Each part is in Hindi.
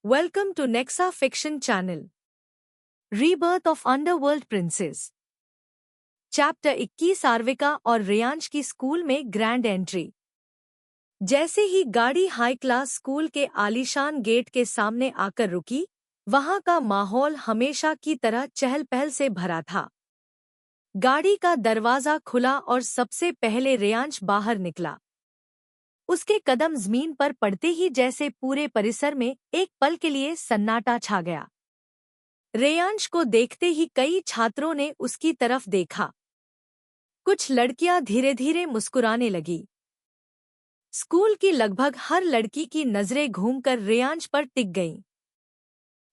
Welcome to Nexa Fiction Channel. Rebirth of Underworld Princess. Chapter 21 आर्विका और रेयांश की स्कूल में ग्रैंड एंट्री। जैसे ही गाड़ी हाई क्लास स्कूल के आलीशान गेट के सामने आकर रुकी, वहां का माहौल हमेशा की तरह चहल पहल से भरा था। गाड़ी का दरवाजा खुला और सबसे पहले रेयांश बाहर निकला। उसके कदम जमीन पर पड़ते ही जैसे पूरे परिसर में एक पल के लिए सन्नाटा छा गया। रेयांश को देखते ही कई छात्रों ने उसकी तरफ देखा। कुछ लड़कियां धीरे धीरे मुस्कुराने लगी। स्कूल की लगभग हर लड़की की नजरें घूमकर रेयांश पर टिक गईं।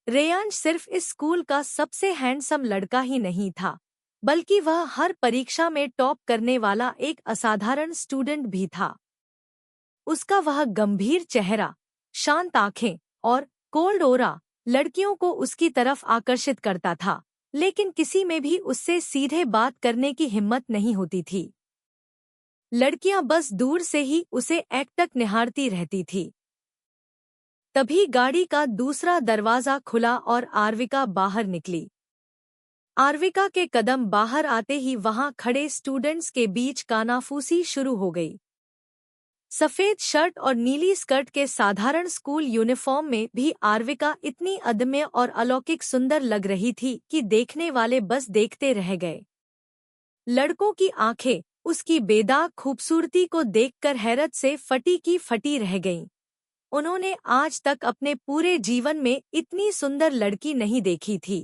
रेयांश सिर्फ इस स्कूल का सबसे हैंडसम लड़का ही नहीं था, बल्कि वह हर परीक्षा में टॉप करने वाला एक असाधारण स्टूडेंट भी था। उसका वह गंभीर चेहरा, शांत आंखें और कोल्ड ऑरा लड़कियों को उसकी तरफ आकर्षित करता था, लेकिन किसी में भी उससे सीधे बात करने की हिम्मत नहीं होती थी। लड़कियां बस दूर से ही उसे एकटक निहारती रहती थी। तभी गाड़ी का दूसरा दरवाजा खुला और आर्विका बाहर निकली। आर्विका के कदम बाहर आते ही वहां खड़े स्टूडेंट्स के बीच कानाफूसी शुरू हो गई। सफेद शर्ट और नीली स्कर्ट के साधारण स्कूल यूनिफॉर्म में भी आर्विका इतनी अदम्य और अलौकिक सुंदर लग रही थी कि देखने वाले बस देखते रह गए। लड़कों की आंखें उसकी बेदाग खूबसूरती को देखकर हैरत से फटी की फटी रह गईं। उन्होंने आज तक अपने पूरे जीवन में इतनी सुंदर लड़की नहीं देखी थी।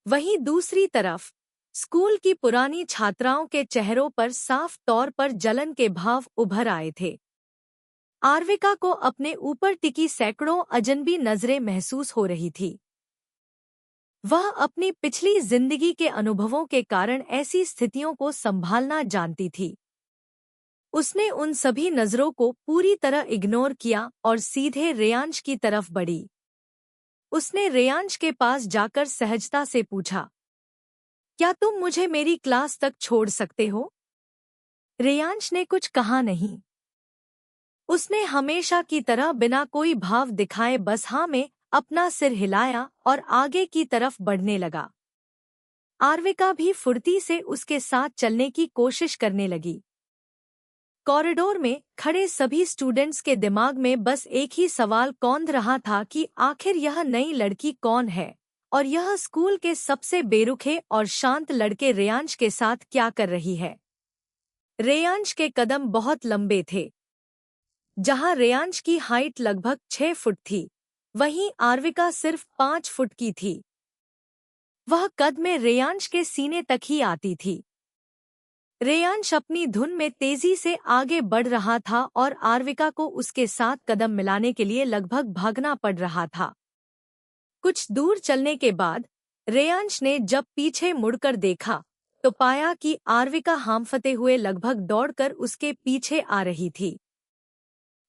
वहीं दूसरी तरफ स्कूल की पुरानी छात्राओं के चेहरों पर साफ तौर पर जलन के भाव उभर आए थे। आर्विका को अपने ऊपर टिकी सैकड़ों अजनबी नजरें महसूस हो रही थी। वह अपनी पिछली जिंदगी के अनुभवों के कारण ऐसी स्थितियों को संभालना जानती थी। उसने उन सभी नजरों को पूरी तरह इग्नोर किया और सीधे रेयांश की तरफ बढ़ी। उसने रेयांश के पास जाकर सहजता से पूछा, क्या तुम मुझे मेरी क्लास तक छोड़ सकते हो? रेयांश ने कुछ कहा नहीं। उसने हमेशा की तरह बिना कोई भाव दिखाए बस हाँ में अपना सिर हिलाया और आगे की तरफ बढ़ने लगा। आर्विका भी फुर्ती से उसके साथ चलने की कोशिश करने लगी। कॉरिडोर में खड़े सभी स्टूडेंट्स के दिमाग में बस एक ही सवाल कौंध रहा था कि आखिर यह नई लड़की कौन है और यह स्कूल के सबसे बेरुखे और शांत लड़के रेयांश के साथ क्या कर रही है। रेयांश के कदम बहुत लंबे थे। जहां रेयांश की हाइट लगभग 6 फुट थी, वहीं आर्विका सिर्फ 5 फुट की थी। वह कद में रेयांश के सीने तक ही आती थी। रेयांश अपनी धुन में तेजी से आगे बढ़ रहा था और आर्विका को उसके साथ कदम मिलाने के लिए लगभग भागना पड़ रहा था। कुछ दूर चलने के बाद रेयांश ने जब पीछे मुड़कर देखा तो पाया कि आर्विका हांफते हुए लगभग दौड़कर उसके पीछे आ रही थी।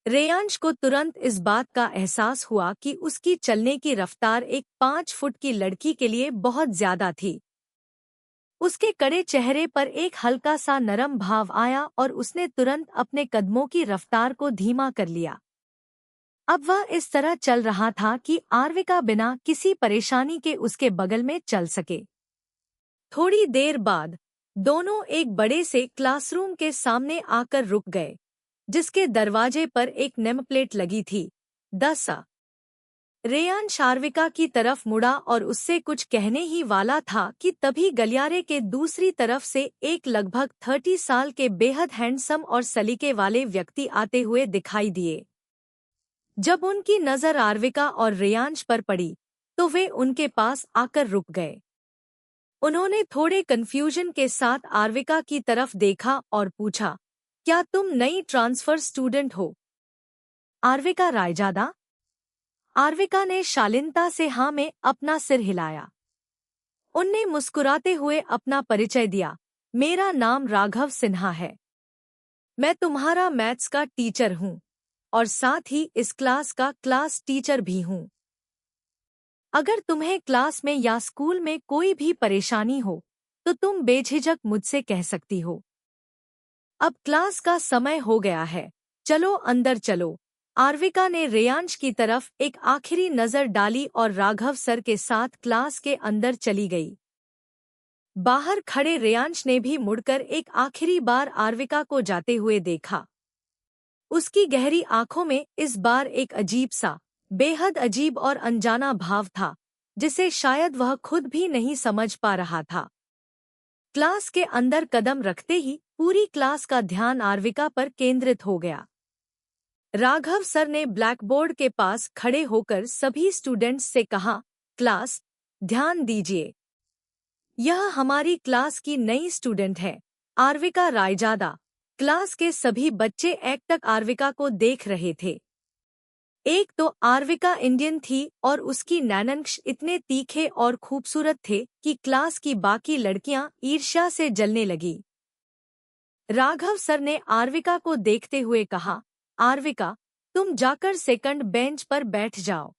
रेयांश को तुरंत इस बात का एहसास हुआ कि उसकी चलने की रफ्तार एक 5 फुट की लड़की के लिए बहुत ज्यादा थी। उसके कड़े चेहरे पर एक हल्का सा नरम भाव आया और उसने तुरंत अपने कदमों की रफ्तार को धीमा कर लिया। अब वह इस तरह चल रहा था कि आर्विका बिना किसी परेशानी के उसके बगल में चल सके। थोड़ी देर बाद दोनों एक बड़े से क्लासरूम के सामने आकर रुक गए, जिसके दरवाजे पर एक नेम प्लेट लगी थी, 10। रेयांश आर्विका की तरफ मुड़ा और उससे कुछ कहने ही वाला था कि तभी गलियारे के दूसरी तरफ से एक लगभग 30 साल के बेहद हैंडसम और सलीके वाले व्यक्ति आते हुए दिखाई दिए। जब उनकी नजर आर्विका और रेयांश पर पड़ी तो वे उनके पास आकर रुक गए। उन्होंने थोड़े कंफ्यूजन के साथ आर्विका की तरफ देखा और पूछा, क्या तुम नई ट्रांसफर स्टूडेंट हो? आर्विका रायजादा? आर्विका ने शालीनता से हाँ में अपना सिर हिलाया। उनने मुस्कुराते हुए अपना परिचय दिया, मेरा नाम राघव सिन्हा है। मैं तुम्हारा मैथ्स का टीचर हूँ और साथ ही इस क्लास का क्लास टीचर भी हूँ। अगर तुम्हें क्लास में या स्कूल में कोई भी परेशानी हो तो तुम बेझिझक मुझसे कह सकती हो। अब क्लास का समय हो गया है, चलो अंदर चलो, आर्विका ने रेयांश की तरफ एक आखिरी नजर डाली और राघव सर के साथ क्लास के अंदर चली गई। बाहर खड़े रेयांश ने भी मुड़कर एक आखिरी बार आर्विका को जाते हुए देखा। उसकी गहरी आंखों में इस बार एक अजीब सा, बेहद अजीब और अनजाना भाव था, जिसे शायद वह खुद भी नहीं समझ पा रहा था। क्लास के अंदर कदम रखते ही पूरी क्लास का ध्यान आर्विका पर केंद्रित हो गया। राघव सर ने ब्लैकबोर्ड के पास खड़े होकर सभी स्टूडेंट्स से कहा, क्लास, ध्यान दीजिए। यह हमारी क्लास की नई स्टूडेंट है, आर्विका रायजादा। क्लास के सभी बच्चे एकटक आर्विका को देख रहे थे। एक तो आर्विका इंडियन थी और उसकी नैननक्श इतने तीखे और खूबसूरत थे कि क्लास की बाकी लड़कियां ईर्ष्या से जलने लगी। राघव सर ने आर्विका को देखते हुए कहा, आर्विका, तुम जाकर सेकंड बेंच पर बैठ जाओ।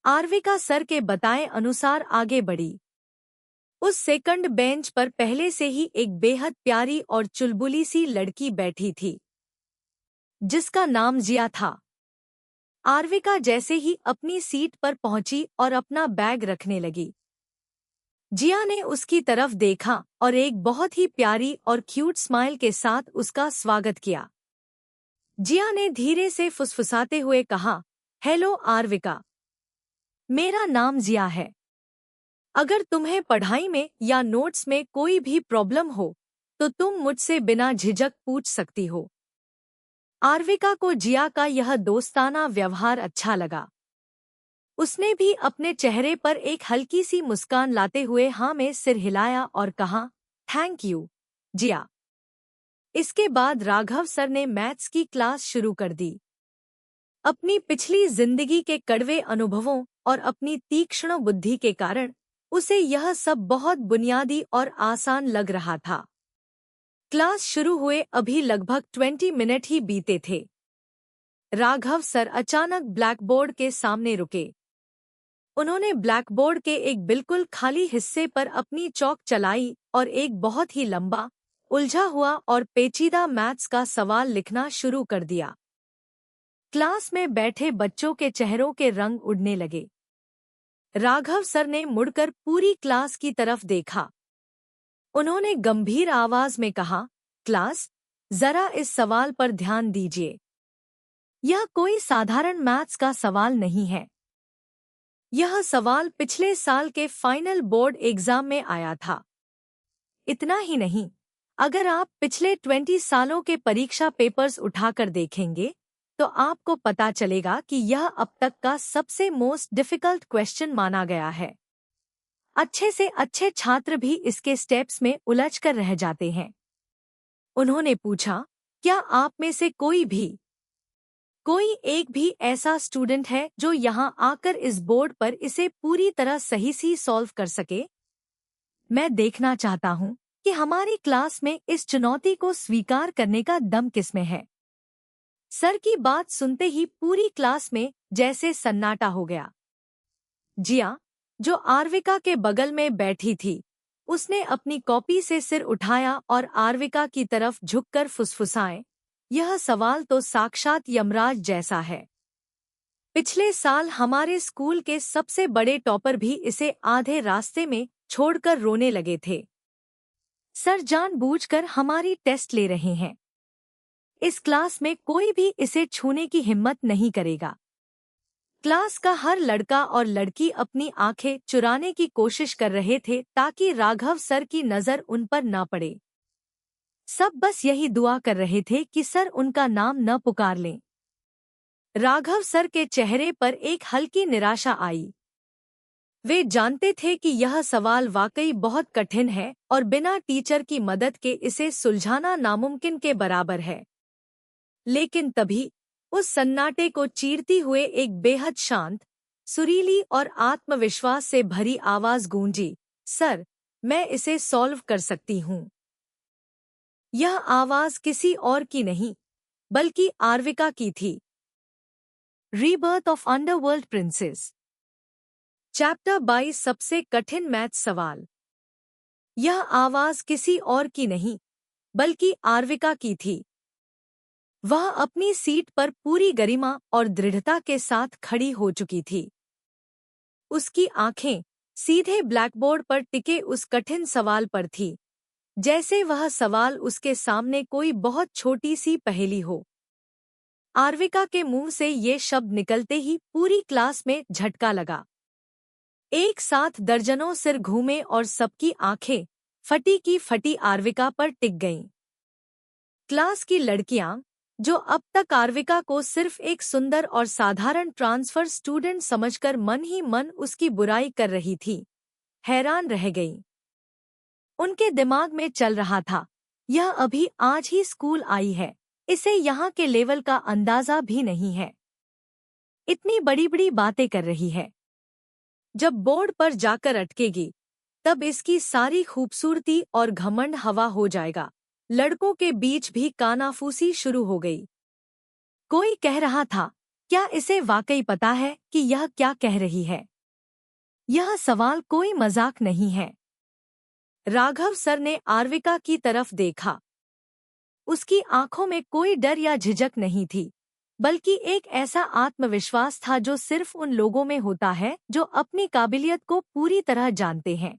आर्विका सर के बताए अनुसार आगे बढ़ी। उस सेकंड बेंच पर पहले से ही एक बेहद प्यारी और चुलबुली सी लड़की बैठी थी, जिसका नाम जिया था। आर्विका जैसे ही अपनी सीट पर पहुंची और अपना बैग रखने लगी, जिया ने उसकी तरफ देखा और एक बहुत ही प्यारी और क्यूट स्माइल के साथ उसका स्वागत किया। जिया ने धीरे से फुसफुसाते हुए कहा, हेलो आर्विका, मेरा नाम जिया है। अगर तुम्हें पढ़ाई में या नोट्स में कोई भी प्रॉब्लम हो तो तुम मुझसे बिना झिझक पूछ सकती हो। आर्विका को जिया का यह दोस्ताना व्यवहार अच्छा लगा। उसने भी अपने चेहरे पर एक हल्की सी मुस्कान लाते हुए हाँ में सिर हिलाया और कहा, थैंक यू, जिया। इसके बाद राघव सर ने मैथ्स की क्लास शुरू कर दी। अपनी पिछली जिंदगी के कड़वे अनुभवों और अपनी तीक्ष्ण बुद्धि के कारण उसे यह सब बहुत बुनियादी और आसान लग रहा था। क्लास शुरू हुए अभी लगभग 20 मिनट ही बीते थे। राघव सर अचानक ब्लैकबोर्ड के सामने रुके। उन्होंने ब्लैकबोर्ड के एक बिल्कुल खाली हिस्से पर अपनी चॉक चलाई और एक बहुत ही लंबा, उलझा हुआ और पेचीदा मैथ्स का सवाल लिखना शुरू कर दिया। क्लास में बैठे बच्चों के चेहरों के रंग उड़ने लगे। राघव सर ने मुड़कर पूरी क्लास की तरफ देखा। उन्होंने गंभीर आवाज में कहा, क्लास, जरा इस सवाल पर ध्यान दीजिए। यह कोई साधारण मैथ्स का सवाल नहीं है। यह सवाल पिछले साल के फाइनल बोर्ड एग्जाम में आया था। इतना ही नहीं, अगर आप पिछले 20 सालों के परीक्षा पेपर्स उठाकर देखेंगे तो आपको पता चलेगा कि यह अब तक का सबसे मोस्ट डिफिकल्ट क्वेश्चन माना गया है। अच्छे से अच्छे छात्र भी इसके स्टेप्स में उलझकर रह जाते हैं। उन्होंने पूछा, क्या आप में से कोई एक भी ऐसा स्टूडेंट है जो यहाँ आकर इस बोर्ड पर इसे पूरी तरह सही से सॉल्व कर सके? मैं देखना चाहता हूँ कि हमारी क्लास में इस चुनौती को स्वीकार करने का दम किसमें है। सर की बात सुनते ही पूरी क्लास में जैसे सन्नाटा हो गया। जिया, जो आर्विका के बगल में बैठी थी, उसने अपनी कॉपी से सिर उठाया और आर्विका की तरफ झुककर फुसफुसाए, यह सवाल तो साक्षात यमराज जैसा है। पिछले साल हमारे स्कूल के सबसे बड़े टॉपर भी इसे आधे रास्ते में छोड़कर रोने लगे थे। सर जानबूझकर हमारी टेस्ट ले रहे हैं। इस क्लास में कोई भी इसे छूने की हिम्मत नहीं करेगा। क्लास का हर लड़का और लड़की अपनी आंखें चुराने की कोशिश कर रहे थे ताकि राघव सर की नजर उन पर न पड़े। सब बस यही दुआ कर रहे थे कि सर उनका नाम न पुकार लें। राघव सर के चेहरे पर एक हल्की निराशा आई। वे जानते थे कि यह सवाल वाकई बहुत कठिन है और बिना टीचर की मदद के इसे सुलझाना नामुमकिन के बराबर है। लेकिन तभी उस सन्नाटे को चीरती हुए एक बेहद शांत, सुरीली और आत्मविश्वास से भरी आवाज गूंजी, सर, मैं इसे सॉल्व कर सकती हूँ। यह आवाज किसी और की नहीं, बल्कि आर्विका की थी। Rebirth of underworld princess, chapter 22, सबसे कठिन मैथ सवाल। यह आवाज किसी और की नहीं, बल्कि आर्विका की थी। वह अपनी सीट पर पूरी गरिमा और दृढ़ता के साथ खड़ी हो चुकी थी। उसकी आंखें सीधे ब्लैकबोर्ड पर टिके उस कठिन सवाल पर थी, जैसे वह सवाल उसके सामने कोई बहुत छोटी सी पहेली हो। आर्विका के मुंह से ये शब्द निकलते ही पूरी क्लास में झटका लगा। एक साथ दर्जनों सिर घूमे और सबकी आंखें फटी की फटी आर्विका पर टिक गईं। क्लास की लड़कियां, जो अब तक आर्विका को सिर्फ एक सुंदर और साधारण ट्रांसफर स्टूडेंट समझकर मन ही मन उसकी बुराई कर रही थी, हैरान रह गईं। उनके दिमाग में चल रहा था, यह अभी आज ही स्कूल आई है, इसे यहाँ के लेवल का अंदाजा भी नहीं है, इतनी बड़ी बड़ी बातें कर रही है। जब बोर्ड पर जाकर अटकेगी, तब इसकी सारी खूबसूरती और घमंड हवा हो जाएगा। लड़कों के बीच भी कानाफूसी शुरू हो गई। कोई कह रहा था, क्या इसे वाकई पता है कि यह क्या कह रही है? यह सवाल कोई मजाक नहीं है। राघव सर ने आर्विका की तरफ देखा। उसकी आंखों में कोई डर या झिझक नहीं थी, बल्कि एक ऐसा आत्मविश्वास था जो सिर्फ उन लोगों में होता है जो अपनी काबिलियत को पूरी तरह जानते हैं।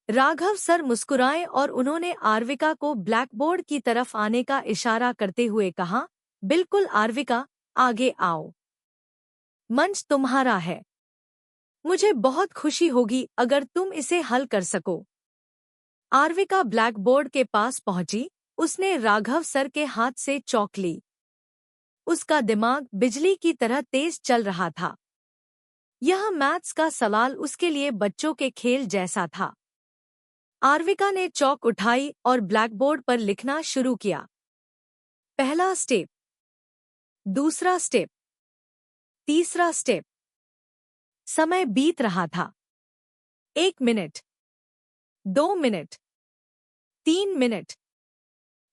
राघव सर मुस्कुराए और उन्होंने आर्विका को ब्लैकबोर्ड की तरफ आने का इशारा करते हुए कहा, बिल्कुल आर्विका, आगे आओ। मंच तुम्हारा है। मुझे बहुत खुशी होगी अगर तुम इसे हल कर सको। आर्विका ब्लैकबोर्ड के पास पहुंची। उसने राघव सर के हाथ से चौक ली। उसका दिमाग बिजली की तरह तेज चल रहा था। यह मैथ्स का सवाल उसके लिए बच्चों के खेल जैसा था। आर्विका ने चौक उठाई और ब्लैकबोर्ड पर लिखना शुरू किया। पहला स्टेप, दूसरा स्टेप, तीसरा स्टेप। समय बीत रहा था। 1 minute, 2 minute, 3 minute.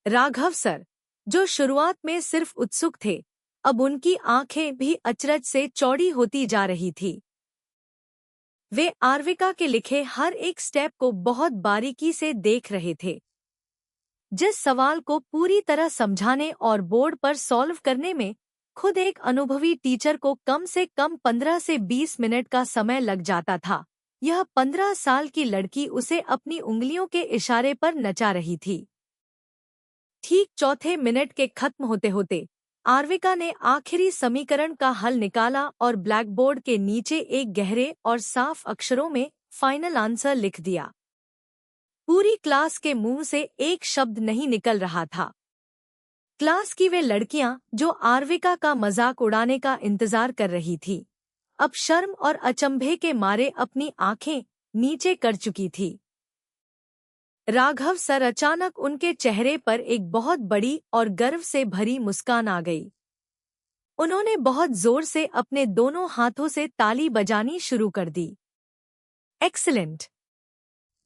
Raghav sir, जो शुरुआत में सिर्फ उत्सुक थे, अब उनकी आंखें भी अचरज से चौड़ी होती जा रही थी। वे आर्विका के लिखे हर एक स्टेप को बहुत बारीकी से देख रहे थे। जिस सवाल को पूरी तरह समझाने और बोर्ड पर सॉल्व करने में खुद एक अनुभवी टीचर को कम से कम 15 से 20 मिनट का समय लग जाता था, यह 15 साल की लड़की उसे अपनी उंगलियों के इशारे पर नचा रही थी। ठीक चौथे मिनट के खत्म होते होते आर्विका ने आखिरी समीकरण का हल निकाला और ब्लैकबोर्ड के नीचे एक गहरे और साफ अक्षरों में फाइनल आंसर लिख दिया। पूरी क्लास के मुंह से एक शब्द नहीं निकल रहा था। क्लास की वे लड़कियां जो आर्विका का मजाक उड़ाने का इंतजार कर रही थी, अब शर्म और अचंभे के मारे अपनी आंखें नीचे कर चुकी थी। राघव सर, अचानक उनके चेहरे पर एक बहुत बड़ी और गर्व से भरी मुस्कान आ गई। उन्होंने बहुत जोर से अपने दोनों हाथों से ताली बजानी शुरू कर दी। एक्सीलेंट,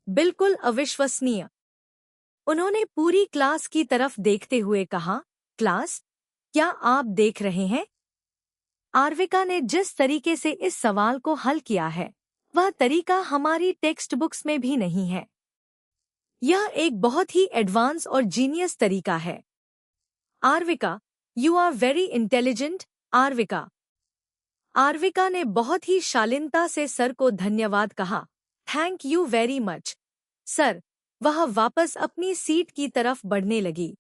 बिल्कुल अविश्वसनीय। उन्होंने पूरी क्लास की तरफ देखते हुए कहा, क्लास, क्या आप देख रहे हैं? आर्विका ने जिस तरीके से इस सवाल को हल किया है, वह तरीका हमारी टेक्स्ट बुक्स में भी नहीं है। यह एक बहुत ही एडवांस और जीनियस तरीका है। आर्विका, यू आर वेरी इंटेलिजेंट, आर्विका। आर्विका ने बहुत ही शालीनता से सर को धन्यवाद कहा। Thank you very much, sir. वह वापस अपनी सीट की तरफ बढ़ने लगी।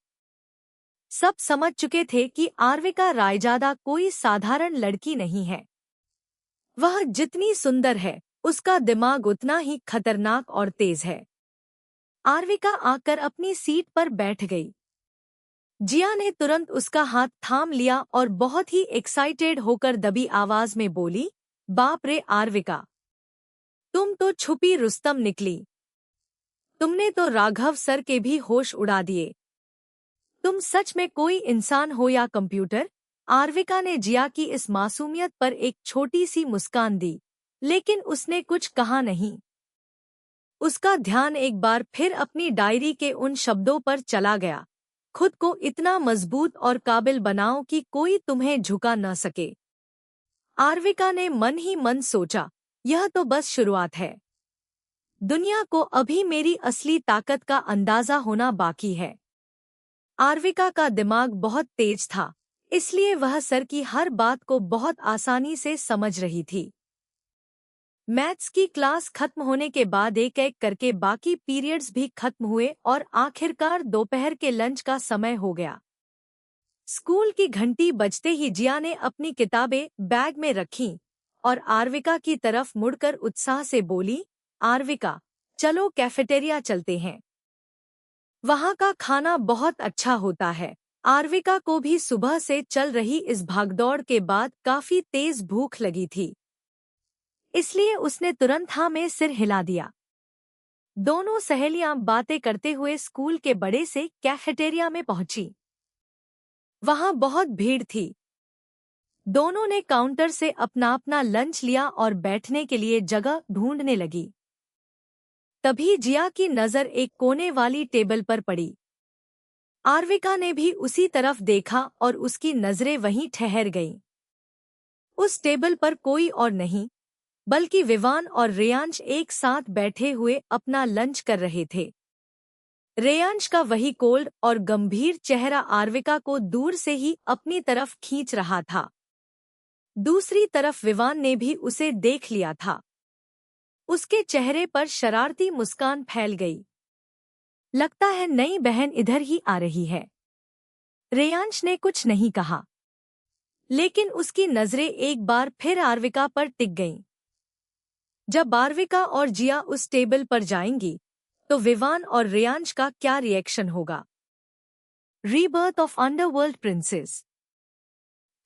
सब समझ चुके थे कि आर्विका रायजादा कोई साधारण लड़की नहीं है। वह जितनी सुंदर है, उसका दिमाग उतना ही खतरनाक और तेज है। आर्विका आकर अपनी सीट पर बैठ गई। जिया ने तुरंत उसका हाथ थाम लिया और बहुत ही एक्साइटेड होकर दबी आवाज में बोली, बाप रे आर्विका, तुम तो छुपी रुस्तम निकली। तुमने तो राघव सर के भी होश उड़ा दिए। तुम सच में कोई इंसान हो या कंप्यूटर? आर्विका ने जिया की इस मासूमियत पर एक छोटी सी मुस्कान दी, लेकिन उसने कुछ कहा नहीं। उसका ध्यान एक बार फिर अपनी डायरी के उन शब्दों पर चला गया, खुद को इतना मजबूत और काबिल बनाओ कि कोई तुम्हें झुका न सके। आर्विका ने मन ही मन सोचा, यह तो बस शुरुआत है। दुनिया को अभी मेरी असली ताकत का अंदाजा होना बाकी है। आर्विका का दिमाग बहुत तेज था, इसलिए वह सर की हर बात को बहुत आसानी से समझ रही थी। मैथ्स की क्लास खत्म होने के बाद एक एक करके बाकी पीरियड्स भी खत्म हुए और आखिरकार दोपहर के लंच का समय हो गया। स्कूल की घंटी बजते ही जिया ने अपनी किताबें बैग में रखीं और आर्विका की तरफ मुड़कर उत्साह से बोली, आर्विका, चलो कैफेटेरिया चलते हैं। वहाँ का खाना बहुत अच्छा होता है। आर्विका को भी सुबह से चल रही इस भागदौड़ के बाद काफी तेज भूख लगी थी, इसलिए उसने तुरंत हाँ में सिर हिला दिया। दोनों सहेलियां बातें करते हुए स्कूल के बड़े से कैफेटेरिया में पहुंची। वहां बहुत भीड़ थी। दोनों ने काउंटर से अपना अपना लंच लिया और बैठने के लिए जगह ढूंढने लगी। तभी जिया की नजर एक कोने वाली टेबल पर पड़ी। आर्विका ने भी उसी तरफ देखा और उसकी नजरें वहीं ठहर गईं। उस टेबल पर कोई और नहीं बल्कि विवान और रेयांश एक साथ बैठे हुए अपना लंच कर रहे थे। रेयांश का वही कोल्ड और गंभीर चेहरा आर्विका को दूर से ही अपनी तरफ खींच रहा था। दूसरी तरफ विवान ने भी उसे देख लिया था। उसके चेहरे पर शरारती मुस्कान फैल गई। लगता है नई बहन इधर ही आ रही है। रेयांश ने कुछ नहीं कहा, लेकिन उसकी नजरें एक बार फिर आर्विका पर टिक गईं। जब आर्विका और जिया उस टेबल पर जाएंगी, तो विवान और रेयांश का क्या रिएक्शन होगा? Rebirth of underworld princess,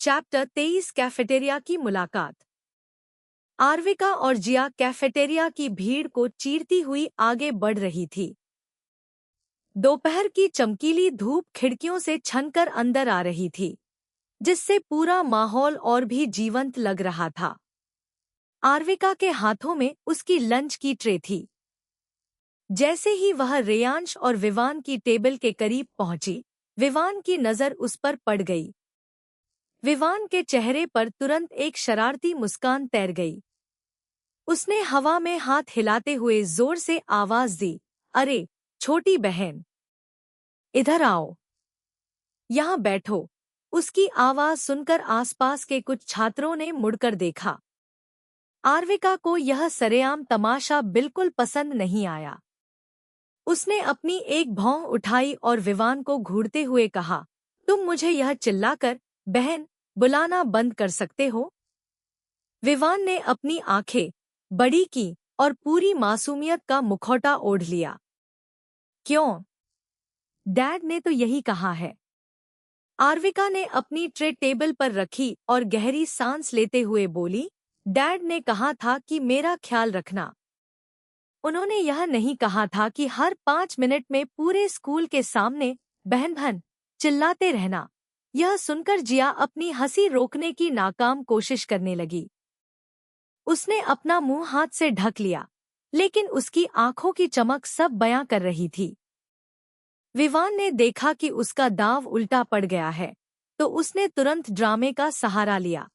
chapter 23, cafeteria की मुलाकात। आर्विका और जिया कैफेटेरिया की भीड़ को चीरती हुई आगे बढ़ रही थी। दोपहर की चमकीली धूप खिड़कियों से छनकर अंदर आ रही थी, जिससे पूरा माहौल और भी जीवंत लग रहा था। आर्विका के हाथों में उसकी लंच की ट्रे थी। जैसे ही वह रेयांश और विवान की टेबल के करीब पहुंची, विवान की नजर उस पर पड़ गई। विवान के चेहरे पर तुरंत एक शरारती मुस्कान तैर गई। उसने हवा में हाथ हिलाते हुए जोर से आवाज दी, अरे छोटी बहन, इधर आओ, यहाँ बैठो। उसकी आवाज सुनकर आसपास के कुछ छात्रों ने मुड़कर देखा। आर्विका को यह सरेआम तमाशा बिल्कुल पसंद नहीं आया। उसने अपनी एक भौं उठाई और विवान को घूरते हुए कहा, तुम मुझे यह चिल्लाकर बहन बुलाना बंद कर सकते हो? विवान ने अपनी आंखें बड़ी की और पूरी मासूमियत का मुखौटा ओढ़ लिया। क्यों? डैड ने तो यही कहा है। आर्विका ने अपनी ट्रे टेबल पर रखी और गहरी सांस लेते हुए बोली, डैड ने कहा था कि मेरा ख्याल रखना। उन्होंने यह नहीं कहा था कि हर 5 मिनट में पूरे स्कूल के सामने बहन बहन चिल्लाते रहना। यह सुनकर जिया अपनी हंसी रोकने की नाकाम कोशिश करने लगी। उसने अपना मुंह हाथ से ढक लिया, लेकिन उसकी आंखों की चमक सब बयां कर रही थी। विवान ने देखा कि उसका दांव उल्टा पड़ गया है, तो उसने तुरंत ड्रामे का सहारा लिया।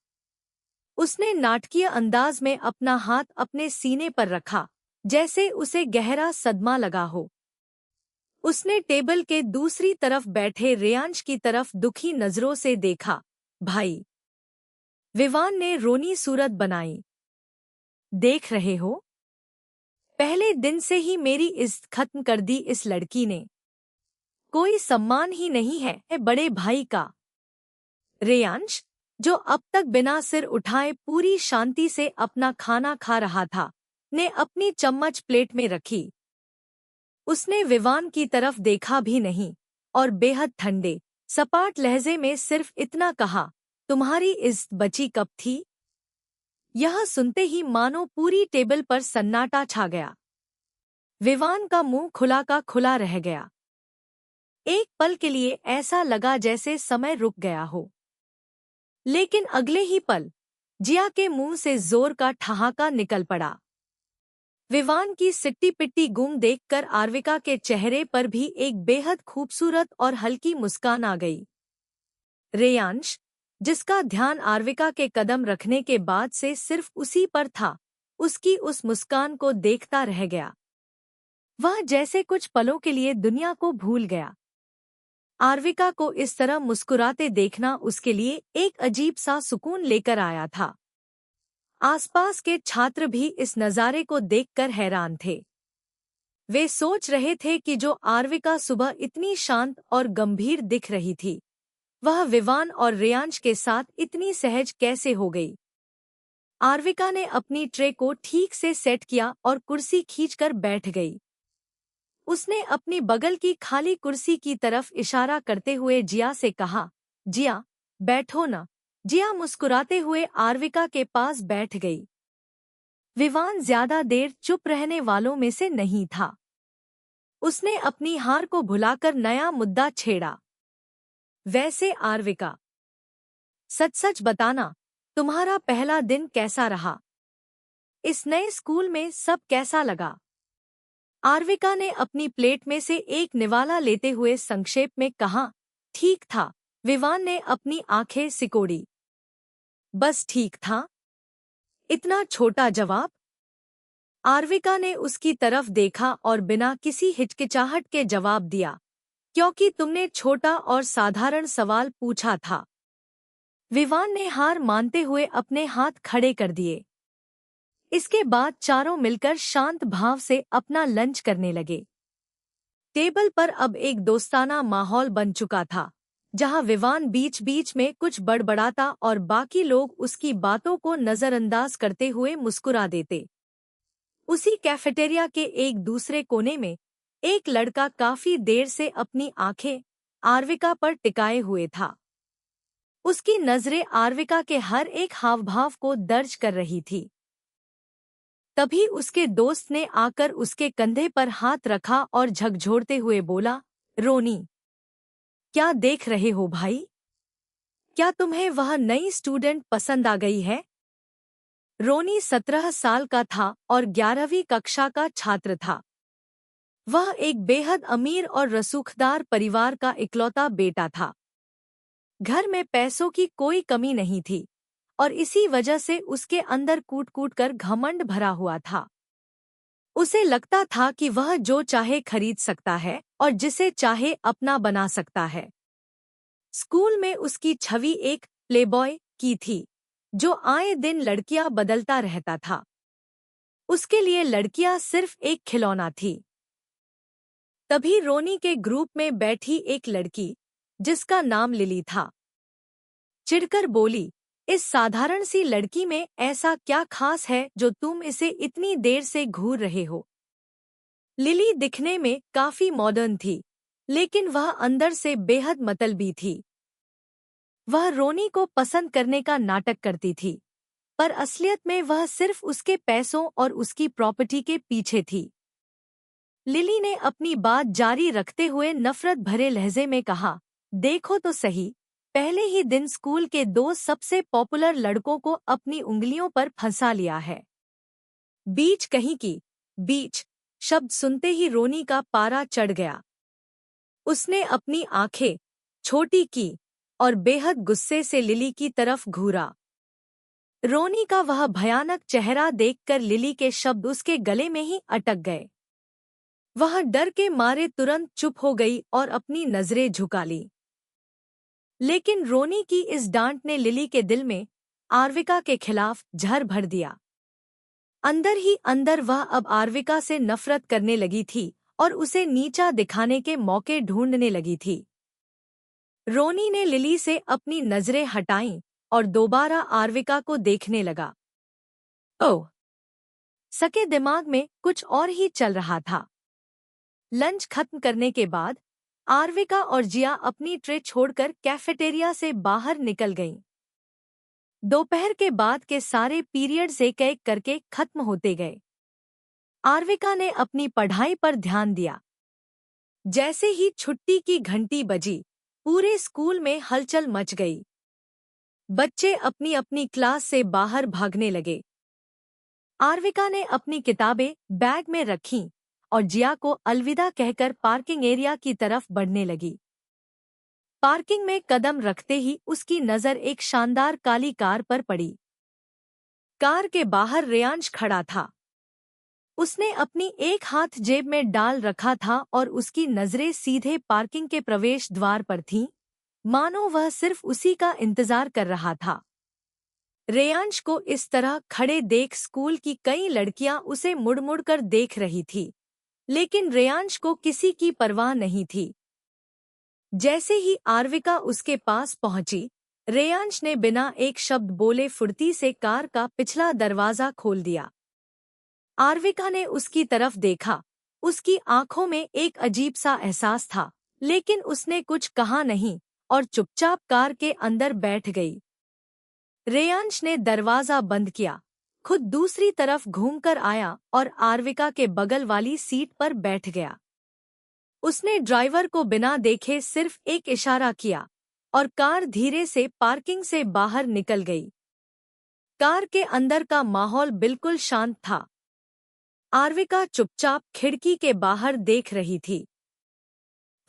उसने नाटकीय अंदाज में अपना हाथ अपने सीने पर रखा, जैसे उसे गहरा सदमा लगा हो। उसने टेबल के दूसरी तरफ बैठे रेयांश की तरफ दुखी नजरों से देखा। भाई, विवान ने रोनी सूरत बनाई, देख रहे हो, पहले दिन से ही मेरी इज्जत खत्म कर दी इस लड़की ने। कोई सम्मान ही नहीं है बड़े भाई का। रेयांश, जो अब तक बिना सिर उठाए पूरी शांति से अपना खाना खा रहा था, ने अपनी चम्मच प्लेट में रखी। उसने विवान की तरफ देखा भी नहीं और बेहद ठंडे, सपाट लहजे में सिर्फ इतना कहा, तुम्हारी इज्जत बची कब थी? यह सुनते ही मानो पूरी टेबल पर सन्नाटा छा गया। विवान का मुंह खुला का खुला रह गया। एक पल के लिए ऐसा लगा जैसे समय रुक गया हो, लेकिन अगले ही पल जिया के मुंह से जोर का ठहाका निकल पड़ा। विवान की सिट्टी पिट्टी गुम देखकर आर्विका के चेहरे पर भी एक बेहद खूबसूरत और हल्की मुस्कान आ गई। रेयांश, जिसका ध्यान आर्विका के कदम रखने के बाद से सिर्फ उसी पर था, उसकी उस मुस्कान को देखता रह गया। वह जैसे कुछ पलों के लिए दुनिया को भूल गया। आर्विका को इस तरह मुस्कुराते देखना उसके लिए एक अजीब सा सुकून लेकर आया था। आसपास के छात्र भी इस नज़ारे को देखकर हैरान थे। वे सोच रहे थे कि जो आर्विका सुबह इतनी शांत और गंभीर दिख रही थी, वह विवान और रेयांश के साथ इतनी सहज कैसे हो गई। आर्विका ने अपनी ट्रे को ठीक से सेट किया और कुर्सी खींचकर बैठ गई। उसने अपनी बगल की खाली कुर्सी की तरफ इशारा करते हुए जिया से कहा, जिया, बैठो ना। जिया मुस्कुराते हुए आर्विका के पास बैठ गई। विवान ज्यादा देर चुप रहने वालों में से नहीं था। उसने अपनी हार को भुलाकर नया मुद्दा छेड़ा। वैसे आर्विका, सच सच बताना, तुम्हारा पहला दिन कैसा रहा? इस नए स्कूल में सब कैसा लगा? आर्विका ने अपनी प्लेट में से एक निवाला लेते हुए संक्षेप में कहा, ठीक था। विवान ने अपनी आंखें सिकोड़ी। बस ठीक था? इतना छोटा जवाब? आर्विका ने उसकी तरफ देखा और बिना किसी हिचकिचाहट के जवाब दिया, क्योंकि तुमने छोटा और साधारण सवाल पूछा था। विवान ने हार मानते हुए अपने हाथ खड़े कर दिए। इसके बाद चारों मिलकर शांत भाव से अपना लंच करने लगे। टेबल पर अब एक दोस्ताना माहौल बन चुका था, जहां विवान बीच बीच में कुछ बड़बड़ाता और बाकी लोग उसकी बातों को नजरअंदाज करते हुए मुस्कुरा देते। उसी कैफेटेरिया के एक दूसरे कोने में एक लड़का काफी देर से अपनी आंखें आर्विका पर टिकाए हुए था। उसकी नजरें आर्विका के हर एक हावभाव को दर्ज कर रही थी। तभी उसके दोस्त ने आकर उसके कंधे पर हाथ रखा और झकझोरते हुए बोला, रोनी, क्या देख रहे हो भाई? क्या तुम्हें वह नई स्टूडेंट पसंद आ गई है? रोनी 17 साल का था और 11वीं कक्षा का छात्र था। वह एक बेहद अमीर और रसूखदार परिवार का इकलौता बेटा था। घर में पैसों की कोई कमी नहीं थी और इसी वजह से उसके अंदर कूट कूट कर घमंड भरा हुआ था। उसे लगता था कि वह जो चाहे खरीद सकता है और जिसे चाहे अपना बना सकता है। स्कूल में उसकी छवि एक प्लेबॉय की थी, जो आए दिन लड़कियां बदलता रहता था। उसके लिए लड़कियां सिर्फ एक खिलौना थी। तभी रोनी के ग्रुप में बैठी एक लड़की, जिसका नाम लिली था, चिढ़कर बोली, इस साधारण सी लड़की में ऐसा क्या खास है जो तुम इसे इतनी देर से घूर रहे हो? लिली दिखने में काफी मॉडर्न थी, लेकिन वह अंदर से बेहद मतलबी थी। वह रोनी को पसंद करने का नाटक करती थी, पर असलियत में वह सिर्फ उसके पैसों और उसकी प्रॉपर्टी के पीछे थी। लिली ने अपनी बात जारी रखते हुए नफरत भरे लहजे में कहा, देखो तो सही, पहले ही दिन स्कूल के 2 सबसे पॉपुलर लड़कों को अपनी उंगलियों पर फंसा लिया है। बीच कहीं की, बीच शब्द सुनते ही रोनी का पारा चढ़ गया। उसने अपनी आंखें छोटी की और बेहद गुस्से से लिली की तरफ घूरा। रोनी का वह भयानक चेहरा देखकर लिली के शब्द उसके गले में ही अटक गए। वह डर के मारे तुरंत चुप हो गई और अपनी नजरें झुका ली। लेकिन रोनी की इस डांट ने लिली के दिल में आर्विका के खिलाफ जहर भर दिया। अंदर ही अंदर वह अब आर्विका से नफरत करने लगी थी और उसे नीचा दिखाने के मौके ढूंढने लगी थी। रोनी ने लिली से अपनी नजरें हटाईं और दोबारा आर्विका को देखने लगा। ओह! सके दिमाग में कुछ और ही चल रहा था। लंच खत्म करने के बाद आर्विका और जिया अपनी ट्रे छोड़कर कैफेटेरिया से बाहर निकल गईं। दोपहर के बाद के सारे पीरियड्स एक एक करके खत्म होते गए। आर्विका ने अपनी पढ़ाई पर ध्यान दिया। जैसे ही छुट्टी की घंटी बजी, पूरे स्कूल में हलचल मच गई। बच्चे अपनी अपनी क्लास से बाहर भागने लगे। आर्विका ने अपनी किताबें बैग में रखीं और जिया को अलविदा कहकर पार्किंग एरिया की तरफ बढ़ने लगी। पार्किंग में कदम रखते ही उसकी नज़र एक शानदार काली कार पर पड़ी। कार के बाहर रेयांश खड़ा था। उसने अपनी एक हाथ जेब में डाल रखा था और उसकी नजरें सीधे पार्किंग के प्रवेश द्वार पर थीं, मानो वह सिर्फ उसी का इंतजार कर रहा था। रेयांश को इस तरह खड़े देख स्कूल की कई लड़कियां उसे मुड़ मुड़ कर देख रही थी, लेकिन रेयांश को किसी की परवाह नहीं थी। जैसे ही आर्विका उसके पास पहुंची, रेयांश ने बिना एक शब्द बोले फुर्ती से कार का पिछला दरवाजा खोल दिया। आर्विका ने उसकी तरफ देखा। उसकी आंखों में एक अजीब सा एहसास था, लेकिन उसने कुछ कहा नहीं और चुपचाप कार के अंदर बैठ गई। रेयांश ने दरवाजा बंद किया, खुद दूसरी तरफ घूमकर आया और आर्विका के बगल वाली सीट पर बैठ गया। उसने ड्राइवर को बिना देखे सिर्फ एक इशारा किया और कार धीरे से पार्किंग से बाहर निकल गई। कार के अंदर का माहौल बिल्कुल शांत था। आर्विका चुपचाप खिड़की के बाहर देख रही थी।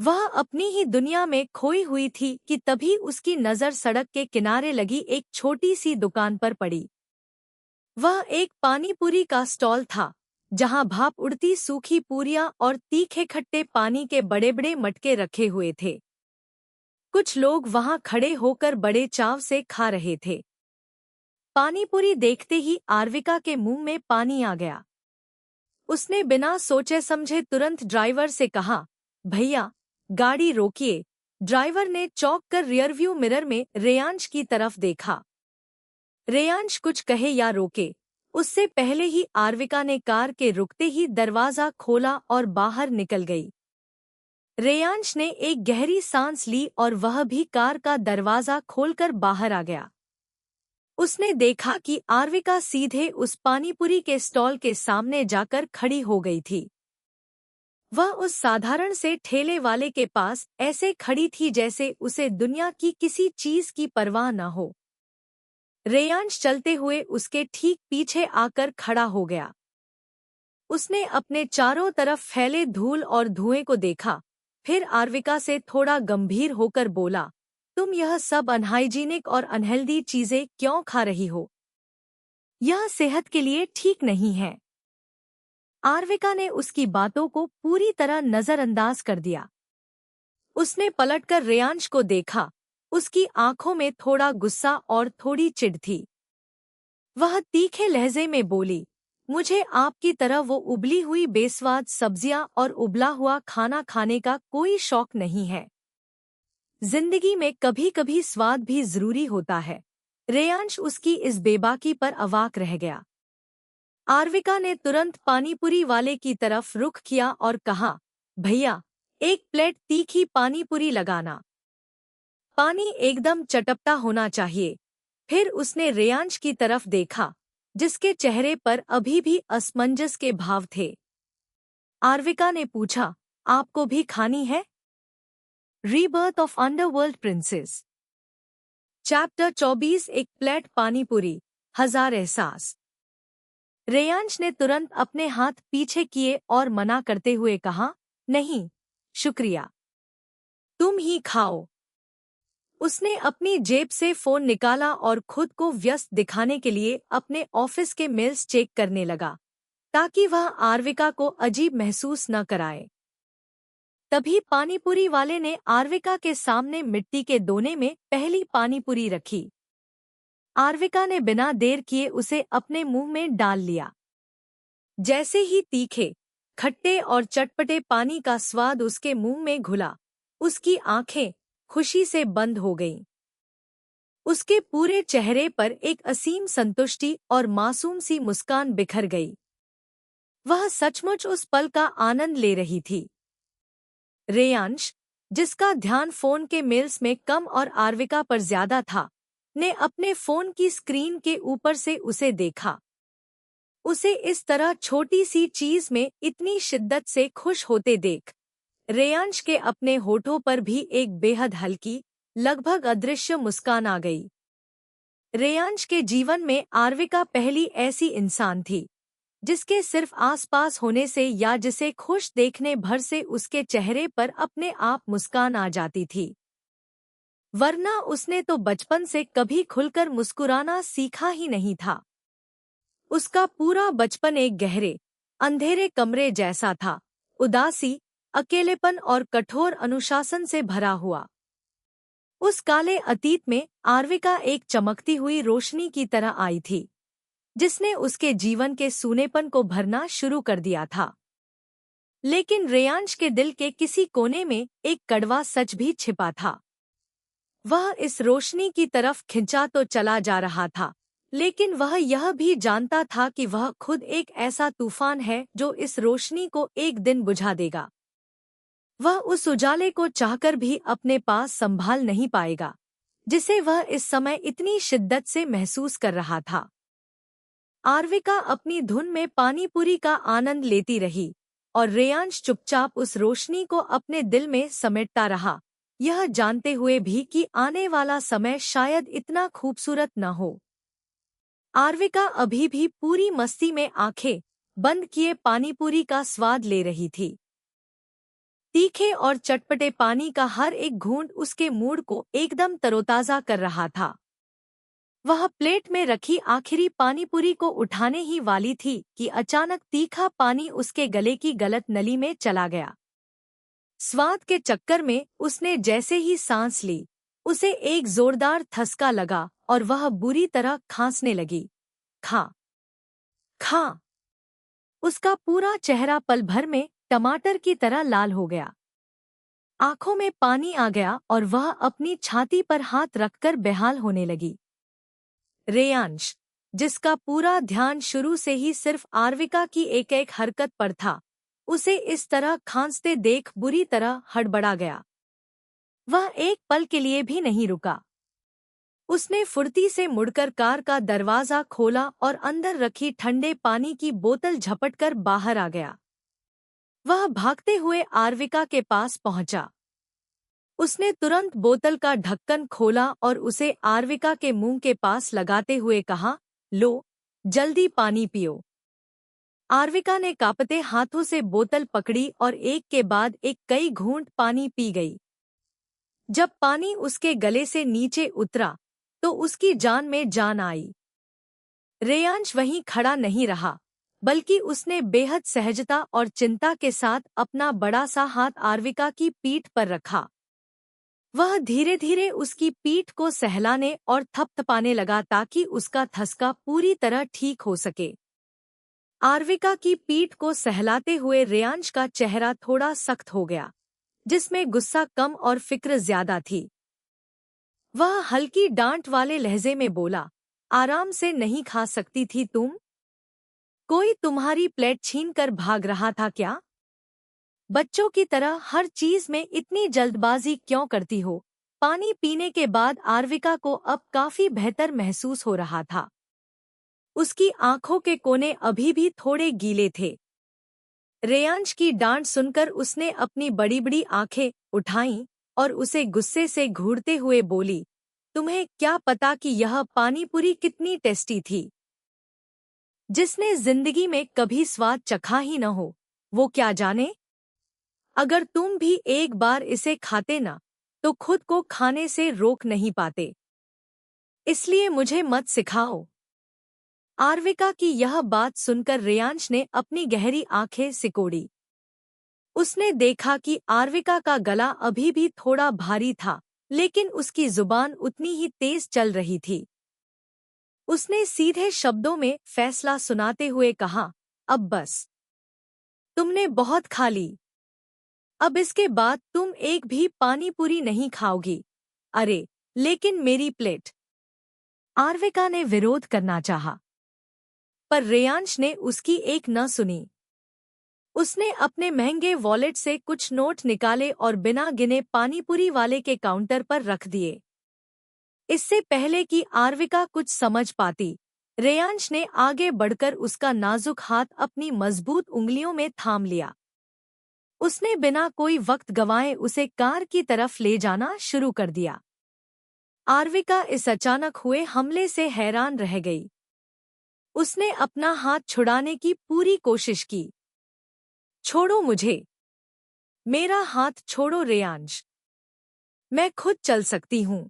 वह अपनी ही दुनिया में खोई हुई थी कि तभी उसकी नज़र सड़क के किनारे लगी एक छोटी सी दुकान पर पड़ी। वह एक पानीपुरी का स्टॉल था, जहां भाप उड़ती सूखी पूरियां और तीखे खट्टे पानी के बड़े बड़े मटके रखे हुए थे। कुछ लोग वहां खड़े होकर बड़े चाव से खा रहे थे। पानीपुरी देखते ही आर्विका के मुंह में पानी आ गया। उसने बिना सोचे समझे तुरंत ड्राइवर से कहा, भैया, गाड़ी रोकिए। ड्राइवर ने चौंक कर रियरव्यू मिरर में रेयांश की तरफ देखा। रेयांश कुछ कहे या रोके, उससे पहले ही आर्विका ने कार के रुकते ही दरवाजा खोला और बाहर निकल गई। रेयांश ने एक गहरी सांस ली और वह भी कार का दरवाजा खोलकर बाहर आ गया। उसने देखा कि आर्विका सीधे उस पानीपुरी के स्टॉल के सामने जाकर खड़ी हो गई थी। वह उस साधारण से ठेले वाले के पास ऐसे खड़ी थी जैसे उसे दुनिया की किसी चीज की परवाह न हो। रेयांश चलते हुए उसके ठीक पीछे आकर खड़ा हो गया। उसने अपने चारों तरफ फैले धूल और धुएं को देखा, फिर आर्विका से थोड़ा गंभीर होकर बोला, तुम यह सब अनहाइजीनिक और अनहेल्दी चीजें क्यों खा रही हो? यह सेहत के लिए ठीक नहीं है। आर्विका ने उसकी बातों को पूरी तरह नजरअंदाज कर दिया। उसने पलटकर रेयांश को देखा। उसकी आंखों में थोड़ा गुस्सा और थोड़ी चिढ़ थी। वह तीखे लहजे में बोली, मुझे आपकी तरह वो उबली हुई बेस्वाद सब्जियां और उबला हुआ खाना खाने का कोई शौक नहीं है। जिंदगी में कभी कभी स्वाद भी जरूरी होता है। रेयांश उसकी इस बेबाकी पर अवाक रह गया। आर्विका ने तुरंत पानीपुरी वाले की तरफ रुख किया और कहा, भैया, एक प्लेट तीखी पानीपुरी लगाना। पानी एकदम चटपटा होना चाहिए। फिर उसने रेयांश की तरफ देखा, जिसके चेहरे पर अभी भी असमंजस के भाव थे। आर्विका ने पूछा, आपको भी खानी है? Rebirth of underworld princess, chapter 24। एक प्लेट पानीपुरी, हजार एहसास। रेयांश ने तुरंत अपने हाथ पीछे किए और मना करते हुए कहा, नहीं, शुक्रिया, तुम ही खाओ। उसने अपनी जेब से फोन निकाला और खुद को व्यस्त दिखाने के लिए अपने ऑफिस के मेल्स चेक करने लगा, ताकि वह आर्विका को अजीब महसूस न कराए। तभी पानीपुरी वाले ने आर्विका के सामने मिट्टी के दोने में पहली पानीपुरी रखी। आर्विका ने बिना देर किए उसे अपने मुंह में डाल लिया। जैसे ही तीखे, खट्टे और चटपटे पानी का स्वाद उसके मुंह में घुला, उसकी आंखें खुशी से बंद हो गईं। उसके पूरे चेहरे पर एक असीम संतुष्टि और मासूम सी मुस्कान बिखर गई। वह सचमुच उस पल का आनंद ले रही थी। रेयांश, जिसका ध्यान फोन के मेल्स में कम और आर्विका पर ज्यादा था, ने अपने फोन की स्क्रीन के ऊपर से उसे देखा। उसे इस तरह छोटी सी चीज में इतनी शिद्दत से खुश होते देख रेयांश के अपने होठों पर भी एक बेहद हल्की, लगभग अदृश्य मुस्कान आ गई। रेयांश के जीवन में आर्विका पहली ऐसी इंसान थी, जिसके सिर्फ आसपास होने से या जिसे खुश देखने भर से उसके चेहरे पर अपने आप मुस्कान आ जाती थी। वरना उसने तो बचपन से कभी खुलकर मुस्कुराना सीखा ही नहीं था। उसका पूरा बचपन एक गहरे, अंधेरे कमरे जैसा था, उदासी, अकेलेपन और कठोर अनुशासन से भरा हुआ। उस काले अतीत में आर्विका एक चमकती हुई रोशनी की तरह आई थी, जिसने उसके जीवन के सूनेपन को भरना शुरू कर दिया था। लेकिन रेयांश के दिल के किसी कोने में एक कड़वा सच भी छिपा था। वह इस रोशनी की तरफ खिंचा तो चला जा रहा था, लेकिन वह यह भी जानता था कि वह खुद एक ऐसा तूफान है जो इस रोशनी को एक दिन बुझा देगा। वह उस उजाले को चाहकर भी अपने पास संभाल नहीं पाएगा, जिसे वह इस समय इतनी शिद्दत से महसूस कर रहा था। आर्विका अपनी धुन में पानीपुरी का आनंद लेती रही और रेयांश चुपचाप उस रोशनी को अपने दिल में समेटता रहा, यह जानते हुए भी कि आने वाला समय शायद इतना खूबसूरत न हो। आर्विका अभी भी पूरी मस्ती में आंखें बंद किए पानीपुरी का स्वाद ले रही थी। तीखे और चटपटे पानी का हर एक घूंट उसके मूड को एकदम तरोताजा कर रहा था। वह प्लेट में रखी आखिरी पानीपुरी को उठाने ही वाली थी कि अचानक तीखा पानी उसके गले की गलत नली में चला गया। स्वाद के चक्कर में उसने जैसे ही सांस ली, उसे एक जोरदार ठसका लगा और वह बुरी तरह खांसने लगी। खा खा। उसका पूरा चेहरा पल भर में टमाटर की तरह लाल हो गया। आंखों में पानी आ गया और वह अपनी छाती पर हाथ रखकर बेहाल होने लगी। रेयांश, जिसका पूरा ध्यान शुरू से ही सिर्फ आर्विका की एक एक हरकत पर था, उसे इस तरह खांसते देख बुरी तरह हड़बड़ा गया। वह एक पल के लिए भी नहीं रुका। उसने फुर्ती से मुड़कर कार का दरवाजा खोला और अंदर रखी ठंडे पानी की बोतल झपटकर बाहर आ गया। वह भागते हुए आर्विका के पास पहुंचा। उसने तुरंत बोतल का ढक्कन खोला और उसे आर्विका के मुंह के पास लगाते हुए कहा, लो, जल्दी पानी पियो। आर्विका ने कांपते हाथों से बोतल पकड़ी और एक के बाद एक कई घूंट पानी पी गई। जब पानी उसके गले से नीचे उतरा तो उसकी जान में जान आई। रेयांश वहीं खड़ा नहीं रहा, बल्कि उसने बेहद सहजता और चिंता के साथ अपना बड़ा सा हाथ आर्विका की पीठ पर रखा। वह धीरे धीरे उसकी पीठ को सहलाने और थपथपाने लगा ताकि उसका ठसका पूरी तरह ठीक हो सके। आर्विका की पीठ को सहलाते हुए रेयांश का चेहरा थोड़ा सख्त हो गया, जिसमें गुस्सा कम और फिक्र ज्यादा थी। वह हल्की डांट वाले लहजे में बोला, आराम से नहीं खा सकती थी तुम? कोई तुम्हारी प्लेट छीनकर भाग रहा था क्या? बच्चों की तरह हर चीज में इतनी जल्दबाजी क्यों करती हो? पानी पीने के बाद आर्विका को अब काफी बेहतर महसूस हो रहा था। उसकी आंखों के कोने अभी भी थोड़े गीले थे। रेयांश की डांट सुनकर उसने अपनी बड़ी बड़ी आंखें उठाईं और उसे गुस्से से घूरते हुए बोली, तुम्हें क्या पता कि यह पानीपुरी कितनी टेस्टी थी? जिसने जिंदगी में कभी स्वाद चखा ही न हो, वो क्या जाने? अगर तुम भी एक बार इसे खाते ना, तो खुद को खाने से रोक नहीं पाते। इसलिए मुझे मत सिखाओ। आर्विका की यह बात सुनकर रेयांश ने अपनी गहरी आंखें सिकोड़ी। उसने देखा कि आर्विका का गला अभी भी थोड़ा भारी था, लेकिन उसकी जुबान उतनी ही तेज चल रही थी। उसने सीधे शब्दों में फैसला सुनाते हुए कहा, अब बस। तुमने बहुत खा ली। अब इसके बाद तुम एक भी पानीपुरी नहीं खाओगी। अरे, लेकिन मेरी प्लेट। आर्विका ने विरोध करना चाहा, पर रेयांश ने उसकी एक न सुनी। उसने अपने महंगे वॉलेट से कुछ नोट निकाले और बिना गिने पानीपुरी वाले के काउंटर पर रख दिए। इससे पहले कि आर्विका कुछ समझ पाती, रेयांश ने आगे बढ़कर उसका नाजुक हाथ अपनी मजबूत उंगलियों में थाम लिया। उसने बिना कोई वक्त गंवाए उसे कार की तरफ ले जाना शुरू कर दिया। आर्विका इस अचानक हुए हमले से हैरान रह गई। उसने अपना हाथ छुड़ाने की पूरी कोशिश की। छोड़ो मुझे। मेरा हाथ छोड़ो रेयांश। मैं खुद चल सकती हूँ।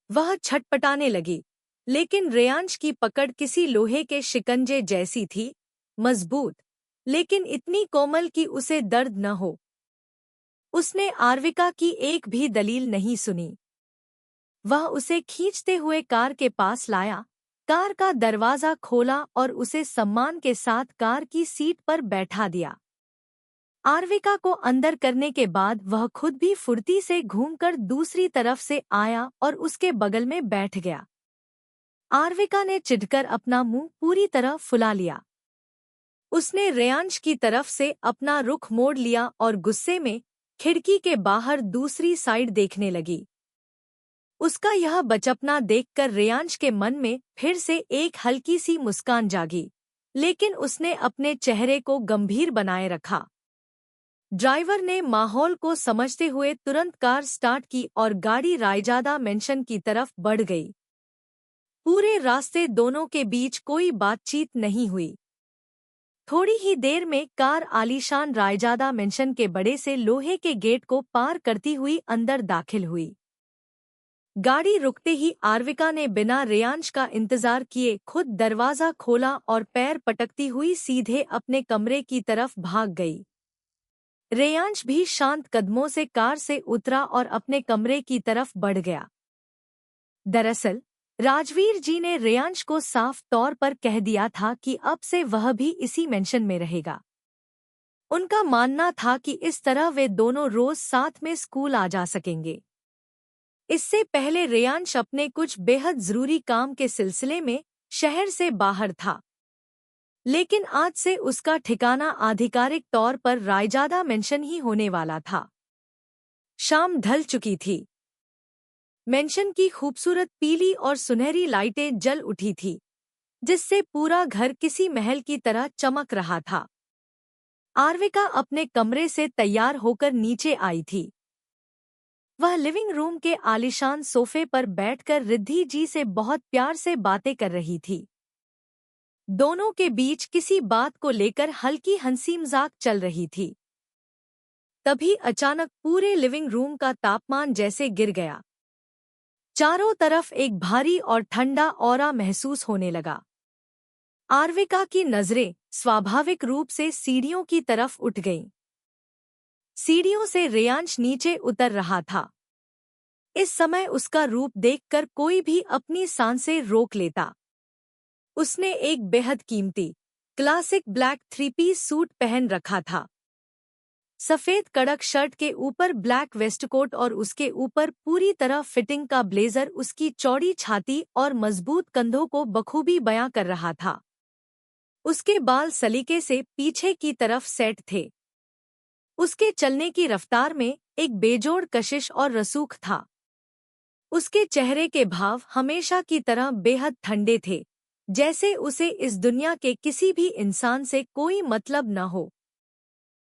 वह छटपटाने लगी, लेकिन रेयांश की पकड़ किसी लोहे के शिकंजे जैसी थी। मजबूत, लेकिन इतनी कोमल कि उसे दर्द न हो। उसने आर्विका की एक भी दलील नहीं सुनी। वह उसे खींचते हुए कार के पास लाया, कार का दरवाजा खोला और उसे सम्मान के साथ कार की सीट पर बैठा दिया। आर्विका को अंदर करने के बाद वह खुद भी फुर्ती से घूमकर दूसरी तरफ से आया और उसके बगल में बैठ गया। आर्विका ने चिढ़कर अपना मुंह पूरी तरह फुला लिया। उसने रेयांश की तरफ से अपना रुख मोड़ लिया और गुस्से में खिड़की के बाहर दूसरी साइड देखने लगी। उसका यह बचपना देखकर रेयांश के मन में फिर से एक हल्की सी मुस्कान जागी, लेकिन उसने अपने चेहरे को गंभीर बनाए रखा। ड्राइवर ने माहौल को समझते हुए तुरंत कार स्टार्ट की और गाड़ी रायजादा मेंशन की तरफ बढ़ गई। पूरे रास्ते दोनों के बीच कोई बातचीत नहीं हुई। थोड़ी ही देर में कार आलीशान रायजादा मेंशन के बड़े से लोहे के गेट को पार करती हुई अंदर दाखिल हुई। गाड़ी रुकते ही आर्विका ने बिना रेयांश का इंतजार किए खुद दरवाजा खोला और पैर पटकती हुई सीधे अपने कमरे की तरफ भाग गई। रेयांश भी शांत कदमों से कार से उतरा और अपने कमरे की तरफ बढ़ गया। दरअसल राजवीर जी ने रेयांश को साफ तौर पर कह दिया था कि अब से वह भी इसी मेंशन में रहेगा। उनका मानना था कि इस तरह वे दोनों रोज साथ में स्कूल आ जा सकेंगे। इससे पहले रेयांश अपने कुछ बेहद जरूरी काम के सिलसिले में शहर से बाहर था, लेकिन आज से उसका ठिकाना आधिकारिक तौर पर रायजादा मेंशन ही होने वाला था। शाम ढल चुकी थी। मेंशन की खूबसूरत पीली और सुनहरी लाइटें जल उठी थी, जिससे पूरा घर किसी महल की तरह चमक रहा था। आर्विका अपने कमरे से तैयार होकर नीचे आई थी। वह लिविंग रूम के आलीशान सोफे पर बैठकर रिद्धि जी से बहुत प्यार से बातें कर रही थी। दोनों के बीच किसी बात को लेकर हल्की हंसी मजाक चल रही थी। तभी अचानक पूरे लिविंग रूम का तापमान जैसे गिर गया। चारों तरफ एक भारी और ठंडा ऑरा महसूस होने लगा। आर्विका की नजरें स्वाभाविक रूप से सीढ़ियों की तरफ उठ गईं। सीढ़ियों से रेयांश नीचे उतर रहा था। इस समय उसका रूप देखकर कोई भी अपनी सांसें रोक लेता। उसने एक बेहद कीमती क्लासिक ब्लैक 3-पीस सूट पहन रखा था। सफेद कड़क शर्ट के ऊपर ब्लैक वेस्टकोट और उसके ऊपर पूरी तरह फिटिंग का ब्लेजर उसकी चौड़ी छाती और मजबूत कंधों को बखूबी बयां कर रहा था। उसके बाल सलीके से पीछे की तरफ सेट थे। उसके चलने की रफ्तार में एक बेजोड़ कशिश और रसूख था। उसके चेहरे के भाव हमेशा की तरह बेहद ठंडे थे, जैसे उसे इस दुनिया के किसी भी इंसान से कोई मतलब न हो।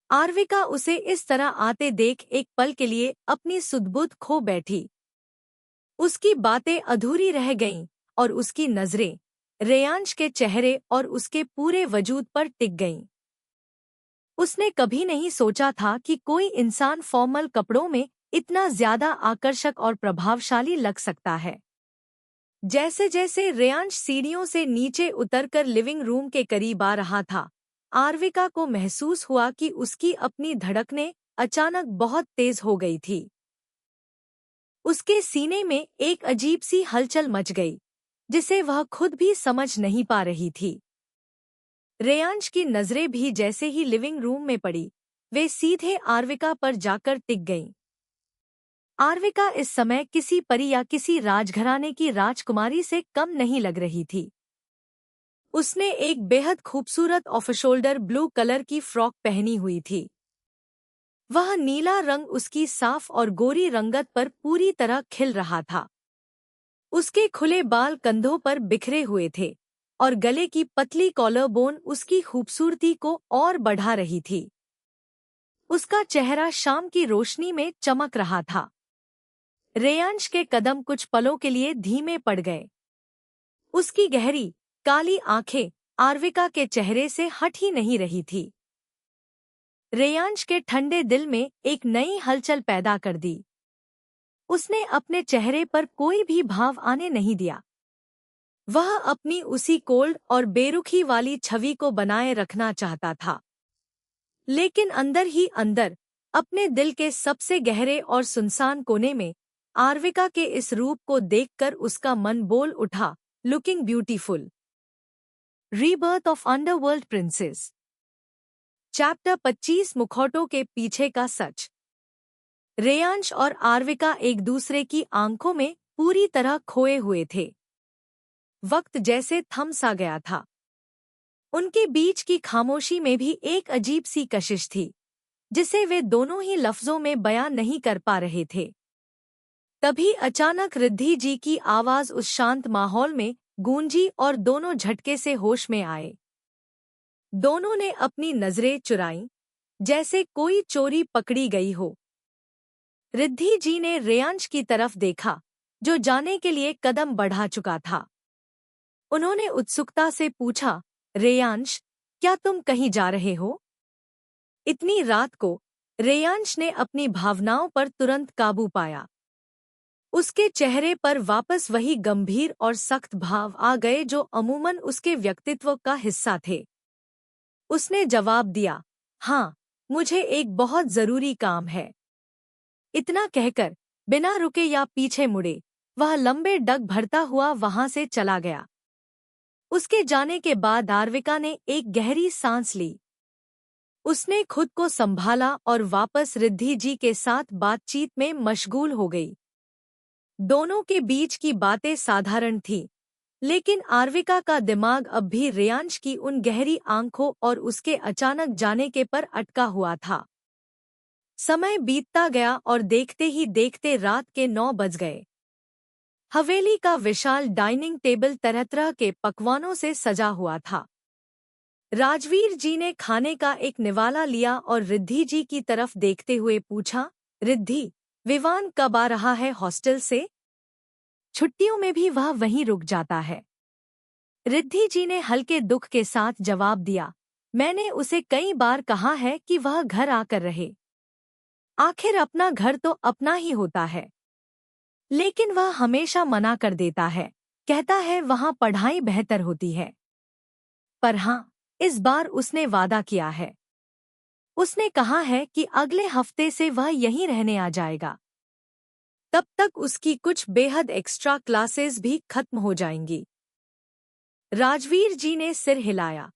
आर्विका उसे इस तरह आते देख एक पल के लिए अपनी सुध-बुध खो बैठी। उसकी बातें अधूरी रह गईं और उसकी नजरें रेयांश के चेहरे और उसके पूरे वजूद पर टिक गईं। उसने कभी नहीं सोचा था कि कोई इंसान फॉर्मल कपड़ों में इतना ज्यादा आकर्षक और प्रभावशाली लग सकता है। जैसे जैसे रेयांश सीढ़ियों से नीचे उतरकर लिविंग रूम के करीब आ रहा था, आर्विका को महसूस हुआ कि उसकी अपनी धड़कनें अचानक बहुत तेज हो गई थी। उसके सीने में एक अजीब सी हलचल मच गई, जिसे वह खुद भी समझ नहीं पा रही थी। रेयांश की नजरें भी जैसे ही लिविंग रूम में पड़ी, वे सीधे आर्विका पर जाकर टिक गईं। आर्विका इस समय किसी परी या किसी राजघराने की राजकुमारी से कम नहीं लग रही थी। उसने एक बेहद खूबसूरत ऑफ शोल्डर ब्लू कलर की फ्रॉक पहनी हुई थी। वह नीला रंग उसकी साफ और गोरी रंगत पर पूरी तरह खिल रहा था। उसके खुले बाल कंधों पर बिखरे हुए थे और गले की पतली कॉलर बोन उसकी खूबसूरती को और बढ़ा रही थी। उसका चेहरा शाम की रोशनी में चमक रहा था। रेयांश के कदम कुछ पलों के लिए धीमे पड़ गए। उसकी गहरी काली आंखें आर्विका के चेहरे से हट ही नहीं रही थी। रेयांश के ठंडे दिल में एक नई हलचल पैदा कर दी। उसने अपने चेहरे पर कोई भी भाव आने नहीं दिया। वह अपनी उसी कोल्ड और बेरुखी वाली छवि को बनाए रखना चाहता था, लेकिन अंदर ही अंदर अपने दिल के सबसे गहरे और सुनसान कोने में आर्विका के इस रूप को देखकर उसका मन बोल उठा, looking beautiful. Rebirth of underworld princess. Chapter 25 मुखौटों के पीछे का सच। रेयांश और आर्विका एक दूसरे की आंखों में पूरी तरह खोए हुए थे। वक्त जैसे थम सा गया था। उनके बीच की खामोशी में भी एक अजीब सी कशिश थी, जिसे वे दोनों ही लफ्जों में बयां नहीं कर पा रहे थे। तभी अचानक रिद्धि जी की आवाज उस शांत माहौल में गूंजी और दोनों झटके से होश में आए। दोनों ने अपनी नजरें चुराईं, जैसे कोई चोरी पकड़ी गई हो। रिद्धि जी ने रेयांश की तरफ देखा, जो जाने के लिए कदम बढ़ा चुका था। उन्होंने उत्सुकता से पूछा, रेयांश, क्या तुम कहीं जा रहे हो? इतनी रात को रेयांश ने अपनी भावनाओं पर तुरंत काबू पाया। उसके चेहरे पर वापस वही गंभीर और सख्त भाव आ गए जो अमूमन उसके व्यक्तित्व का हिस्सा थे। उसने जवाब दिया, हाँ, मुझे एक बहुत जरूरी काम है। इतना कहकर बिना रुके या पीछे मुड़े वह लंबे डग भरता हुआ वहां से चला गया। उसके जाने के बाद आर्विका ने एक गहरी सांस ली। उसने खुद को संभाला और वापस रिद्धि जी के साथ बातचीत में मशगूल हो गई। दोनों के बीच की बातें साधारण थीं, लेकिन आर्विका का दिमाग अब भी रेयांश की उन गहरी आंखों और उसके अचानक जाने के पर अटका हुआ था। समय बीतता गया और देखते ही देखते रात के 9 बज गए। हवेली का विशाल डाइनिंग टेबल तरह तरह के पकवानों से सजा हुआ था। राजवीर जी ने खाने का एक निवाला लिया और रिद्धि जी की तरफ देखते हुए पूछा, रिद्धि, विवान कब आ रहा है हॉस्टल से? छुट्टियों में भी वह वहीं रुक जाता है। रिद्धि जी ने हल्के दुख के साथ जवाब दिया, मैंने उसे कई बार कहा है कि वह घर आकर रहे। आखिर अपना घर तो अपना ही होता है। लेकिन वह हमेशा मना कर देता है, कहता है वहां पढ़ाई बेहतर होती है। पर हाँ, इस बार उसने वादा किया है। उसने कहा है कि अगले हफ्ते से वह यहीं रहने आ जाएगा। तब तक उसकी कुछ बेहद एक्स्ट्रा क्लासेस भी खत्म हो जाएंगी। राजवीर जी ने सिर हिलाया।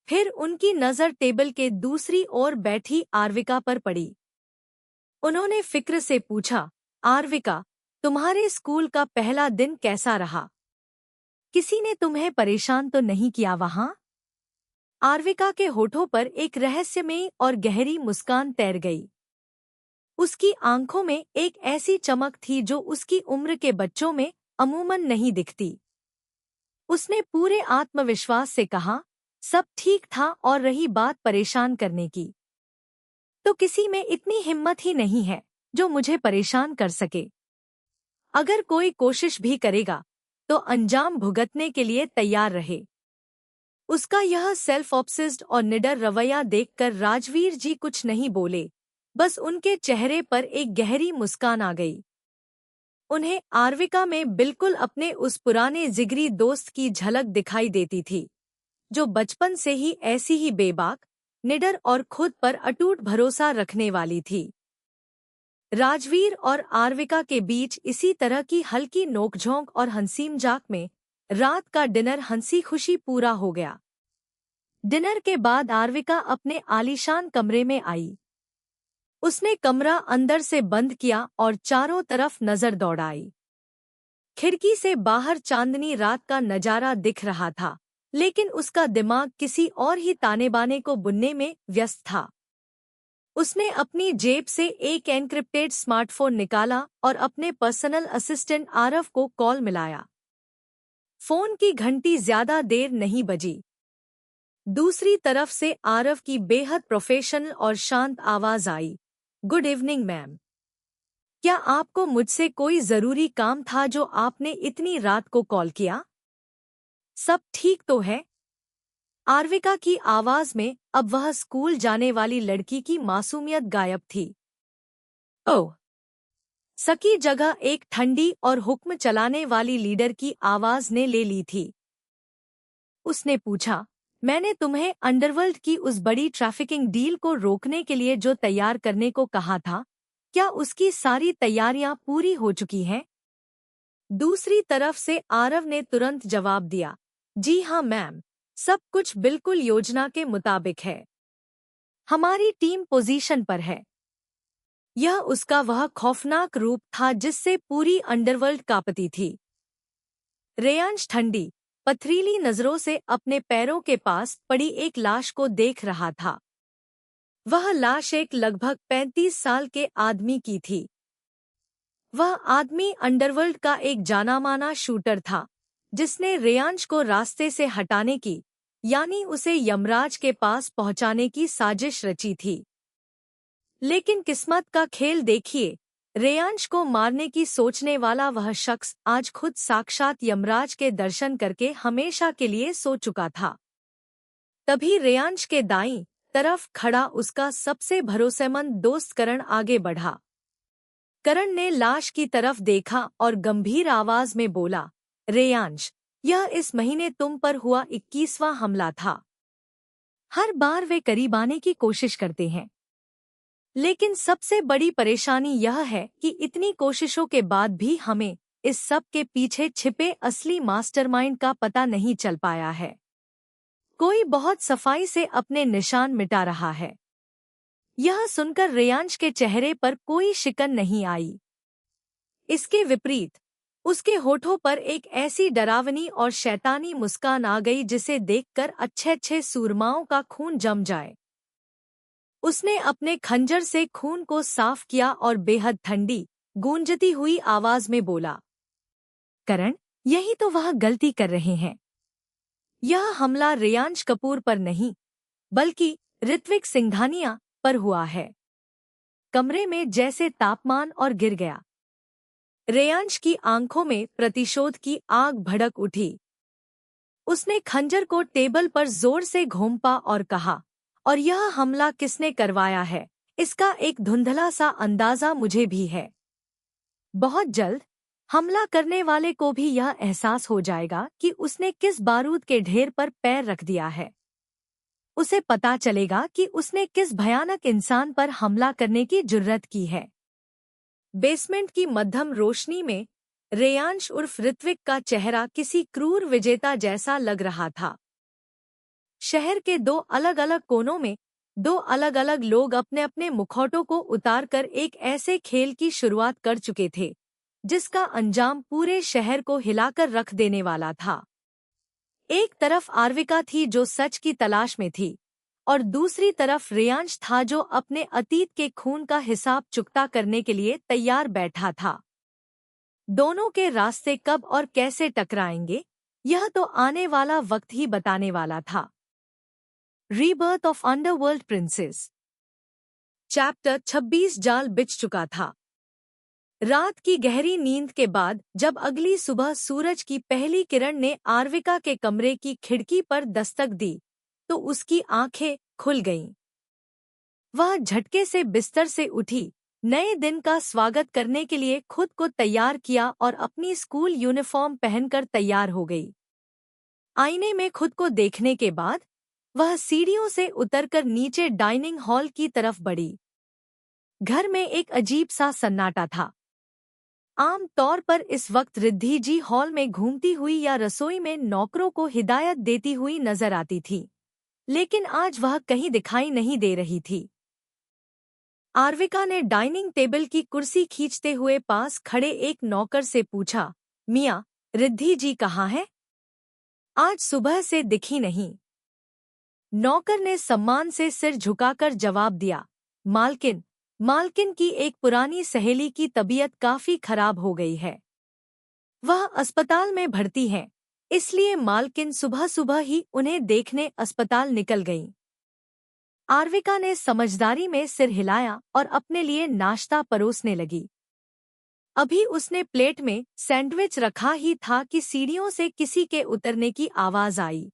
फिर उनकी नजर टेबल के दूसरी ओर बैठी आर्विका पर पड़ी। उन्होंने फिक्र से पूछा, आर्विका, तुम्हारे स्कूल का पहला दिन कैसा रहा? किसी ने तुम्हें परेशान तो नहीं किया वहां? आर्विका के होठों पर एक रहस्यमयी और गहरी मुस्कान तैर गई। उसकी आंखों में एक ऐसी चमक थी जो उसकी उम्र के बच्चों में अमूमन नहीं दिखती। उसने पूरे आत्मविश्वास से कहा, सब ठीक था, और रही बात परेशान करने की, तो किसी में इतनी हिम्मत ही नहीं है जो मुझे परेशान कर सके। अगर कोई कोशिश भी करेगा तो अंजाम भुगतने के लिए तैयार रहे। उसका यह सेल्फ ऑब्सेस्ड और निडर रवैया देखकर राजवीर जी कुछ नहीं बोले, बस उनके चेहरे पर एक गहरी मुस्कान आ गई। उन्हें आर्विका में बिल्कुल अपने उस पुराने जिगरी दोस्त की झलक दिखाई देती थी, जो बचपन से ही ऐसी ही बेबाक, निडर और खुद पर अटूट भरोसा रखने वाली थी। राजवीर और आर्विका के बीच इसी तरह की हल्की नोकझोंक और हंसी मजाक में रात का डिनर हंसी खुशी पूरा हो गया। डिनर के बाद आर्विका अपने आलीशान कमरे में आई। उसने कमरा अंदर से बंद किया और चारों तरफ नजर दौड़ाई। खिड़की से बाहर चांदनी रात का नजारा दिख रहा था, लेकिन उसका दिमाग किसी और ही ताने बाने को बुनने में व्यस्त था। उसने अपनी जेब से एक एन्क्रिप्टेड स्मार्टफोन निकाला और अपने पर्सनल असिस्टेंट आरव को कॉल मिलाया। फोन की घंटी ज्यादा देर नहीं बजी। दूसरी तरफ से आरव की बेहद प्रोफेशनल और शांत आवाज आई, गुड इवनिंग मैम। क्या आपको मुझसे कोई जरूरी काम था जो आपने इतनी रात को कॉल किया? सब ठीक तो है? आर्विका की आवाज में अब वह स्कूल जाने वाली लड़की की मासूमियत गायब थी। ओह, सकी जगह एक ठंडी और हुक्म चलाने वाली लीडर की आवाज ने ले ली थी। उसने पूछा, मैंने तुम्हें अंडरवर्ल्ड की उस बड़ी ट्रैफिकिंग डील को रोकने के लिए जो तैयार करने को कहा था, क्या उसकी सारी तैयारियां पूरी हो चुकी हैं? दूसरी तरफ से आरव ने तुरंत जवाब दिया, जी हाँ मैम, सब कुछ बिल्कुल योजना के मुताबिक है। हमारी टीम पोजीशन पर है। यह उसका वह खौफनाक रूप था जिससे पूरी अंडरवर्ल्ड कांपती थी। रेयांश ठंडी, पथरीली नजरों से अपने पैरों के पास पड़ी एक लाश को देख रहा था। वह लाश एक लगभग 35 साल के आदमी की थी। वह आदमी अंडरवर्ल्ड का एक जानामाना शूटर था, जिसने रेयांश को रास्ते से हटाने की, यानी उसे यमराज के पास पहुंचाने की साजिश रची थी। लेकिन किस्मत का खेल देखिए, रेयांश को मारने की सोचने वाला वह शख्स आज खुद साक्षात यमराज के दर्शन करके हमेशा के लिए सो चुका था। तभी रेयांश के दाईं तरफ खड़ा उसका सबसे भरोसेमंद दोस्त करण आगे बढ़ा। करण ने लाश की तरफ देखा और गंभीर आवाज में बोला, रेयांश, यह इस महीने तुम पर हुआ 21वां हमला था। हर बार वे करीब आने की कोशिश करते हैं, लेकिन सबसे बड़ी परेशानी यह है कि इतनी कोशिशों के बाद भी हमें इस सब के पीछे छिपे असली मास्टरमाइंड का पता नहीं चल पाया है। कोई बहुत सफाई से अपने निशान मिटा रहा है। यह सुनकर रेयांश के चेहरे पर कोई शिकन नहीं आई। इसके विपरीत उसके होठों पर एक ऐसी डरावनी और शैतानी मुस्कान आ गई जिसे देखकर अच्छे-अच्छे सूरमाओं का खून जम जाए। उसने अपने खंजर से खून को साफ किया और बेहद ठंडी, गूंजती हुई आवाज में बोला, करण, यही तो वह गलती कर रहे हैं। यह हमला रेयांश कपूर पर नहीं, बल्कि ऋत्विक सिंघानिया पर हुआ है। कमरे में जैसे तापमान और गिर गया। रेयांश की आंखों में प्रतिशोध की आग भड़क उठी। उसने खंजर को टेबल पर जोर से घोंपा और कहा, और यह हमला किसने करवाया है, इसका एक धुंधला सा अंदाजा मुझे भी है। बहुत जल्द हमला करने वाले को भी यह एहसास हो जाएगा कि उसने किस बारूद के ढेर पर पैर रख दिया है। उसे पता चलेगा कि उसने किस भयानक इंसान पर हमला करने की जुर्रत की है। बेसमेंट की मध्यम रोशनी में रेयांश उर्फ ऋत्विक का चेहरा किसी क्रूर विजेता जैसा लग रहा था। शहर के दो अलग-अलग कोनों में दो अलग-अलग लोग अपने अपने मुखौटों को उतारकर एक ऐसे खेल की शुरुआत कर चुके थे, जिसका अंजाम पूरे शहर को हिलाकर रख देने वाला था। एक तरफ आर्विका थी जो सच की तलाश में थी, और दूसरी तरफ रेयांश था जो अपने अतीत के खून का हिसाब चुकता करने के लिए तैयार बैठा था। दोनों के रास्ते कब और कैसे टकराएंगे, यह तो आने वाला वक्त ही बताने वाला था। Rebirth of underworld princess chapter 26 जाल बिछ चुका था। रात की गहरी नींद के बाद जब अगली सुबह सूरज की पहली किरण ने आर्विका के कमरे की खिड़की पर दस्तक दी, तो उसकी आंखें खुल गईं। वह झटके से बिस्तर से उठी, नए दिन का स्वागत करने के लिए खुद को तैयार किया और अपनी स्कूल यूनिफॉर्म पहनकर तैयार हो गई। आईने में खुद को देखने के बाद वह सीढ़ियों से उतरकर नीचे डाइनिंग हॉल की तरफ बढ़ी। घर में एक अजीब सा सन्नाटा था। आम तौर पर इस वक्त रिद्धि जी हॉल में घूमती हुई या रसोई में नौकरों को हिदायत देती हुई नजर आती थी, लेकिन आज वह कहीं दिखाई नहीं दे रही थी। आर्विका ने डाइनिंग टेबल की कुर्सी खींचते हुए पास खड़े एक नौकर से पूछा, मियाँ, रिद्धि जी कहाँ है? आज सुबह से दिखी नहीं। नौकर ने सम्मान से सिर झुकाकर जवाब दिया, मालकिन की एक पुरानी सहेली की तबीयत काफी खराब हो गई है। वह अस्पताल में भर्ती हैं, इसलिए मालकिन सुबह सुबह ही उन्हें देखने अस्पताल निकल गईं। आर्विका ने समझदारी में सिर हिलाया और अपने लिए नाश्ता परोसने लगी। अभी उसने प्लेट में सैंडविच रखा ही था कि सीढ़ियों से किसी के उतरने की आवाज आई।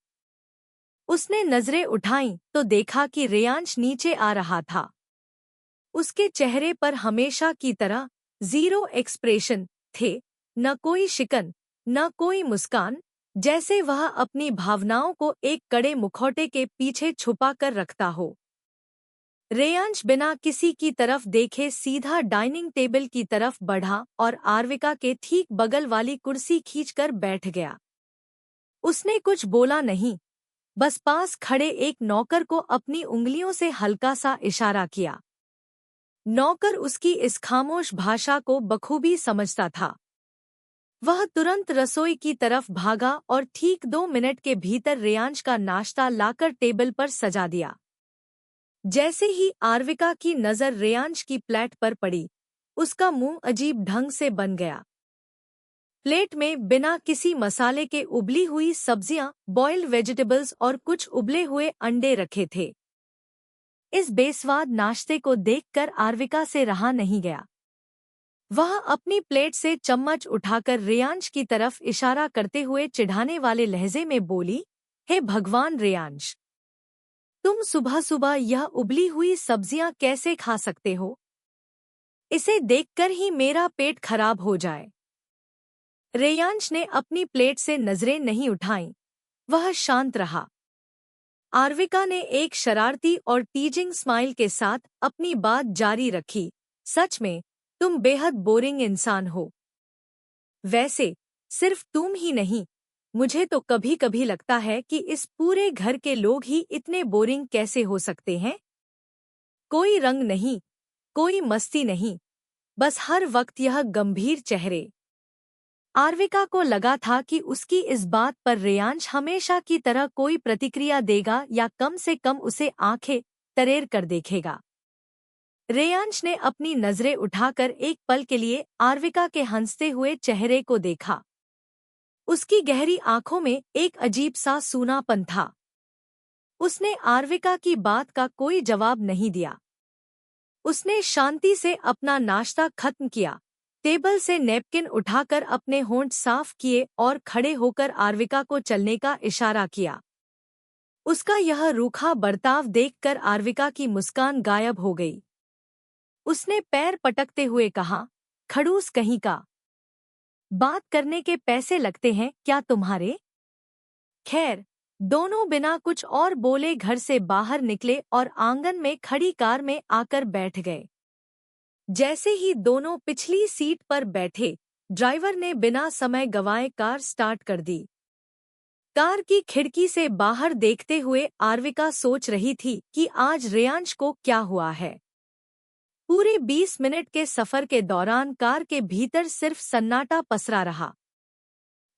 उसने नजरें उठाईं तो देखा कि रेयांश नीचे आ रहा था। उसके चेहरे पर हमेशा की तरह जीरो एक्सप्रेशन थे, न कोई शिकन, न कोई मुस्कान, जैसे वह अपनी भावनाओं को एक कड़े मुखौटे के पीछे छुपा कर रखता हो। रेयांश बिना किसी की तरफ देखे सीधा डाइनिंग टेबल की तरफ बढ़ा और आर्विका के ठीक बगल वाली कुर्सी खींचकर बैठ गया। उसने कुछ बोला नहीं, बस पास खड़े एक नौकर को अपनी उंगलियों से हल्का सा इशारा किया। नौकर उसकी इस खामोश भाषा को बखूबी समझता था। वह तुरंत रसोई की तरफ भागा और ठीक 2 मिनट के भीतर रेयांश का नाश्ता लाकर टेबल पर सजा दिया। जैसे ही आर्विका की नज़र रेयांश की प्लेट पर पड़ी, उसका मुंह अजीब ढंग से बन गया। प्लेट में बिना किसी मसाले के उबली हुई सब्जियां, बॉइल्ड वेजिटेबल्स और कुछ उबले हुए अंडे रखे थे। इस बेस्वाद नाश्ते को देखकर आर्विका से रहा नहीं गया। वह अपनी प्लेट से चम्मच उठाकर रेयांश की तरफ इशारा करते हुए चिढ़ाने वाले लहजे में बोली, हे भगवान रेयांश, तुम सुबह सुबह यह उबली हुई सब्जियां कैसे खा सकते हो? इसे देखकर ही मेरा पेट खराब हो जाए। रेयांश ने अपनी प्लेट से नजरें नहीं उठाईं, वह शांत रहा। आर्विका ने एक शरारती और टीजिंग स्माइल के साथ अपनी बात जारी रखी, सच में तुम बेहद बोरिंग इंसान हो। वैसे सिर्फ तुम ही नहीं, मुझे तो कभी-कभी लगता है कि इस पूरे घर के लोग ही इतने बोरिंग कैसे हो सकते हैं। कोई रंग नहीं, कोई मस्ती नहीं, बस हर वक्त यह गंभीर चेहरे। आर्विका को लगा था कि उसकी इस बात पर रेयांश हमेशा की तरह कोई प्रतिक्रिया देगा या कम से कम उसे आंखें तरेर कर देखेगा। रेयांश ने अपनी नजरें उठाकर एक पल के लिए आर्विका के हंसते हुए चेहरे को देखा। उसकी गहरी आंखों में एक अजीब सा सूनापन था। उसने आर्विका की बात का कोई जवाब नहीं दिया। उसने शांति से अपना नाश्ता खत्म किया, टेबल से नैपकिन उठाकर अपने होंठ साफ किए और खड़े होकर आर्विका को चलने का इशारा किया। उसका यह रूखा बर्ताव देखकर आर्विका की मुस्कान गायब हो गई। उसने पैर पटकते हुए कहा, खड़ूस कहीं का, बात करने के पैसे लगते हैं क्या तुम्हारे? खैर, दोनों बिना कुछ और बोले घर से बाहर निकले और आंगन में खड़ी कार में आकर बैठ गए। जैसे ही दोनों पिछली सीट पर बैठे, ड्राइवर ने बिना समय गंवाए कार स्टार्ट कर दी। कार की खिड़की से बाहर देखते हुए आर्विका सोच रही थी कि आज रेयांश को क्या हुआ है। पूरे 20 मिनट के सफर के दौरान कार के भीतर सिर्फ सन्नाटा पसरा रहा।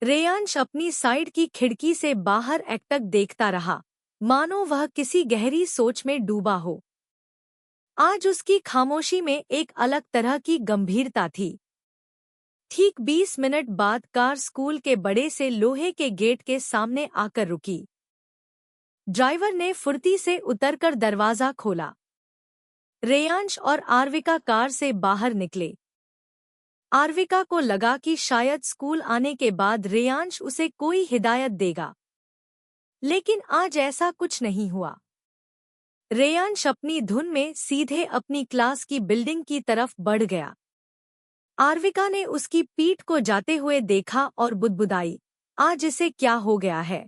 रेयांश अपनी साइड की खिड़की से बाहर एकटक देखता रहा, मानो वह किसी गहरी सोच में डूबा हो। आज उसकी खामोशी में एक अलग तरह की गंभीरता थी। ठीक 20 मिनट बाद कार स्कूल के बड़े से लोहे के गेट के सामने आकर रुकी। ड्राइवर ने फुर्ती से उतरकर दरवाजा खोला। रेयांश और आर्विका कार से बाहर निकले। आर्विका को लगा कि शायद स्कूल आने के बाद रेयांश उसे कोई हिदायत देगा, लेकिन आज ऐसा कुछ नहीं हुआ। रेयांश अपनी धुन में सीधे अपनी क्लास की बिल्डिंग की तरफ बढ़ गया। आर्विका ने उसकी पीठ को जाते हुए देखा और बुदबुदाई, आज इसे क्या हो गया है?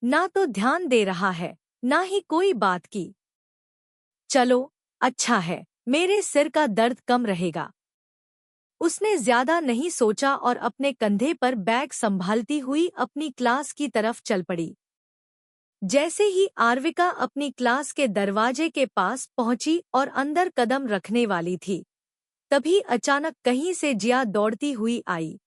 ना तो ध्यान दे रहा है, ना ही कोई बात की। चलो, अच्छा है, मेरे सिर का दर्द कम रहेगा। उसने ज्यादा नहीं सोचा और अपने कंधे पर बैग संभालती हुई अपनी क्लास की तरफ चल पड़ी। जैसे ही आर्विका अपनी क्लास के दरवाजे के पास पहुंची और अंदर कदम रखने वाली थी, तभी अचानक कहीं से जिया दौड़ती हुई आई।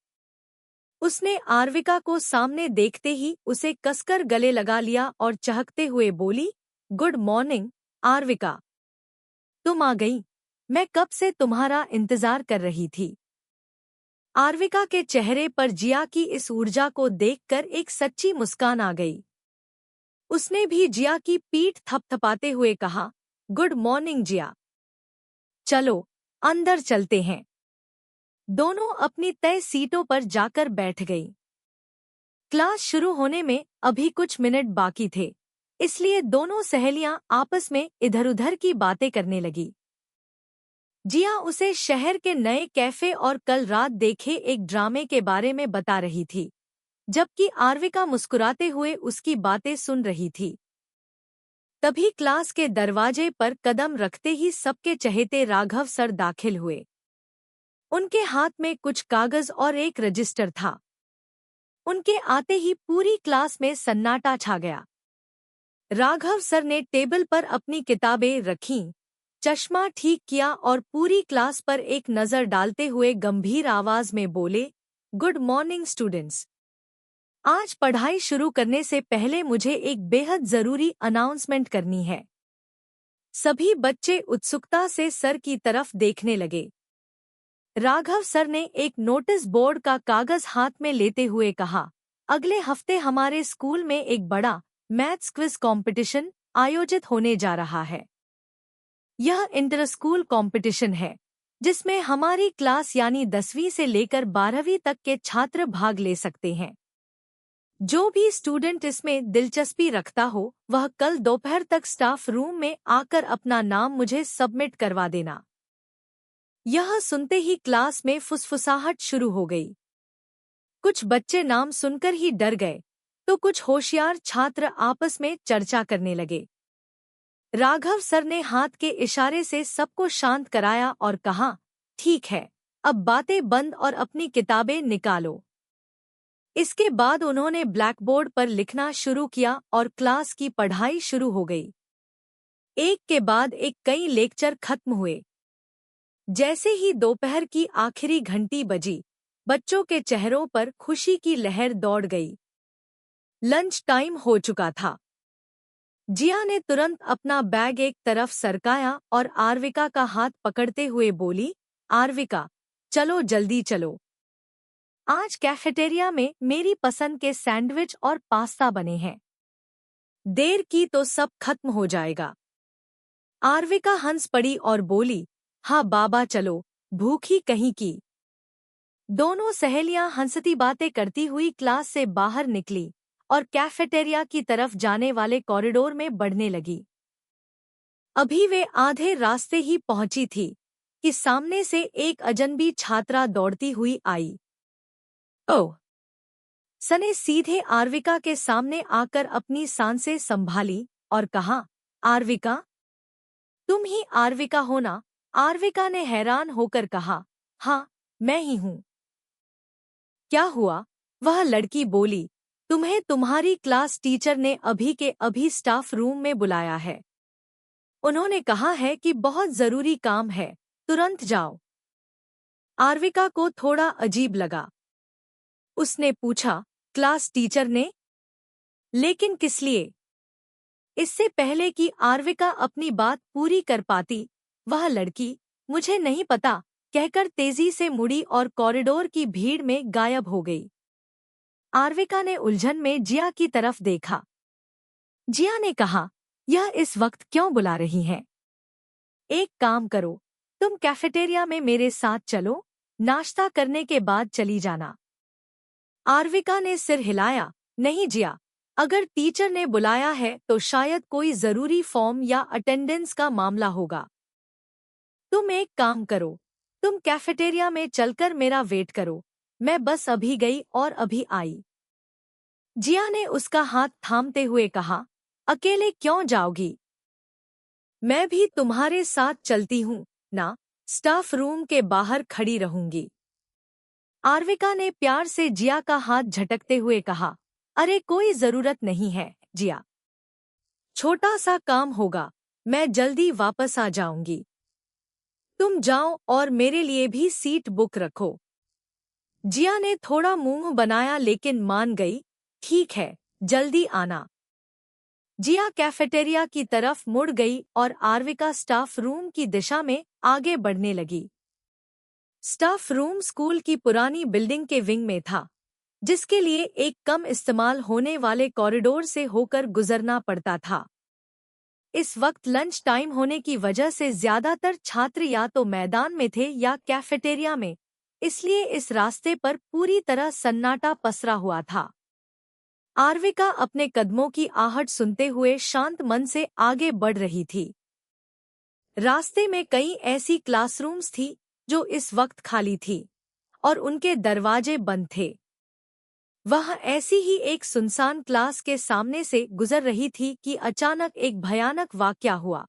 उसने आर्विका को सामने देखते ही उसे कसकर गले लगा लिया और चहकते हुए बोली, गुड मॉर्निंग आर्विका, तुम आ गई। मैं कब से तुम्हारा इंतजार कर रही थी। आर्विका के चेहरे पर जिया की इस ऊर्जा को देखकर एक सच्ची मुस्कान आ गई। उसने भी जिया की पीठ थपथपाते हुए कहा, गुड मॉर्निंग जिया। चलो, अंदर चलते हैं। दोनों अपनी तय सीटों पर जाकर बैठ गईं। क्लास शुरू होने में अभी कुछ मिनट बाकी थे, इसलिए दोनों सहेलियां आपस में इधर-उधर की बातें करने लगी। जिया उसे शहर के नए कैफे और कल रात देखे एक ड्रामे के बारे में बता रही थी, जबकि आर्विका मुस्कुराते हुए उसकी बातें सुन रही थी। तभी क्लास के दरवाजे पर कदम रखते ही सबके चहेते राघव सर दाखिल हुए। उनके हाथ में कुछ कागज और एक रजिस्टर था। उनके आते ही पूरी क्लास में सन्नाटा छा गया। राघव सर ने टेबल पर अपनी किताबें रखीं, चश्मा ठीक किया और पूरी क्लास पर एक नज़र डालते हुए गंभीर आवाज में बोले, गुड मॉर्निंग स्टूडेंट्स। आज पढ़ाई शुरू करने से पहले मुझे एक बेहद जरूरी अनाउंसमेंट करनी है। सभी बच्चे उत्सुकता से सर की तरफ देखने लगे। राघव सर ने एक नोटिस बोर्ड का कागज हाथ में लेते हुए कहा, अगले हफ्ते हमारे स्कूल में एक बड़ा मैथ्स क्विज कंपटीशन आयोजित होने जा रहा है। यह इंटर स्कूल कंपटीशन है, जिसमें हमारी क्लास यानी 10वीं से लेकर 12वीं तक के छात्र भाग ले सकते हैं। जो भी स्टूडेंट इसमें दिलचस्पी रखता हो, वह कल दोपहर तक स्टाफ रूम में आकर अपना नाम मुझे सबमिट करवा देना। यह सुनते ही क्लास में फुसफुसाहट शुरू हो गई। कुछ बच्चे नाम सुनकर ही डर गए, तो कुछ होशियार छात्र आपस में चर्चा करने लगे। राघव सर ने हाथ के इशारे से सबको शांत कराया और कहा, ठीक है, अब बातें बंद और अपनी किताबें निकालो। इसके बाद उन्होंने ब्लैकबोर्ड पर लिखना शुरू किया और क्लास की पढ़ाई शुरू हो गई। एक के बाद एक कई लेक्चर खत्म हुए। जैसे ही दोपहर की आखिरी घंटी बजी, बच्चों के चेहरों पर खुशी की लहर दौड़ गई। लंच टाइम हो चुका था। जिया ने तुरंत अपना बैग एक तरफ सरकाया और आर्विका का हाथ पकड़ते हुए बोली, आर्विका, चलो जल्दी चलो। आज कैफेटेरिया में मेरी पसंद के सैंडविच और पास्ता बने हैं। देर की तो सब खत्म हो जाएगा। आर्विका हंस पड़ी और बोली, हाँ बाबा चलो, भूखी कहीं की। दोनों सहेलियां हंसती बातें करती हुई क्लास से बाहर निकली और कैफेटेरिया की तरफ जाने वाले कॉरिडोर में बढ़ने लगी। अभी वे आधे रास्ते ही पहुंची थी कि सामने से एक अजनबी छात्रा दौड़ती हुई आई। ओह! सने सीधे आर्विका के सामने आकर अपनी सांसें संभाली और कहा, आर्विका, तुम ही आर्विका हो ना? आर्विका ने हैरान होकर कहा, हाँ, मैं ही हूँ। क्या हुआ? वह लड़की बोली, तुम्हें तुम्हारी क्लास टीचर ने अभी के अभी स्टाफ रूम में बुलाया है। उन्होंने कहा है कि बहुत जरूरी काम है, तुरंत जाओ। आर्विका को थोड़ा अजीब लगा। उसने पूछा, क्लास टीचर ने? लेकिन किस लिए? इससे पहले कि आर्विका अपनी बात पूरी कर पाती, वह लड़की, मुझे नहीं पता, कहकर तेजी से मुड़ी और कॉरिडोर की भीड़ में गायब हो गई। आर्विका ने उलझन में जिया की तरफ देखा। जिया ने कहा, यह इस वक्त क्यों बुला रही हैं? एक काम करो, तुम कैफेटेरिया में मेरे साथ चलो, नाश्ता करने के बाद चली जाना। आर्विका ने सिर हिलाया, नहीं जिया, अगर टीचर ने बुलाया है तो शायद कोई जरूरी फॉर्म या अटेंडेंस का मामला होगा। तुम एक काम करो, तुम कैफेटेरिया में चलकर मेरा वेट करो, मैं बस अभी गई और अभी आई। जिया ने उसका हाथ थामते हुए कहा, अकेले क्यों जाओगी? मैं भी तुम्हारे साथ चलती हूँ ना, स्टाफ रूम के बाहर खड़ी रहूंगी। आर्विका ने प्यार से जिया का हाथ झटकते हुए कहा, अरे कोई जरूरत नहीं है जिया, छोटा सा काम होगा, मैं जल्दी वापस आ जाऊंगी। तुम जाओ और मेरे लिए भी सीट बुक रखो। जिया ने थोड़ा मुंह बनाया लेकिन मान गई, ठीक है, जल्दी आना। जिया कैफेटेरिया की तरफ मुड़ गई और आर्विका स्टाफ रूम की दिशा में आगे बढ़ने लगी। स्टाफ रूम स्कूल की पुरानी बिल्डिंग के विंग में था, जिसके लिए एक कम इस्तेमाल होने वाले कॉरिडोर से होकर गुजरना पड़ता था। इस वक्त लंच टाइम होने की वजह से ज्यादातर छात्र या तो मैदान में थे या कैफेटेरिया में, इसलिए इस रास्ते पर पूरी तरह सन्नाटा पसरा हुआ था। आर्विका अपने कदमों की आहट सुनते हुए शांत मन से आगे बढ़ रही थी। रास्ते में कई ऐसी क्लासरूम्स थी जो इस वक्त खाली थी और उनके दरवाजे बंद थे। वह ऐसी ही एक सुनसान क्लास के सामने से गुजर रही थी कि अचानक एक भयानक वाकया हुआ।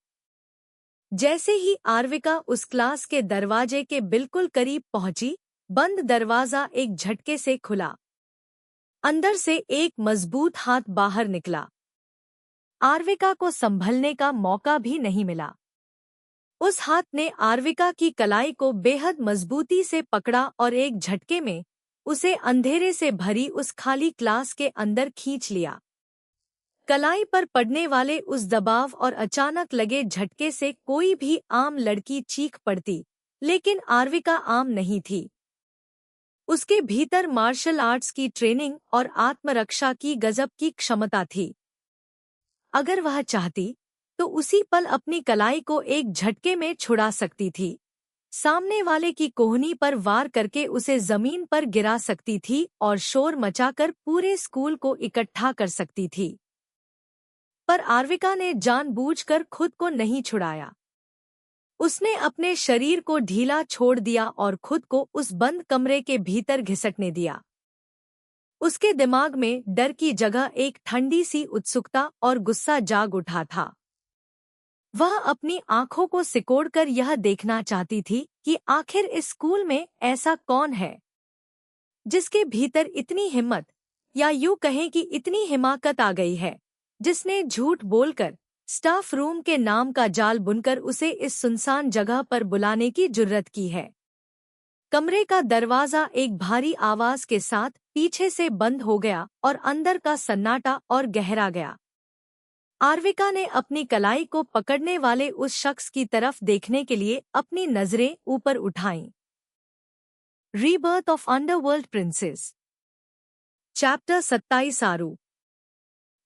जैसे ही आर्विका उस क्लास के दरवाजे के बिल्कुल करीब पहुंची, बंद दरवाजा एक झटके से खुला। अंदर से एक मजबूत हाथ बाहर निकला। आर्विका को संभलने का मौका भी नहीं मिला। उस हाथ ने आर्विका की कलाई को बेहद मजबूती से पकड़ा और एक झटके में उसे अंधेरे से भरी उस खाली क्लास के अंदर खींच लिया। कलाई पर पड़ने वाले उस दबाव और अचानक लगे झटके से कोई भी आम लड़की चीख पड़ती, लेकिन आर्विका आम नहीं थी। उसके भीतर मार्शल आर्ट्स की ट्रेनिंग और आत्मरक्षा की गजब की क्षमता थी। अगर वह चाहती तो उसी पल अपनी कलाई को एक झटके में छुड़ा सकती थी, सामने वाले की कोहनी पर वार करके उसे जमीन पर गिरा सकती थी और शोर मचाकर पूरे स्कूल को इकट्ठा कर सकती थी। पर आर्विका ने जानबूझकर खुद को नहीं छुड़ाया। उसने अपने शरीर को ढीला छोड़ दिया और खुद को उस बंद कमरे के भीतर घिसटने दिया। उसके दिमाग में डर की जगह एक ठंडी सी उत्सुकता और गुस्सा जाग उठा था। वह अपनी आंखों को सिकोड़कर यह देखना चाहती थी कि आखिर इस स्कूल में ऐसा कौन है जिसके भीतर इतनी हिम्मत, या यूं कहें कि इतनी हिमाकत आ गई है, जिसने झूठ बोलकर स्टाफ रूम के नाम का जाल बुनकर उसे इस सुनसान जगह पर बुलाने की जुर्रत की है। कमरे का दरवाजा एक भारी आवाज के साथ पीछे से बंद हो गया और अंदर का सन्नाटा और गहरा गया। आर्विका ने अपनी कलाई को पकड़ने वाले उस शख्स की तरफ देखने के लिए अपनी नजरें ऊपर उठाईं। Rebirth of underworld princess, chapter 27 Aaru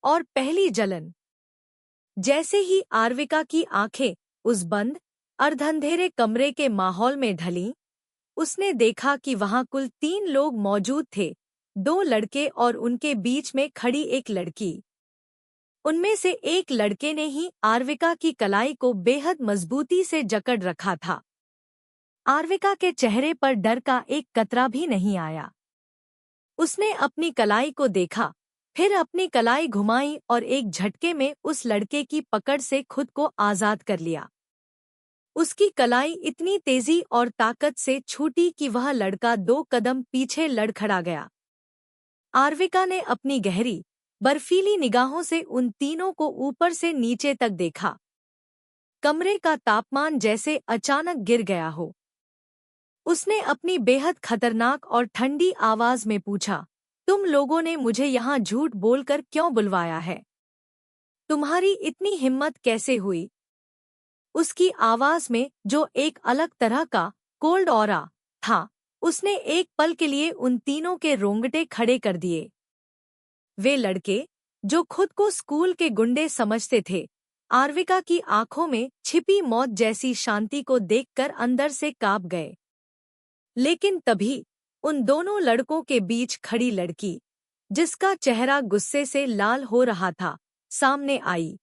और पहली जलन। जैसे ही आर्विका की आंखें उस बंद अर्धंधेरे कमरे के माहौल में ढलीं, उसने देखा कि वहां कुल 3 लोग मौजूद थे, 2 लड़के और उनके बीच में खड़ी एक लड़की। उनमें से एक लड़के ने ही आर्विका की कलाई को बेहद मजबूती से जकड़ रखा था। आर्विका के चेहरे पर डर का एक कतरा भी नहीं आया। उसने अपनी कलाई को देखा, फिर अपनी कलाई घुमाई और एक झटके में उस लड़के की पकड़ से खुद को आजाद कर लिया। उसकी कलाई इतनी तेजी और ताकत से छूटी कि वह लड़का 2 कदम पीछे लड़खड़ा गया। आर्विका ने अपनी गहरी बर्फीली निगाहों से उन तीनों को ऊपर से नीचे तक देखा। कमरे का तापमान जैसे अचानक गिर गया हो। उसने अपनी बेहद खतरनाक और ठंडी आवाज में पूछा, तुम लोगों ने मुझे यहाँ झूठ बोलकर क्यों बुलवाया है? तुम्हारी इतनी हिम्मत कैसे हुई? उसकी आवाज में जो एक अलग तरह का कोल्ड ऑरा था, उसने एक पल के लिए उन तीनों के रोंगटे खड़े कर दिए। वे लड़के, जो खुद को स्कूल के गुंडे समझते थे, आर्विका की आंखों में छिपी मौत जैसी शांति को देखकर अंदर से कांप गए। लेकिन तभी उन दोनों लड़कों के बीच खड़ी लड़की, जिसका चेहरा गुस्से से लाल हो रहा था, सामने आई।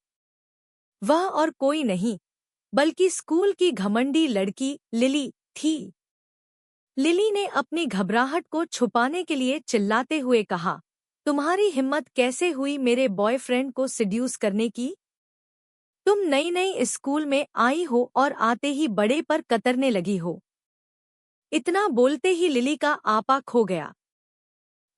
वह और कोई नहीं बल्कि स्कूल की घमंडी लड़की लिली थी। लिली ने अपनी घबराहट को छुपाने के लिए चिल्लाते हुए कहा, तुम्हारी हिम्मत कैसे हुई मेरे बॉयफ्रेंड को सिड्यूस करने की? तुम नई नई इस स्कूल में आई हो और आते ही बड़े पर कतरने लगी हो। इतना बोलते ही लिली का आपा खो गया।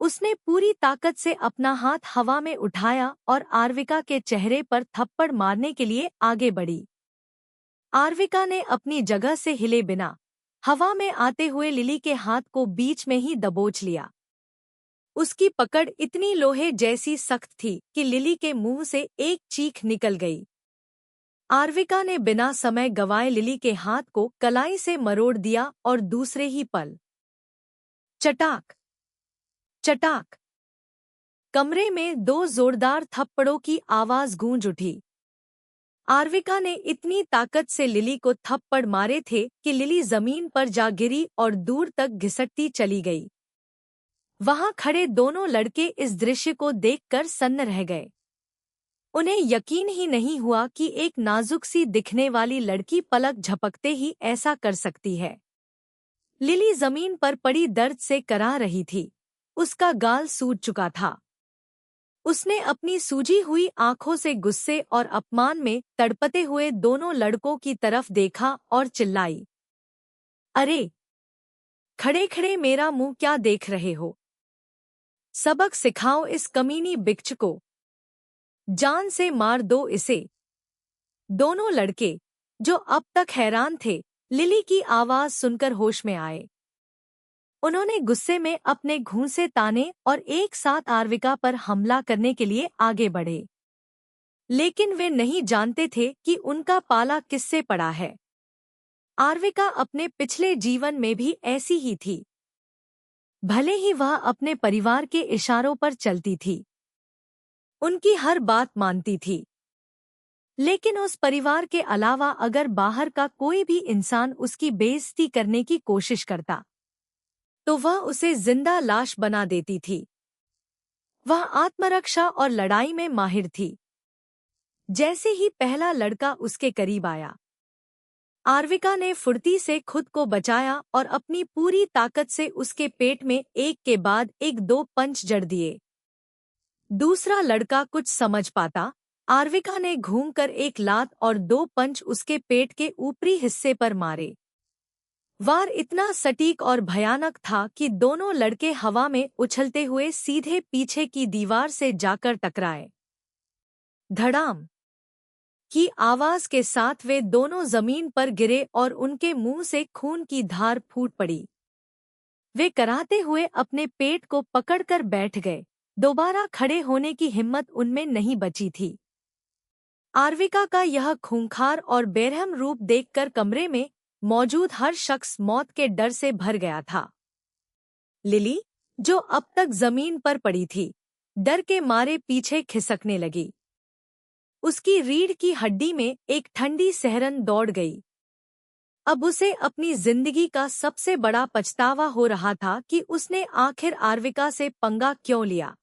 उसने पूरी ताकत से अपना हाथ हवा में उठाया और आर्विका के चेहरे पर थप्पड़ मारने के लिए आगे बढ़ी। आर्विका ने अपनी जगह से हिले बिना हवा में आते हुए लिली के हाथ को बीच में ही दबोच लिया। उसकी पकड़ इतनी लोहे जैसी सख्त थी कि लिली के मुंह से एक चीख निकल गई। आर्विका ने बिना समय गवाए लिली के हाथ को कलाई से मरोड़ दिया और दूसरे ही पल चटाक चटाक कमरे में 2 जोरदार थप्पड़ों की आवाज गूंज उठी। आर्विका ने इतनी ताकत से लिली को थप्पड़ मारे थे कि लिली जमीन पर जा गिरी और दूर तक घिसटती चली गई। वहां खड़े दोनों लड़के इस दृश्य को देखकर सन्न रह गए। उन्हें यकीन ही नहीं हुआ कि एक नाजुक सी दिखने वाली लड़की पलक झपकते ही ऐसा कर सकती है। लिली जमीन पर पड़ी दर्द से कराह रही थी। उसका गाल सूज चुका था। उसने अपनी सूजी हुई आंखों से गुस्से और अपमान में तड़पते हुए दोनों लड़कों की तरफ देखा और चिल्लाई, अरे खड़े खड़े मेरा मुंह क्या देख रहे हो? सबक सिखाओ इस कमीनी बिच्च को। जान से मार दो इसे। दोनों लड़के, जो अब तक हैरान थे, लिली की आवाज सुनकर होश में आए। उन्होंने गुस्से में अपने घूंसे ताने और एक साथ आर्विका पर हमला करने के लिए आगे बढ़े। लेकिन वे नहीं जानते थे कि उनका पाला किससे पड़ा है। आर्विका अपने पिछले जीवन में भी ऐसी ही थी। भले ही वह अपने परिवार के इशारों पर चलती थी, उनकी हर बात मानती थी, लेकिन उस परिवार के अलावा अगर बाहर का कोई भी इंसान उसकी बेइज्जती करने की कोशिश करता, तो वह उसे जिंदा लाश बना देती थी। वह आत्मरक्षा और लड़ाई में माहिर थी। जैसे ही पहला लड़का उसके करीब आया, आर्विका ने फुर्ती से खुद को बचाया और अपनी पूरी ताकत से उसके पेट में एक के बाद एक 2 पंच जड़ दिए। दूसरा लड़का कुछ समझ पाता, आर्विका ने घूमकर एक लात और 2 पंच उसके पेट के ऊपरी हिस्से पर मारे। वार इतना सटीक और भयानक था कि दोनों लड़के हवा में उछलते हुए सीधे पीछे की दीवार से जाकर टकराए। धड़ाम की आवाज के साथ वे दोनों जमीन पर गिरे और उनके मुंह से खून की धार फूट पड़ी। वे कराहते हुए अपने पेट को पकड़कर बैठ गए। दोबारा खड़े होने की हिम्मत उनमें नहीं बची थी। आर्विका का यह खूंखार और बेरहम रूप देखकर कमरे में मौजूद हर शख्स मौत के डर से भर गया था। लिली, जो अब तक जमीन पर पड़ी थी, डर के मारे पीछे खिसकने लगी। उसकी रीढ़ की हड्डी में एक ठंडी सहरन दौड़ गई। अब उसे अपनी जिंदगी का सबसे बड़ा पछतावा हो रहा था कि उसने आखिर आर्विका से पंगा क्यों लिया।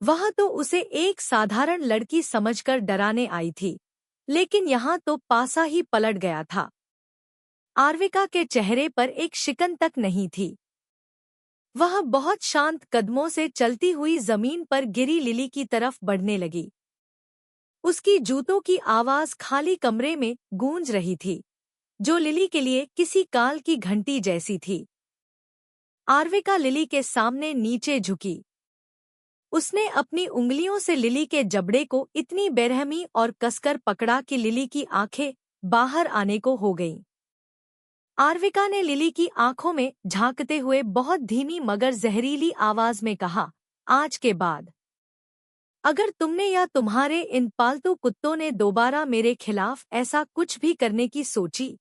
वह तो उसे एक साधारण लड़की समझकर डराने आई थी, लेकिन यहाँ तो पासा ही पलट गया था। आर्विका के चेहरे पर एक शिकन तक नहीं थी। वह बहुत शांत कदमों से चलती हुई जमीन पर गिरी लिली की तरफ बढ़ने लगी। उसकी जूतों की आवाज खाली कमरे में गूंज रही थी, जो लिली के लिए किसी काल की घंटी जैसी थी। आर्विका लिली के सामने नीचे झुकी। उसने अपनी उंगलियों से लिली के जबड़े को इतनी बेरहमी और कसकर पकड़ा कि लिली की आंखें बाहर आने को हो गईं। आर्विका ने लिली की आंखों में झांकते हुए बहुत धीमी मगर जहरीली आवाज में कहा, आज के बाद अगर तुमने या तुम्हारे इन पालतू कुत्तों ने दोबारा मेरे खिलाफ ऐसा कुछ भी करने की सोची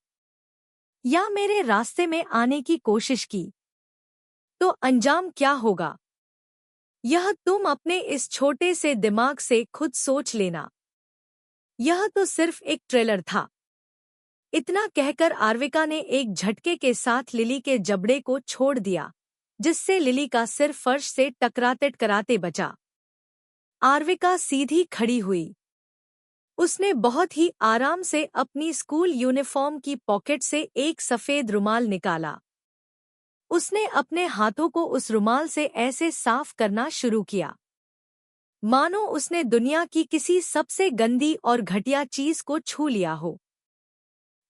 या मेरे रास्ते में आने की कोशिश की, तो अंजाम क्या होगा, यह तुम अपने इस छोटे से दिमाग से खुद सोच लेना। यह तो सिर्फ एक ट्रेलर था। इतना कहकर आर्विका ने एक झटके के साथ लिली के जबड़े को छोड़ दिया, जिससे लिली का सिर फर्श से टकराते बचा। आर्विका सीधी खड़ी हुई। उसने बहुत ही आराम से अपनी स्कूल यूनिफॉर्म की पॉकेट से एक सफेद रुमाल निकाला। उसने अपने हाथों को उस रुमाल से ऐसे साफ करना शुरू किया, मानो उसने दुनिया की किसी सबसे गंदी और घटिया चीज को छू लिया हो।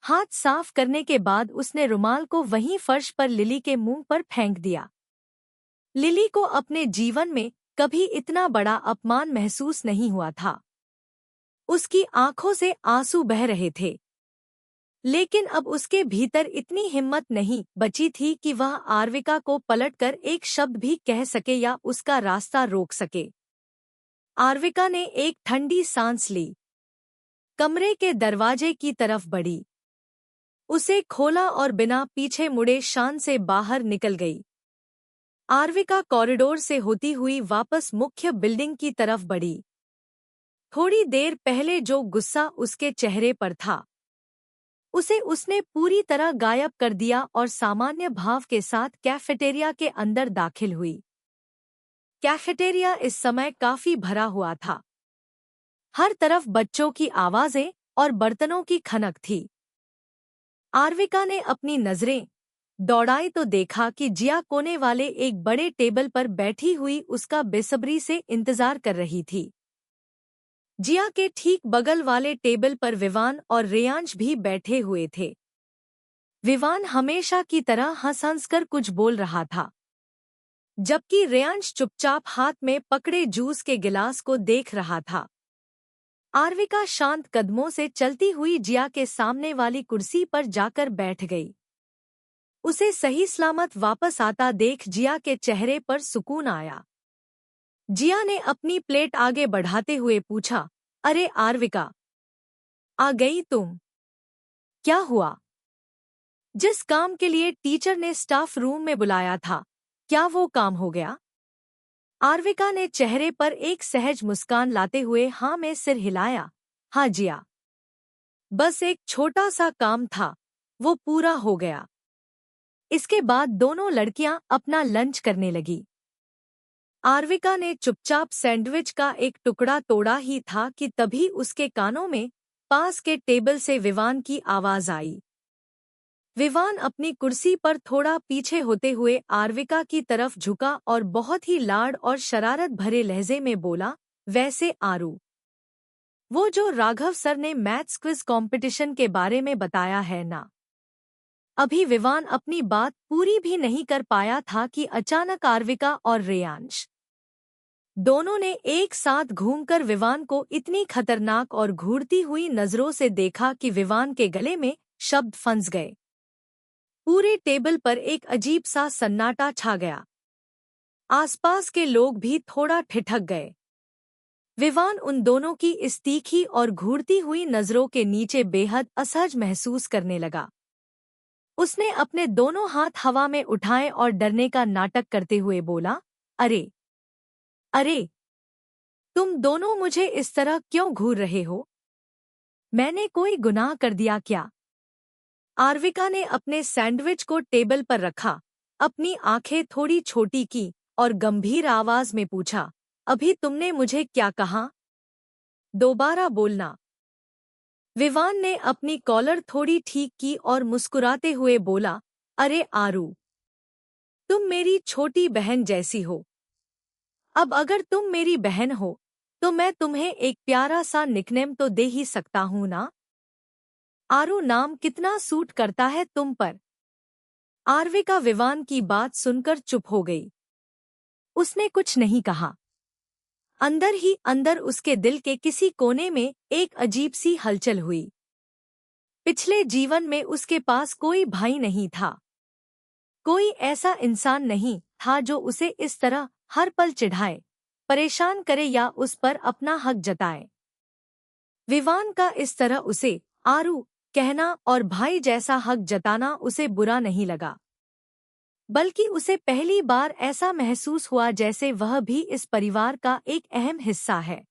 हाथ साफ करने के बाद उसने रुमाल को वहीं फर्श पर लिली के मुंह पर फेंक दिया। लिली को अपने जीवन में कभी इतना बड़ा अपमान महसूस नहीं हुआ था। उसकी आंखों से आंसू बह रहे थे, लेकिन अब उसके भीतर इतनी हिम्मत नहीं बची थी कि वह आर्विका को पलटकर एक शब्द भी कह सके या उसका रास्ता रोक सके। आर्विका ने एक ठंडी सांस ली, कमरे के दरवाजे की तरफ बढ़ी, उसे खोला और बिना पीछे मुड़े शान से बाहर निकल गई। आर्विका कॉरिडोर से होती हुई वापस मुख्य बिल्डिंग की तरफ बढ़ी। थोड़ी देर पहले जो गुस्सा उसके चेहरे पर था, उसे उसने पूरी तरह गायब कर दिया और सामान्य भाव के साथ कैफेटेरिया के अंदर दाखिल हुई। कैफेटेरिया इस समय काफी भरा हुआ था। हर तरफ बच्चों की आवाजें और बर्तनों की खनक थी। आरविका ने अपनी नजरें दौड़ाई तो देखा कि जिया कोने वाले एक बड़े टेबल पर बैठी हुई उसका बेसब्री से इंतजार कर रही थी। जिया के ठीक बगल वाले टेबल पर विवान और रेयांश भी बैठे हुए थे। विवान हमेशा की तरह हंस हंस कर कुछ बोल रहा था, जबकि रेयांश चुपचाप हाथ में पकड़े जूस के गिलास को देख रहा था। आरविका शांत कदमों से चलती हुई जिया के सामने वाली कुर्सी पर जाकर बैठ गई। उसे सही सलामत वापस आता देख जिया के चेहरे पर सुकून आया। जिया ने अपनी प्लेट आगे बढ़ाते हुए पूछा, अरे आरविका, आ गई तुम? क्या हुआ? जिस काम के लिए टीचर ने स्टाफ रूम में बुलाया था, क्या वो काम हो गया? आरविका ने चेहरे पर एक सहज मुस्कान लाते हुए हाँ में सिर हिलाया। हाँ जिया, बस एक छोटा सा काम था, वो पूरा हो गया। इसके बाद दोनों लड़कियां अपना लंच करने लगी। आरविका ने चुपचाप सैंडविच का एक टुकड़ा तोड़ा ही था कि तभी उसके कानों में पास के टेबल से विवान की आवाज आई। विवान अपनी कुर्सी पर थोड़ा पीछे होते हुए आरविका की तरफ झुका और बहुत ही लाड और शरारत भरे लहजे में बोला, वैसे आरू, वो जो राघव सर ने मैथ्स क्विज कंपटीशन के बारे में बताया है ना? अभी विवान अपनी बात पूरी भी नहीं कर पाया था कि अचानक आरविका और रेयांश दोनों ने एक साथ घूमकर विवान को इतनी खतरनाक और घूरती हुई नजरों से देखा कि विवान के गले में शब्द फंस गए। पूरे टेबल पर एक अजीब सा सन्नाटा छा गया। आसपास के लोग भी थोड़ा ठिठक गए। विवान उन दोनों की इस तीखी और घूरती हुई नजरों के नीचे बेहद असहज महसूस करने लगा। उसने अपने दोनों हाथ हवा में उठाए और डरने का नाटक करते हुए बोला, अरे अरे, तुम दोनों मुझे इस तरह क्यों घूर रहे हो? मैंने कोई गुनाह कर दिया क्या? आरविका ने अपने सैंडविच को टेबल पर रखा, अपनी आंखें थोड़ी छोटी की और गंभीर आवाज में पूछा, अभी तुमने मुझे क्या कहा? दोबारा बोलना। विवान ने अपनी कॉलर थोड़ी ठीक की और मुस्कुराते हुए बोला, अरे आरू, तुम मेरी छोटी बहन जैसी हो। अब अगर तुम मेरी बहन हो तो मैं तुम्हें एक प्यारा सा निकनेम तो दे ही सकता हूं ना? आरू नाम कितना सूट करता है तुम पर। आरविका विवान की बात सुनकर चुप हो गई। उसने कुछ नहीं कहा। अंदर ही अंदर उसके दिल के किसी कोने में एक अजीब सी हलचल हुई। पिछले जीवन में उसके पास कोई भाई नहीं था। कोई ऐसा इंसान नहीं था जो उसे इस तरह हर पल चिढ़ाए, परेशान करे या उस पर अपना हक जताए। विवान का इस तरह उसे आरू कहना और भाई जैसा हक जताना उसे बुरा नहीं लगा, बल्कि उसे पहली बार ऐसा महसूस हुआ जैसे वह भी इस परिवार का एक अहम हिस्सा है।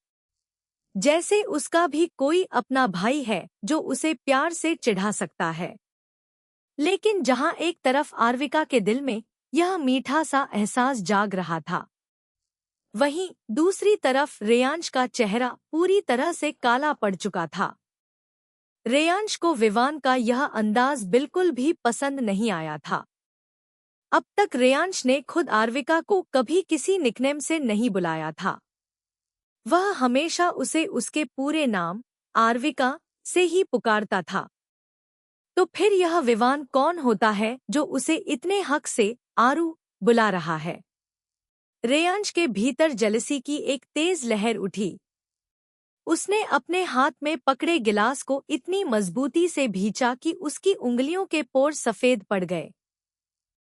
जैसे उसका भी कोई अपना भाई है जो उसे प्यार से चिढ़ा सकता है। लेकिन जहां एक तरफ आरविका के दिल में यह मीठा सा एहसास जाग रहा था, वहीं दूसरी तरफ रेयांश का चेहरा पूरी तरह से काला पड़ चुका था। रेयांश को विवान का यह अंदाज बिल्कुल भी पसंद नहीं आया था। अब तक रेयांश ने खुद आरविका को कभी किसी निकनेम से नहीं बुलाया था। वह हमेशा उसे उसके पूरे नाम आरविका से ही पुकारता था। तो फिर यह विवान कौन होता है जो उसे इतने हक से आरू बुला रहा है? रेयांश के भीतर जलसी की एक तेज लहर उठी। उसने अपने हाथ में पकड़े गिलास को इतनी मजबूती से भींचा कि उसकी उंगलियों के पोर सफेद पड़ गए।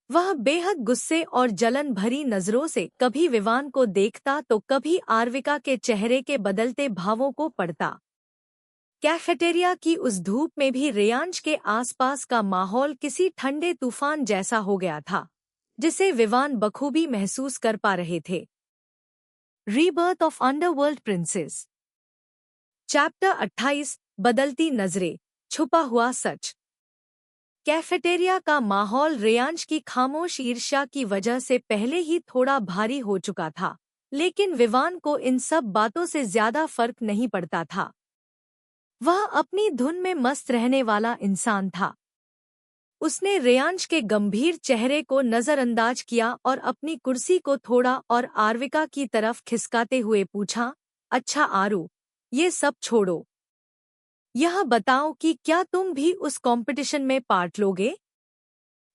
वह बेहद गुस्से और जलन भरी नजरों से कभी विवान को देखता तो कभी आरविका के चेहरे के बदलते भावों को पढ़ता। कैफेटेरिया की उस धूप में भी रेयांश के आसपास का माहौल किसी ठंडे तूफान जैसा हो गया था, जिसे विवान बखूबी महसूस कर पा रहे थे। Rebirth of underworld princess, chapter 28, बदलती नजरें, छुपा हुआ सच। कैफेटेरिया का माहौल रेयांश की खामोश ईर्ष्या की वजह से पहले ही थोड़ा भारी हो चुका था, लेकिन विवान को इन सब बातों से ज्यादा फर्क नहीं पड़ता था। वह अपनी धुन में मस्त रहने वाला इंसान था। उसने रेयांश के गंभीर चेहरे को नजरअंदाज किया और अपनी कुर्सी को थोड़ा और आरविका की तरफ खिसकाते हुए पूछा, अच्छा आरू, ये सब छोड़ो। यह बताओ कि क्या तुम भी उस कंपटीशन में पार्ट लोगे?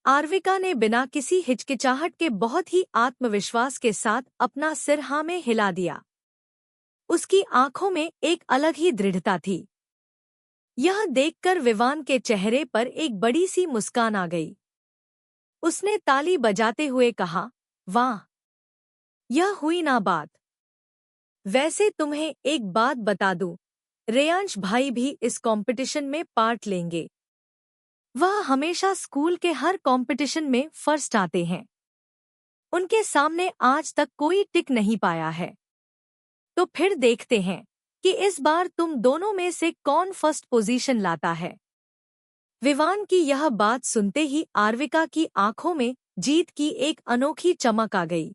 आरविका ने बिना किसी हिचकिचाहट के बहुत ही आत्मविश्वास के साथ अपना सिर हाँ में हिला दिया। उसकी आंखों में एक अलग ही दृढ़ता थी। यह देखकर विवान के चेहरे पर एक बड़ी सी मुस्कान आ गई। उसने ताली बजाते हुए कहा, वाह, यह हुई ना बात। वैसे तुम्हें एक बात बता दूं, रेयांश भाई भी इस कंपटीशन में पार्ट लेंगे। वह हमेशा स्कूल के हर कंपटीशन में फर्स्ट आते हैं। उनके सामने आज तक कोई टिक नहीं पाया है। तो फिर देखते हैं कि इस बार तुम दोनों में से कौन फर्स्ट पोजीशन लाता है। विवान की यह बात सुनते ही आरविका की आंखों में जीत की एक अनोखी चमक आ गई।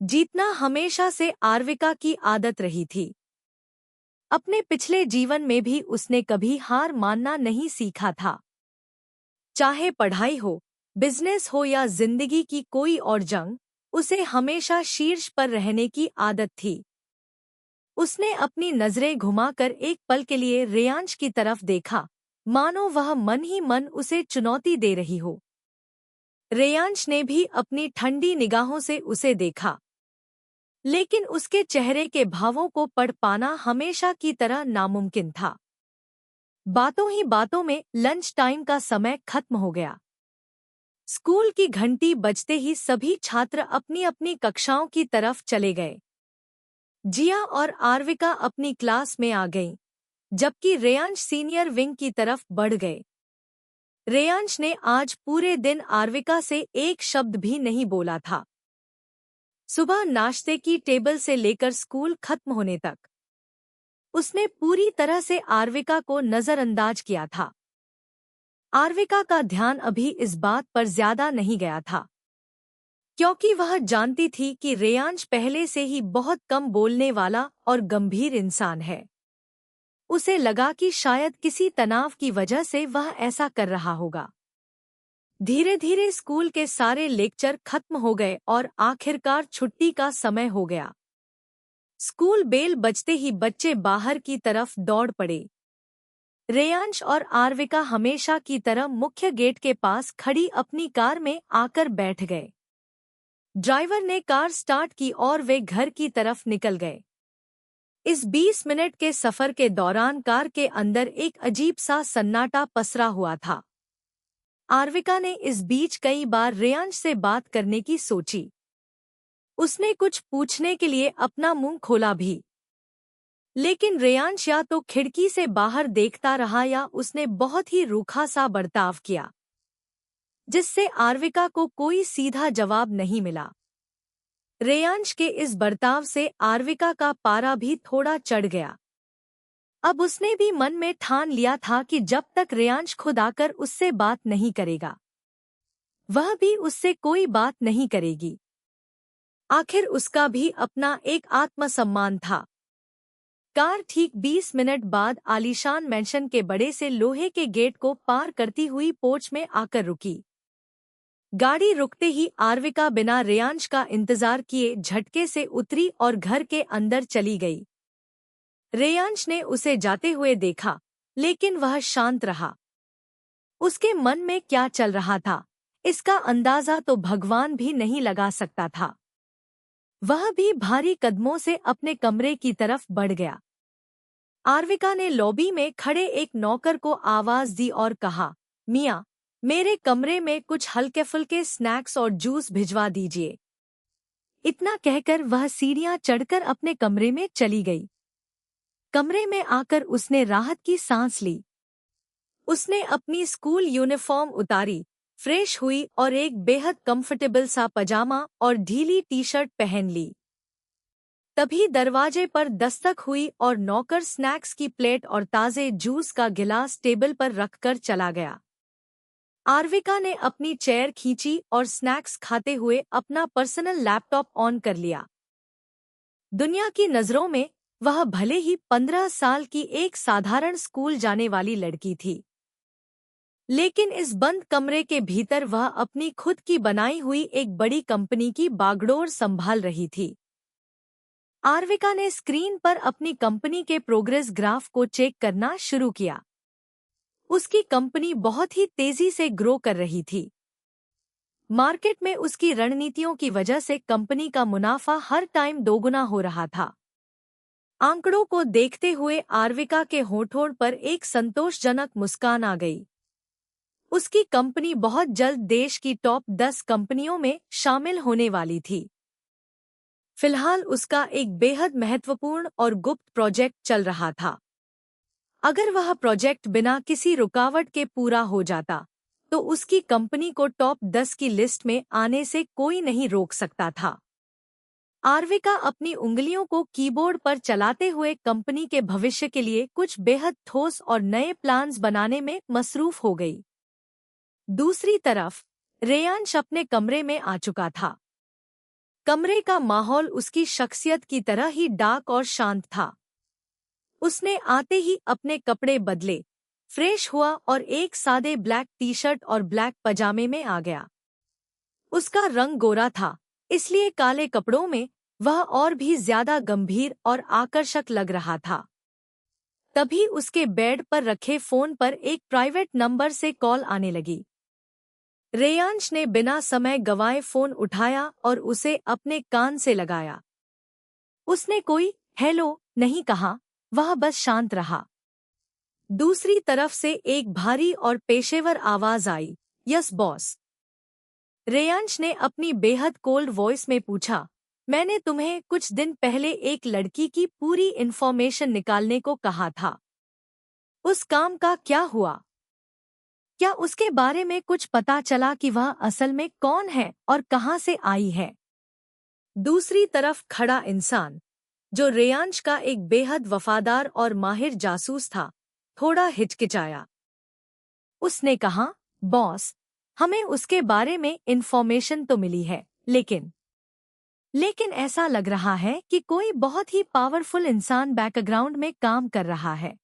जीतना हमेशा से आरविका की आदत रही थी। अपने पिछले जीवन में भी उसने कभी हार मानना नहीं सीखा था। चाहे पढ़ाई हो, बिजनेस हो या जिंदगी की कोई और जंग, उसे हमेशा शीर्ष पर रहने की आदत थी। उसने अपनी नजरें घुमाकर एक पल के लिए रेयांश की तरफ देखा, मानो वह मन ही मन उसे चुनौती दे रही हो। रेयांश ने भी अपनी ठंडी निगाहों से उसे देखा, लेकिन उसके चेहरे के भावों को पढ़ पाना हमेशा की तरह नामुमकिन था। बातों ही बातों में लंच टाइम का समय खत्म हो गया। स्कूल की घंटी बजते ही सभी छात्र अपनी अपनी कक्षाओं की तरफ चले गए। जिया और आरविका अपनी क्लास में आ गईं, जबकि रेयांश सीनियर विंग की तरफ बढ़ गए। रेयांश ने आज पूरे दिन आरविका से एक शब्द भी नहीं बोला था। सुबह नाश्ते की टेबल से लेकर स्कूल खत्म होने तक उसने पूरी तरह से आरविका को नजरअंदाज किया था। आरविका का ध्यान अभी इस बात पर ज्यादा नहीं गया था, क्योंकि वह जानती थी कि रेयांश पहले से ही बहुत कम बोलने वाला और गंभीर इंसान है। उसे लगा कि शायद किसी तनाव की वजह से वह ऐसा कर रहा होगा। धीरे धीरे स्कूल के सारे लेक्चर खत्म हो गए और आखिरकार छुट्टी का समय हो गया। स्कूल बेल बजते ही बच्चे बाहर की तरफ दौड़ पड़े। रेयांश और आरविका हमेशा की तरह मुख्य गेट के पास खड़ी अपनी कार में आकर बैठ गए। ड्राइवर ने कार स्टार्ट की और वे घर की तरफ निकल गए। इस 20 मिनट के सफर के दौरान कार के अंदर एक अजीब सा सन्नाटा पसरा हुआ था। आरविका ने इस बीच कई बार रेयांश से बात करने की सोची। उसने कुछ पूछने के लिए अपना मुंह खोला भी, लेकिन रेयांश या तो खिड़की से बाहर देखता रहा या उसने बहुत ही रूखा सा बर्ताव किया, जिससे आरविका को कोई सीधा जवाब नहीं मिला। रेयांश के इस बर्ताव से आरविका का पारा भी थोड़ा चढ़ गया। अब उसने भी मन में ठान लिया था कि जब तक रेयांश खुद आकर उससे बात नहीं करेगा, वह भी उससे कोई बात नहीं करेगी। आखिर उसका भी अपना एक आत्मसम्मान था। कार ठीक 20 मिनट बाद आलीशान मैंशन के बड़े से लोहे के गेट को पार करती हुई पोर्च में आकर रुकी। गाड़ी रुकते ही आरविका बिना रेयांश का इंतजार किए झटके से उतरी और घर के अंदर चली गई। रेयांश ने उसे जाते हुए देखा, लेकिन वह शांत रहा। उसके मन में क्या चल रहा था, इसका अंदाजा तो भगवान भी नहीं लगा सकता था। वह भी भारी कदमों से अपने कमरे की तरफ बढ़ गया। आरविका ने लॉबी में खड़े एक नौकर को आवाज दी और कहा, मियाँ, मेरे कमरे में कुछ हल्के फुल्के स्नैक्स और जूस भिजवा दीजिए। इतना कहकर वह सीढ़ियां चढ़कर अपने कमरे में चली गई। कमरे में आकर उसने राहत की सांस ली। उसने अपनी स्कूल यूनिफॉर्म उतारी, फ्रेश हुई और एक बेहद कंफर्टेबल सा पजामा और ढीली टी शर्ट पहन ली। तभी दरवाजे पर दस्तक हुई और नौकर स्नैक्स की प्लेट और ताजे जूस का गिलास टेबल पर रखकर चला गया। आरविका ने अपनी चेयर खींची और स्नैक्स खाते हुए अपना पर्सनल लैपटॉप ऑन कर लिया। दुनिया की नजरों में वह भले ही 15 साल की एक साधारण स्कूल जाने वाली लड़की थी, लेकिन इस बंद कमरे के भीतर वह अपनी खुद की बनाई हुई एक बड़ी कंपनी की बागडोर संभाल रही थी। आर्विका ने स्क्रीन पर अपनी कंपनी के प्रोग्रेस ग्राफ को चेक करना शुरू किया। उसकी कंपनी बहुत ही तेजी से ग्रो कर रही थी। मार्केट में उसकी रणनीतियों की वजह से कंपनी का मुनाफा हर टाइम दोगुना हो रहा था। आंकड़ों को देखते हुए आर्विका के होठों पर एक संतोषजनक मुस्कान आ गई। उसकी कंपनी बहुत जल्द देश की टॉप 10 कंपनियों में शामिल होने वाली थी। फिलहाल उसका एक बेहद महत्वपूर्ण और गुप्त प्रोजेक्ट चल रहा था। अगर वह प्रोजेक्ट बिना किसी रुकावट के पूरा हो जाता, तो उसकी कंपनी को टॉप 10 की लिस्ट में आने से कोई नहीं रोक सकता था। आर्विका अपनी उंगलियों को कीबोर्ड पर चलाते हुए कंपनी के भविष्य के लिए कुछ बेहद ठोस और नए प्लान्स बनाने में मसरूफ हो गई। दूसरी तरफ रेयांश अपने कमरे में आ चुका था। कमरे का माहौल उसकी शख्सियत की तरह ही डार्क और शांत था। उसने आते ही अपने कपड़े बदले, फ्रेश हुआ और एक सादे ब्लैक टी शर्ट और ब्लैक पजामे में आ गया। उसका रंग गोरा था, इसलिए काले कपड़ों में वह और भी ज्यादा गंभीर और आकर्षक लग रहा था। तभी उसके बेड पर रखे फोन पर एक प्राइवेट नंबर से कॉल आने लगी। रेयांश ने बिना समय गंवाए फोन उठाया और उसे अपने कान से लगाया। उसने कोई हेलो नहीं कहा, वह बस शांत रहा। दूसरी तरफ से एक भारी और पेशेवर आवाज आई, यस बॉस। रेयांश ने अपनी बेहद कोल्ड वॉइस में पूछा, मैंने तुम्हें कुछ दिन पहले एक लड़की की पूरी इन्फॉर्मेशन निकालने को कहा था। उस काम का क्या हुआ? क्या उसके बारे में कुछ पता चला कि वह असल में कौन है और कहां से आई है? दूसरी तरफ खड़ा इंसान, जो रेयांश का एक बेहद वफादार और माहिर जासूस था, थोड़ा हिचकिचाया। उसने कहा, बॉस, हमें उसके बारे में इन्फॉर्मेशन तो मिली है, लेकिन ऐसा लग रहा है कि कोई बहुत ही पावरफुल इंसान बैकग्राउंड में काम कर रहा है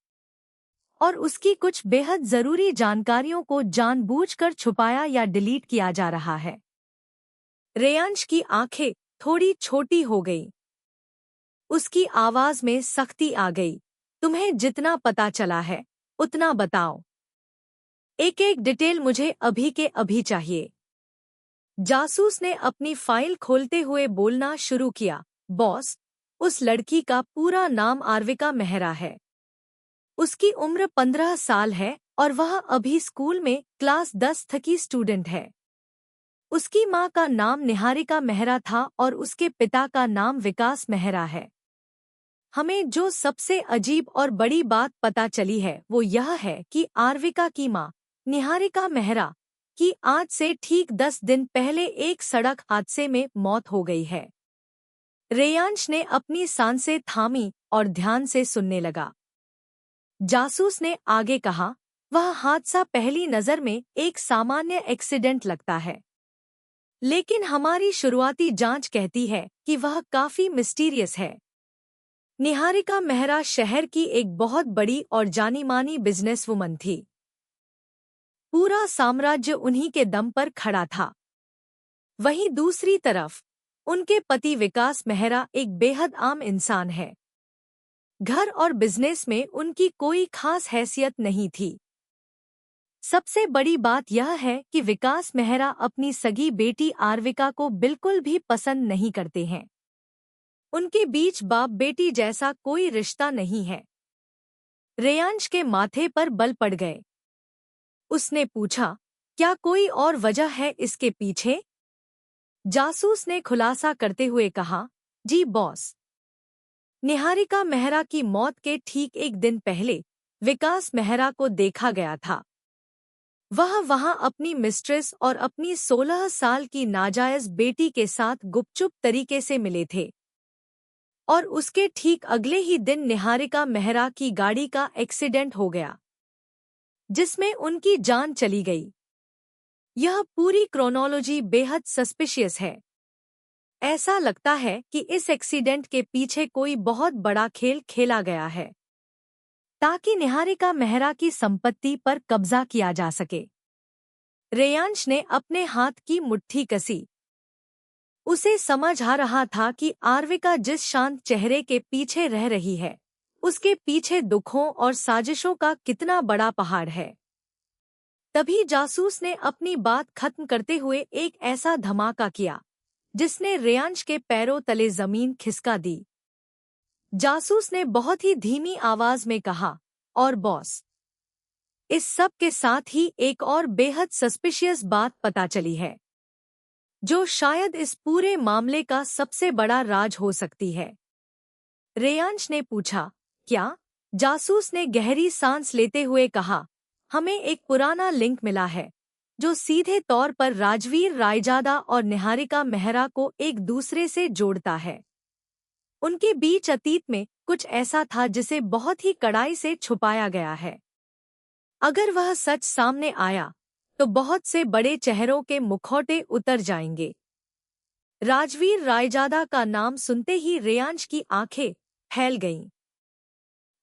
और उसकी कुछ बेहद जरूरी जानकारियों को जानबूझकर छुपाया या डिलीट किया जा रहा है। रेयांश की आंखें थोड़ी छोटी हो गईं। उसकी आवाज में सख्ती आ गई, तुम्हें जितना पता चला है, उतना बताओ। एक एक डिटेल मुझे अभी के अभी चाहिए। जासूस ने अपनी फाइल खोलते हुए बोलना शुरू किया, बॉस, उस लड़की का पूरा नाम आर्विका मेहरा है। उसकी उम्र 15 साल है और वह अभी स्कूल में क्लास 10 की स्टूडेंट है। उसकी माँ का नाम निहारिका मेहरा था और उसके पिता का नाम विकास मेहरा है। हमें जो सबसे अजीब और बड़ी बात पता चली है वो यह है कि आर्विका की माँ निहारिका मेहरा की आज से ठीक 10 दिन पहले एक सड़क हादसे में मौत हो गई है। रेयांश ने अपनी सांसें थामी और ध्यान से सुनने लगा। जासूस ने आगे कहा, वह हादसा पहली नजर में एक सामान्य एक्सीडेंट लगता है, लेकिन हमारी शुरुआती जांच कहती है कि वह काफी मिस्टीरियस है। निहारिका मेहरा शहर की एक बहुत बड़ी और जानी-मानी बिजनेसवुमन थी। पूरा साम्राज्य उन्हीं के दम पर खड़ा था। वहीं दूसरी तरफ उनके पति विकास मेहरा एक बेहद आम इंसान है। घर और बिजनेस में उनकी कोई खास हैसियत नहीं थी। सबसे बड़ी बात यह है कि विकास मेहरा अपनी सगी बेटी आर्विका को बिल्कुल भी पसंद नहीं करते हैं। उनके बीच बाप बेटी जैसा कोई रिश्ता नहीं है। रेयांश के माथे पर बल पड़ गए। उसने पूछा, क्या कोई और वजह है इसके पीछे? जासूस ने खुलासा करते हुए कहा, जी बॉस। निहारिका मेहरा की मौत के ठीक एक दिन पहले विकास मेहरा को देखा गया था। वह वहां अपनी मिस्ट्रेस और अपनी 16 साल की नाजायज बेटी के साथ गुपचुप तरीके से मिले थे और उसके ठीक अगले ही दिन निहारिका मेहरा की गाड़ी का एक्सीडेंट हो गया, जिसमें उनकी जान चली गई। यह पूरी क्रोनोलॉजी बेहद सस्पिशियस है। ऐसा लगता है कि इस एक्सीडेंट के पीछे कोई बहुत बड़ा खेल खेला गया है ताकि निहारिका मेहरा की संपत्ति पर कब्जा किया जा सके। रेयांश ने अपने हाथ की मुट्ठी कसी। उसे समझ आ रहा था कि आर्विका जिस शांत चेहरे के पीछे रह रही है, उसके पीछे दुखों और साजिशों का कितना बड़ा पहाड़ है। तभी जासूस ने अपनी बात खत्म करते हुए एक ऐसा धमाका किया जिसने रेयांश के पैरों तले जमीन खिसका दी। जासूस ने बहुत ही धीमी आवाज में कहा, और बॉस। इस सब के साथ ही एक और बेहद सस्पिशियस बात पता चली है, जो शायद इस पूरे मामले का सबसे बड़ा राज हो सकती है। रेयांश ने पूछा, क्या? जासूस ने गहरी सांस लेते हुए कहा, हमें एक पुराना लिंक मिला है जो सीधे तौर पर राजवीर रायजादा और निहारिका मेहरा को एक दूसरे से जोड़ता है। उनके बीच अतीत में कुछ ऐसा था जिसे बहुत ही कड़ाई से छुपाया गया है। अगर वह सच सामने आया तो बहुत से बड़े चेहरों के मुखौटे उतर जाएंगे। राजवीर रायजादा का नाम सुनते ही रेयांश की आंखें फैल गईं।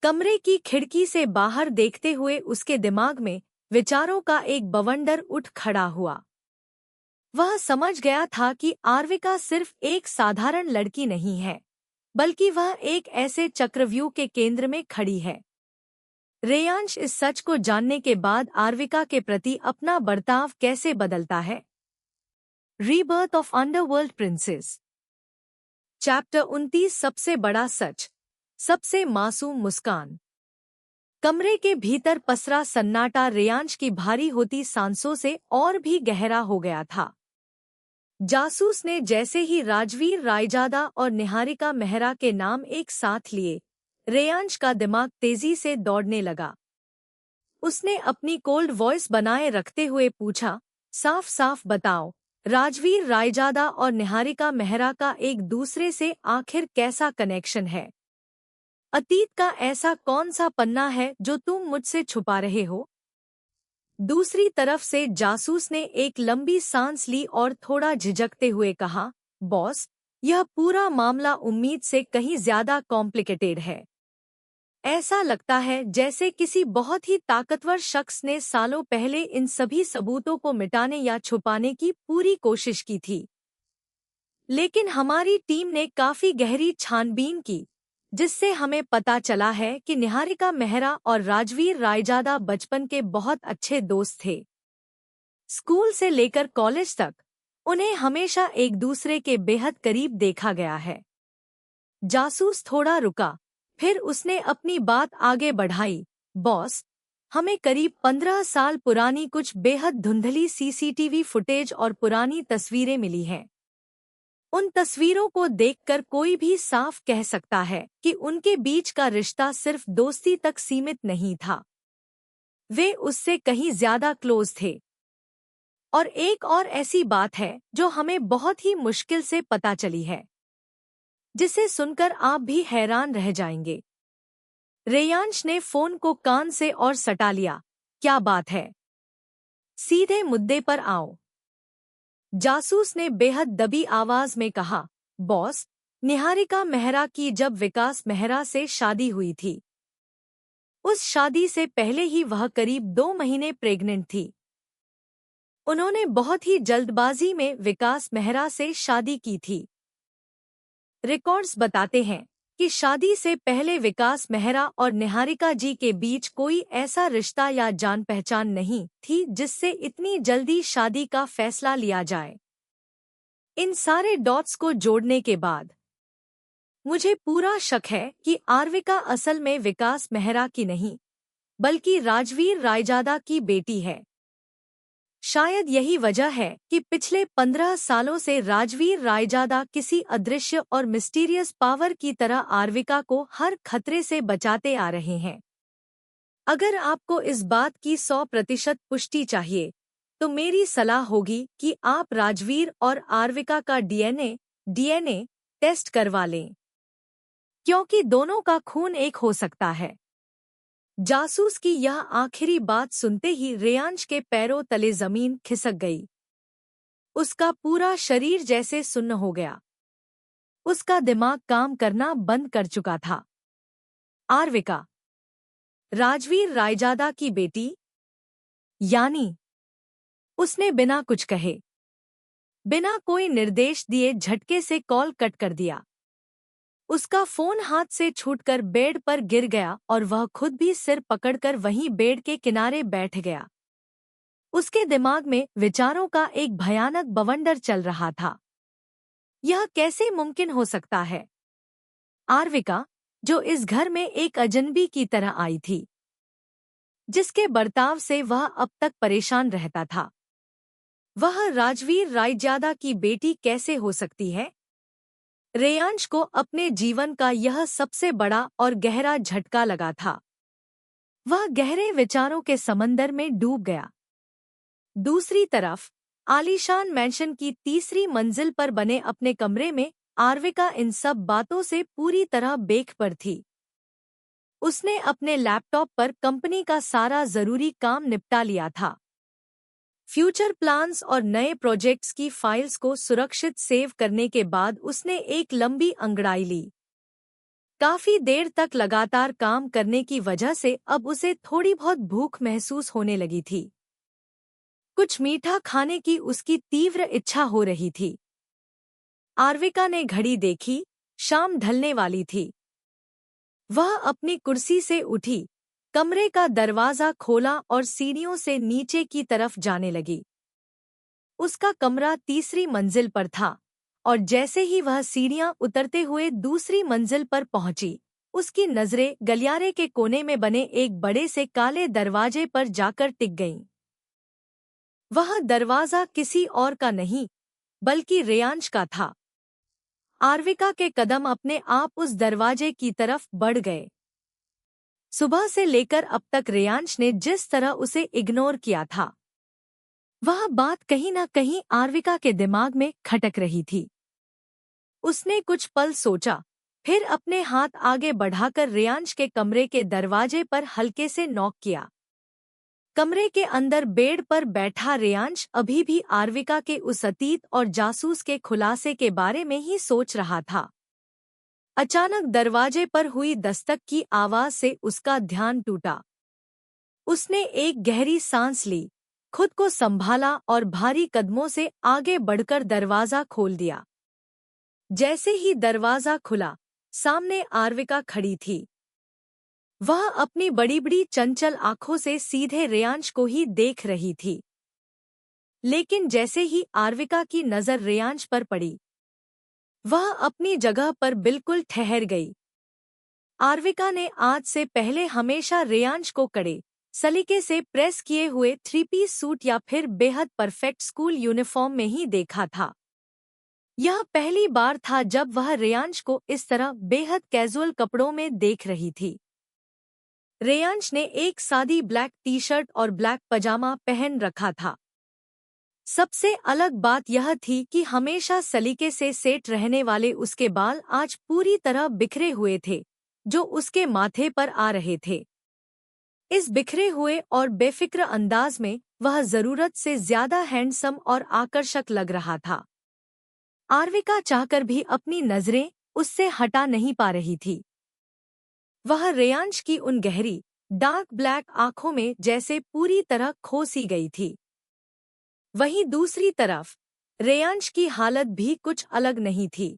कमरे की खिड़की से बाहर देखते हुए उसके दिमाग में विचारों का एक बवंडर उठ खड़ा हुआ। वह समझ गया था कि आर्विका सिर्फ एक साधारण लड़की नहीं है, बल्कि वह एक ऐसे चक्रव्यूह के केंद्र में खड़ी है। रेयांश इस सच को जानने के बाद आर्विका के प्रति अपना बर्ताव कैसे बदलता है। Rebirth of underworld princess, chapter 29, सबसे बड़ा सच, सबसे मासूम मुस्कान। कमरे के भीतर पसरा सन्नाटा रेयांश की भारी होती सांसों से और भी गहरा हो गया था। जासूस ने जैसे ही राजवीर रायजादा और निहारिका मेहरा के नाम एक साथ लिए, रेयांश का दिमाग तेजी से दौड़ने लगा। उसने अपनी कोल्ड वॉइस बनाए रखते हुए पूछा, साफ साफ बताओ, राजवीर रायजादा और निहारिका मेहरा का एक दूसरे से आखिर कैसा कनेक्शन है? अतीत का ऐसा कौन सा पन्ना है जो तुम मुझसे छुपा रहे हो? दूसरी तरफ से जासूस ने एक लंबी सांस ली और थोड़ा झिझकते हुए कहा, बॉस, यह पूरा मामला उम्मीद से कहीं ज्यादा कॉम्प्लिकेटेड है। ऐसा लगता है जैसे किसी बहुत ही ताकतवर शख्स ने सालों पहले इन सभी सबूतों को मिटाने या छुपाने की पूरी कोशिश की थी। लेकिन हमारी टीम ने काफी गहरी छानबीन की, जिससे हमें पता चला है कि निहारिका मेहरा और राजवीर रायजादा बचपन के बहुत अच्छे दोस्त थे। स्कूल से लेकर कॉलेज तक उन्हें हमेशा एक दूसरे के बेहद करीब देखा गया है। जासूस थोड़ा रुका, फिर उसने अपनी बात आगे बढ़ाई, बॉस, हमें करीब 15 साल पुरानी कुछ बेहद धुंधली सीसीटीवी फुटेज और पुरानी तस्वीरें मिली हैं। उन तस्वीरों को देखकर कोई भी साफ कह सकता है कि उनके बीच का रिश्ता सिर्फ दोस्ती तक सीमित नहीं था। वे उससे कहीं ज्यादा क्लोज थे। और एक और ऐसी बात है जो हमें बहुत ही मुश्किल से पता चली है, जिसे सुनकर आप भी हैरान रह जाएंगे। रेयांश ने फोन को कान से और सटा लिया, क्या बात है? सीधे मुद्दे पर आओ। जासूस ने बेहद दबी आवाज में कहा, बॉस, निहारिका मेहरा की जब विकास मेहरा से शादी हुई थी, उस शादी से पहले ही वह करीब 2 महीने प्रेग्नेंट थी। उन्होंने बहुत ही जल्दबाजी में विकास मेहरा से शादी की थी। रिकॉर्ड्स बताते हैं कि शादी से पहले विकास मेहरा और निहारिका जी के बीच कोई ऐसा रिश्ता या जान पहचान नहीं थी जिससे इतनी जल्दी शादी का फैसला लिया जाए। इन सारे डॉट्स को जोड़ने के बाद मुझे पूरा शक है कि आर्विका असल में विकास मेहरा की नहीं, बल्कि राजवीर रायजादा की बेटी है। शायद यही वजह है कि पिछले 15 सालों से राजवीर रायजादा किसी अदृश्य और मिस्टीरियस पावर की तरह आर्विका को हर खतरे से बचाते आ रहे हैं। अगर आपको इस बात की 100% पुष्टि चाहिए, तो मेरी सलाह होगी कि आप राजवीर और आर्विका का डीएनए टेस्ट करवा लें, क्योंकि दोनों का खून एक हो सकता है। जासूस की यह आखिरी बात सुनते ही रेयांश के पैरों तले जमीन खिसक गई। उसका पूरा शरीर जैसे सुन्न हो गया। उसका दिमाग काम करना बंद कर चुका था। आर्विका, राजवीर रायजादा की बेटी, यानी। उसने बिना कुछ कहे, बिना कोई निर्देश दिए झटके से कॉल कट कर दिया। उसका फोन हाथ से छूटकर बेड पर गिर गया और वह खुद भी सिर पकड़कर वहीं बेड के किनारे बैठ गया। उसके दिमाग में विचारों का एक भयानक बवंडर चल रहा था। यह कैसे मुमकिन हो सकता है? आर्विका, जो इस घर में एक अजनबी की तरह आई थी, जिसके बर्ताव से वह अब तक परेशान रहता था, वह राजवीर रायजादा की बेटी कैसे हो सकती है? रेयांश को अपने जीवन का यह सबसे बड़ा और गहरा झटका लगा था। वह गहरे विचारों के समंदर में डूब गया। दूसरी तरफ आलीशान मैंशन की तीसरी मंजिल पर बने अपने कमरे में आर्विका इन सब बातों से पूरी तरह बेखबर थी। उसने अपने लैपटॉप पर कंपनी का सारा जरूरी काम निपटा लिया था। फ्यूचर प्लान्स और नए प्रोजेक्ट्स की फाइल्स को सुरक्षित सेव करने के बाद उसने एक लंबी अंगड़ाई ली। काफी देर तक लगातार काम करने की वजह से अब उसे थोड़ी बहुत भूख महसूस होने लगी थी। कुछ मीठा खाने की उसकी तीव्र इच्छा हो रही थी। आर्विका ने घड़ी देखी, शाम ढलने वाली थी। वह अपनी कुर्सी से उठी, कमरे का दरवाजा खोला और सीढ़ियों से नीचे की तरफ जाने लगी। उसका कमरा तीसरी मंजिल पर था और जैसे ही वह सीढ़ियां उतरते हुए दूसरी मंजिल पर पहुंची, उसकी नजरें गलियारे के कोने में बने एक बड़े से काले दरवाजे पर जाकर टिक गईं। वह दरवाजा किसी और का नहीं, बल्कि रेयांश का था। आर्विका के कदम अपने आप उस दरवाजे की तरफ बढ़ गए। सुबह से लेकर अब तक रेयांश ने जिस तरह उसे इग्नोर किया था, वह बात कहीं न कहीं आर्विका के दिमाग में खटक रही थी। उसने कुछ पल सोचा, फिर अपने हाथ आगे बढ़ाकर रेयांश के कमरे के दरवाजे पर हल्के से नॉक किया। कमरे के अंदर बेड पर बैठा रेयांश अभी भी आर्विका के उस अतीत और जासूस के खुलासे के बारे में ही सोच रहा था। अचानक दरवाजे पर हुई दस्तक की आवाज से उसका ध्यान टूटा। उसने एक गहरी सांस ली, खुद को संभाला और भारी कदमों से आगे बढ़कर दरवाजा खोल दिया। जैसे ही दरवाजा खुला, सामने आर्विका खड़ी थी। वह अपनी बड़ी बड़ी चंचल आंखों से सीधे रेयांश को ही देख रही थी। लेकिन जैसे ही आर्विका की नजर रेयांश पर पड़ी, वह अपनी जगह पर बिल्कुल ठहर गई। आर्विका ने आज से पहले हमेशा रेयांश को कड़े, सलीके से प्रेस किए हुए 3 पीस सूट या फिर बेहद परफेक्ट स्कूल यूनिफॉर्म में ही देखा था। यह पहली बार था जब वह रेयांश को इस तरह बेहद कैजुअल कपड़ों में देख रही थी। रेयांश ने एक सादी ब्लैक टी-शर्ट और ब्लैक पजामा पहन रखा था। सबसे अलग बात यह थी कि हमेशा सलीके से सेट रहने वाले उसके बाल आज पूरी तरह बिखरे हुए थे, जो उसके माथे पर आ रहे थे। इस बिखरे हुए और बेफिक्र अंदाज में वह जरूरत से ज्यादा हैंडसम और आकर्षक लग रहा था। आर्विका चाहकर भी अपनी नजरें उससे हटा नहीं पा रही थी। वह रेयांश की उन गहरी, डार्क ब्लैक आंखों में जैसे पूरी तरह खो सी गई थी। वहीं दूसरी तरफ रेयांश की हालत भी कुछ अलग नहीं थी।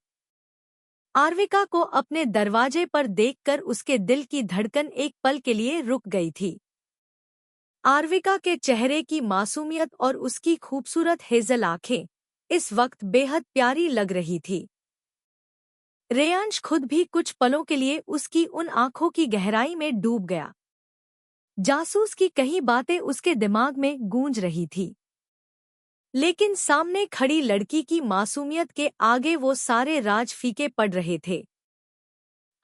आर्विका को अपने दरवाजे पर देखकर उसके दिल की धड़कन एक पल के लिए रुक गई थी। आर्विका के चेहरे की मासूमियत और उसकी खूबसूरत हेजल आंखें इस वक्त बेहद प्यारी लग रही थी। रेयांश खुद भी कुछ पलों के लिए उसकी उन आंखों की गहराई में डूब गया। जासूस की कई बातें उसके दिमाग में गूंज रही थी, लेकिन सामने खड़ी लड़की की मासूमियत के आगे वो सारे राज फीके पड़ रहे थे।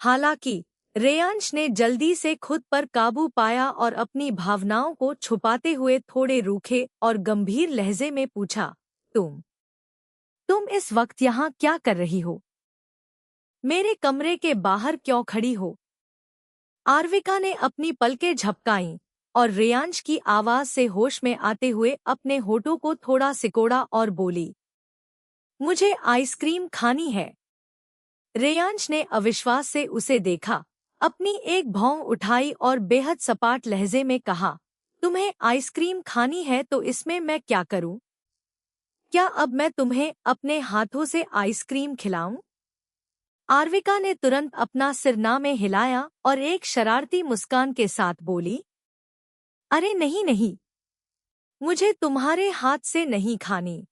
हालांकि रेयांश ने जल्दी से खुद पर काबू पाया और अपनी भावनाओं को छुपाते हुए थोड़े रूखे और गंभीर लहजे में पूछा, तुम इस वक्त यहाँ क्या कर रही हो? मेरे कमरे के बाहर क्यों खड़ी हो? आर्विका ने अपनी पलकें झपकाईं और रेयांश की आवाज से होश में आते हुए अपने होठों को थोड़ा सिकोड़ा और बोली, मुझे आइसक्रीम खानी है। रेयांश ने अविश्वास से उसे देखा, अपनी एक भौं उठाई और बेहद सपाट लहजे में कहा, तुम्हें आइसक्रीम खानी है तो इसमें मैं क्या करूं? क्या अब मैं तुम्हें अपने हाथों से आइसक्रीम खिलाऊं? आर्विका ने तुरंत अपना सिरना में हिलाया और एक शरारती मुस्कान के साथ बोली, अरे नहीं नहीं, मुझे तुम्हारे हाथ से नहीं खानी।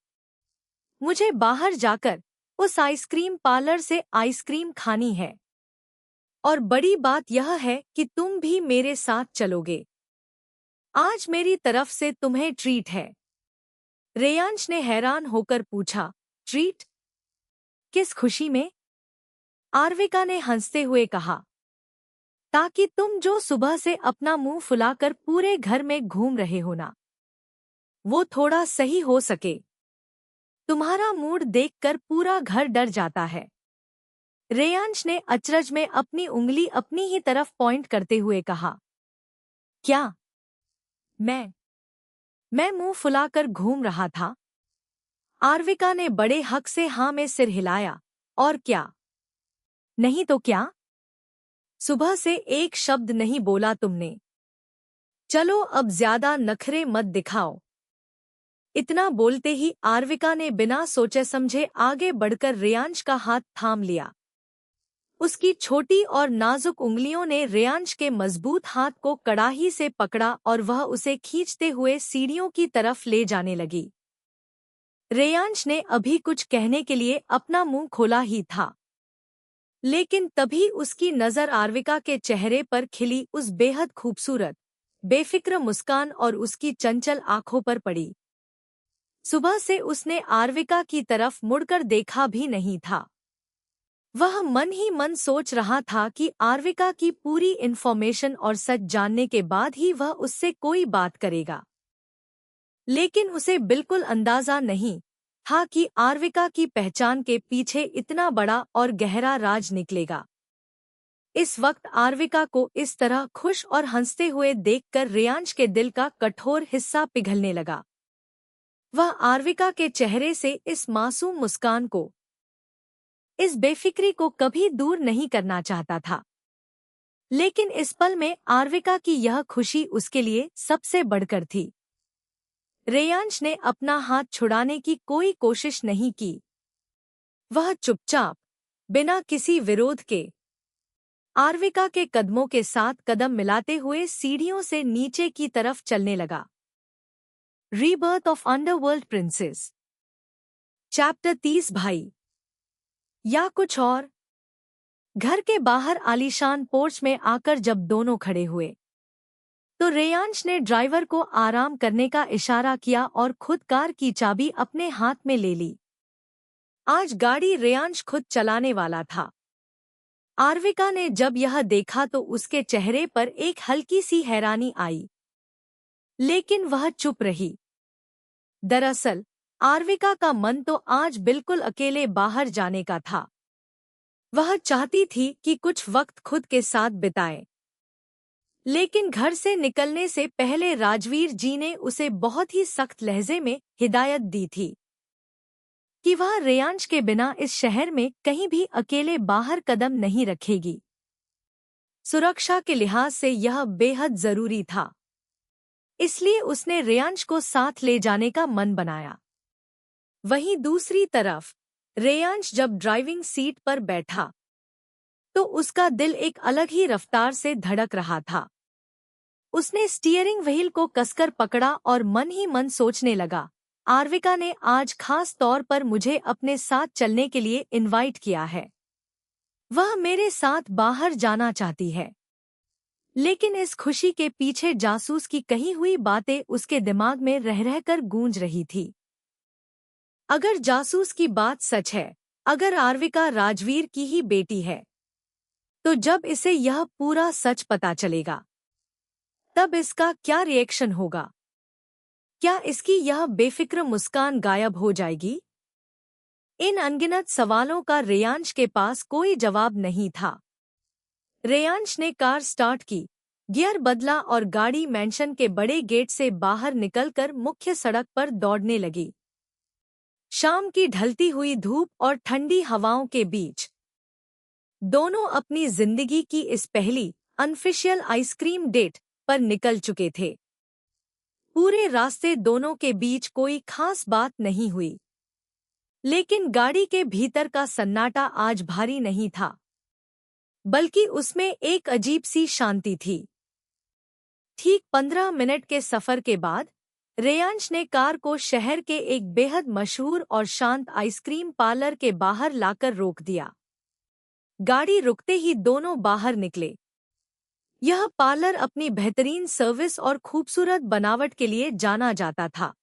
मुझे बाहर जाकर उस आइसक्रीम पार्लर से आइसक्रीम खानी है। और बड़ी बात यह है कि तुम भी मेरे साथ चलोगे। आज मेरी तरफ से तुम्हें ट्रीट है। रेयांश ने हैरान होकर पूछा, ट्रीट? किस खुशी में? आर्विका ने हंसते हुए कहा, ताकि तुम जो सुबह से अपना मुंह फुलाकर पूरे घर में घूम रहे हो ना, वो थोड़ा सही हो सके। तुम्हारा मूड देखकर पूरा घर डर जाता है। रेयांश ने अचरज में अपनी उंगली अपनी ही तरफ पॉइंट करते हुए कहा, क्या? मैं मुंह फुलाकर घूम रहा था? आर्विका ने बड़े हक से हाँ में सिर हिलाया, और क्या? नहीं तो क्या? सुबह से एक शब्द नहीं बोला तुमने। चलो अब ज्यादा नखरे मत दिखाओ। इतना बोलते ही आर्विका ने बिना सोचे समझे आगे बढ़कर रेयांश का हाथ थाम लिया। उसकी छोटी और नाजुक उंगलियों ने रेयांश के मजबूत हाथ को कड़ाही से पकड़ा और वह उसे खींचते हुए सीढ़ियों की तरफ ले जाने लगी। रेयांश ने अभी कुछ कहने के लिए अपना मुंह खोला ही था, लेकिन तभी उसकी नजर आर्विका के चेहरे पर खिली उस बेहद खूबसूरत, बेफिक्र मुस्कान और उसकी चंचल आंखों पर पड़ी। सुबह से उसने आर्विका की तरफ मुड़कर देखा भी नहीं था। वह मन ही मन सोच रहा था कि आर्विका की पूरी इन्फॉर्मेशन और सच जानने के बाद ही वह उससे कोई बात करेगा। लेकिन उसे बिल्कुल अंदाजा नहीं था कि आर्विका की पहचान के पीछे इतना बड़ा और गहरा राज निकलेगा। इस वक्त आर्विका को इस तरह खुश और हंसते हुए देखकर रेयांश के दिल का कठोर हिस्सा पिघलने लगा। वह आर्विका के चेहरे से इस मासूम मुस्कान को, इस बेफिक्री को कभी दूर नहीं करना चाहता था। लेकिन इस पल में आर्विका की यह खुशी उसके लिए सबसे बढ़कर थी। रेयांश ने अपना हाथ छुड़ाने की कोई कोशिश नहीं की। वह चुपचाप, बिना किसी विरोध के, आर्विका के कदमों के साथ कदम मिलाते हुए सीढ़ियों से नीचे की तरफ चलने लगा। Rebirth of underworld princess, chapter 30। भाई या कुछ और। घर के बाहर आलीशान पोर्च में आकर जब दोनों खड़े हुए, तो रेयांश ने ड्राइवर को आराम करने का इशारा किया और खुद कार की चाबी अपने हाथ में ले ली। आज गाड़ी रेयांश खुद चलाने वाला था। आर्विका ने जब यह देखा तो उसके चेहरे पर एक हल्की सी हैरानी आई, लेकिन वह चुप रही। दरअसल आर्विका का मन तो आज बिल्कुल अकेले बाहर जाने का था। वह चाहती थी कि कुछ वक्त खुद के साथ बिताए। लेकिन घर से निकलने से पहले राजवीर जी ने उसे बहुत ही सख्त लहजे में हिदायत दी थी कि वह रेयांश के बिना इस शहर में कहीं भी अकेले बाहर कदम नहीं रखेगी। सुरक्षा के लिहाज से यह बेहद जरूरी था। इसलिए उसने रेयांश को साथ ले जाने का मन बनाया। वहीं दूसरी तरफ रेयांश जब ड्राइविंग सीट पर बैठा तो उसका दिल एक अलग ही रफ्तार से धड़क रहा था। उसने स्टीयरिंग व्हील को कसकर पकड़ा और मन ही मन सोचने लगा, आर्विका ने आज खास तौर पर मुझे अपने साथ चलने के लिए इनवाइट किया है। वह मेरे साथ बाहर जाना चाहती है। लेकिन इस खुशी के पीछे जासूस की कही हुई बातें उसके दिमाग में रह रहकर गूंज रही थी। अगर जासूस की बात सच है, अगर आर्विका राजवीर की ही बेटी है, तो जब इसे यह पूरा सच पता चलेगा, तब इसका क्या रिएक्शन होगा? क्या इसकी यह बेफिक्र मुस्कान गायब हो जाएगी? इन अनगिनत सवालों का रेयांश के पास कोई जवाब नहीं था। रेयांश ने कार स्टार्ट की, गियर बदला और गाड़ी मैंशन के बड़े गेट से बाहर निकलकर मुख्य सड़क पर दौड़ने लगी। शाम की ढलती हुई धूप और ठंडी हवाओं के बीच दोनों अपनी जिंदगी की इस पहली अनऑफिशियल आइसक्रीम डेट पर निकल चुके थे। पूरे रास्ते दोनों के बीच कोई खास बात नहीं हुई, लेकिन गाड़ी के भीतर का सन्नाटा आज भारी नहीं था, बल्कि उसमें एक अजीब सी शांति थी। ठीक 15 मिनट के सफर के बाद रेयांश ने कार को शहर के एक बेहद मशहूर और शांत आइसक्रीम पार्लर के बाहर लाकर रोक दिया। गाड़ी रुकते ही दोनों बाहर निकले। यह पार्लर अपनी बेहतरीन सर्विस और खूबसूरत बनावट के लिए जाना जाता था।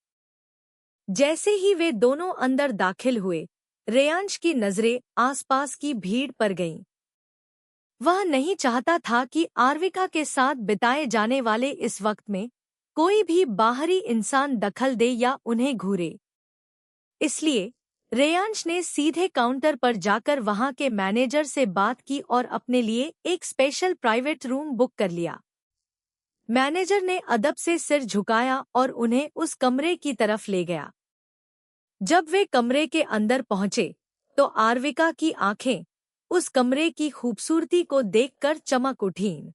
जैसे ही वे दोनों अंदर दाखिल हुए, रेयांश की नजरें आसपास की भीड़ पर गईं। वह नहीं चाहता था कि आर्विका के साथ बिताए जाने वाले इस वक्त में कोई भी बाहरी इंसान दखल दे या उन्हें घूरे। इसलिए रेयांश ने सीधे काउंटर पर जाकर वहां के मैनेजर से बात की और अपने लिए एक स्पेशल प्राइवेट रूम बुक कर लिया। मैनेजर ने अदब से सिर झुकाया और उन्हें उस कमरे की तरफ ले गया। जब वे कमरे के अंदर पहुंचे, तो आर्विका की आंखें उस कमरे की खूबसूरती को देखकर चमक उठीं।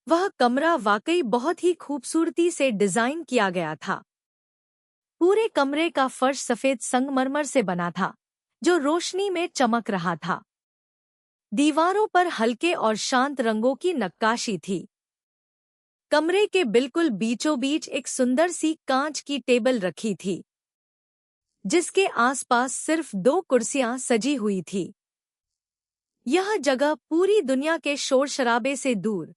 वह कमरा वाकई बहुत ही खूबसूरती से डिजाइन किया गया था। पूरे कमरे का फर्श सफेद संगमरमर से बना था, जो रोशनी में चमक रहा था। दीवारों पर हल्के और शांत रंगों की नक्काशी थी। कमरे के बिल्कुल बीचों बीच एक सुंदर सी कांच की टेबल रखी थी, जिसके आसपास सिर्फ 2 कुर्सियां सजी हुई थी। यह जगह पूरी दुनिया के शोर शराबे से दूर,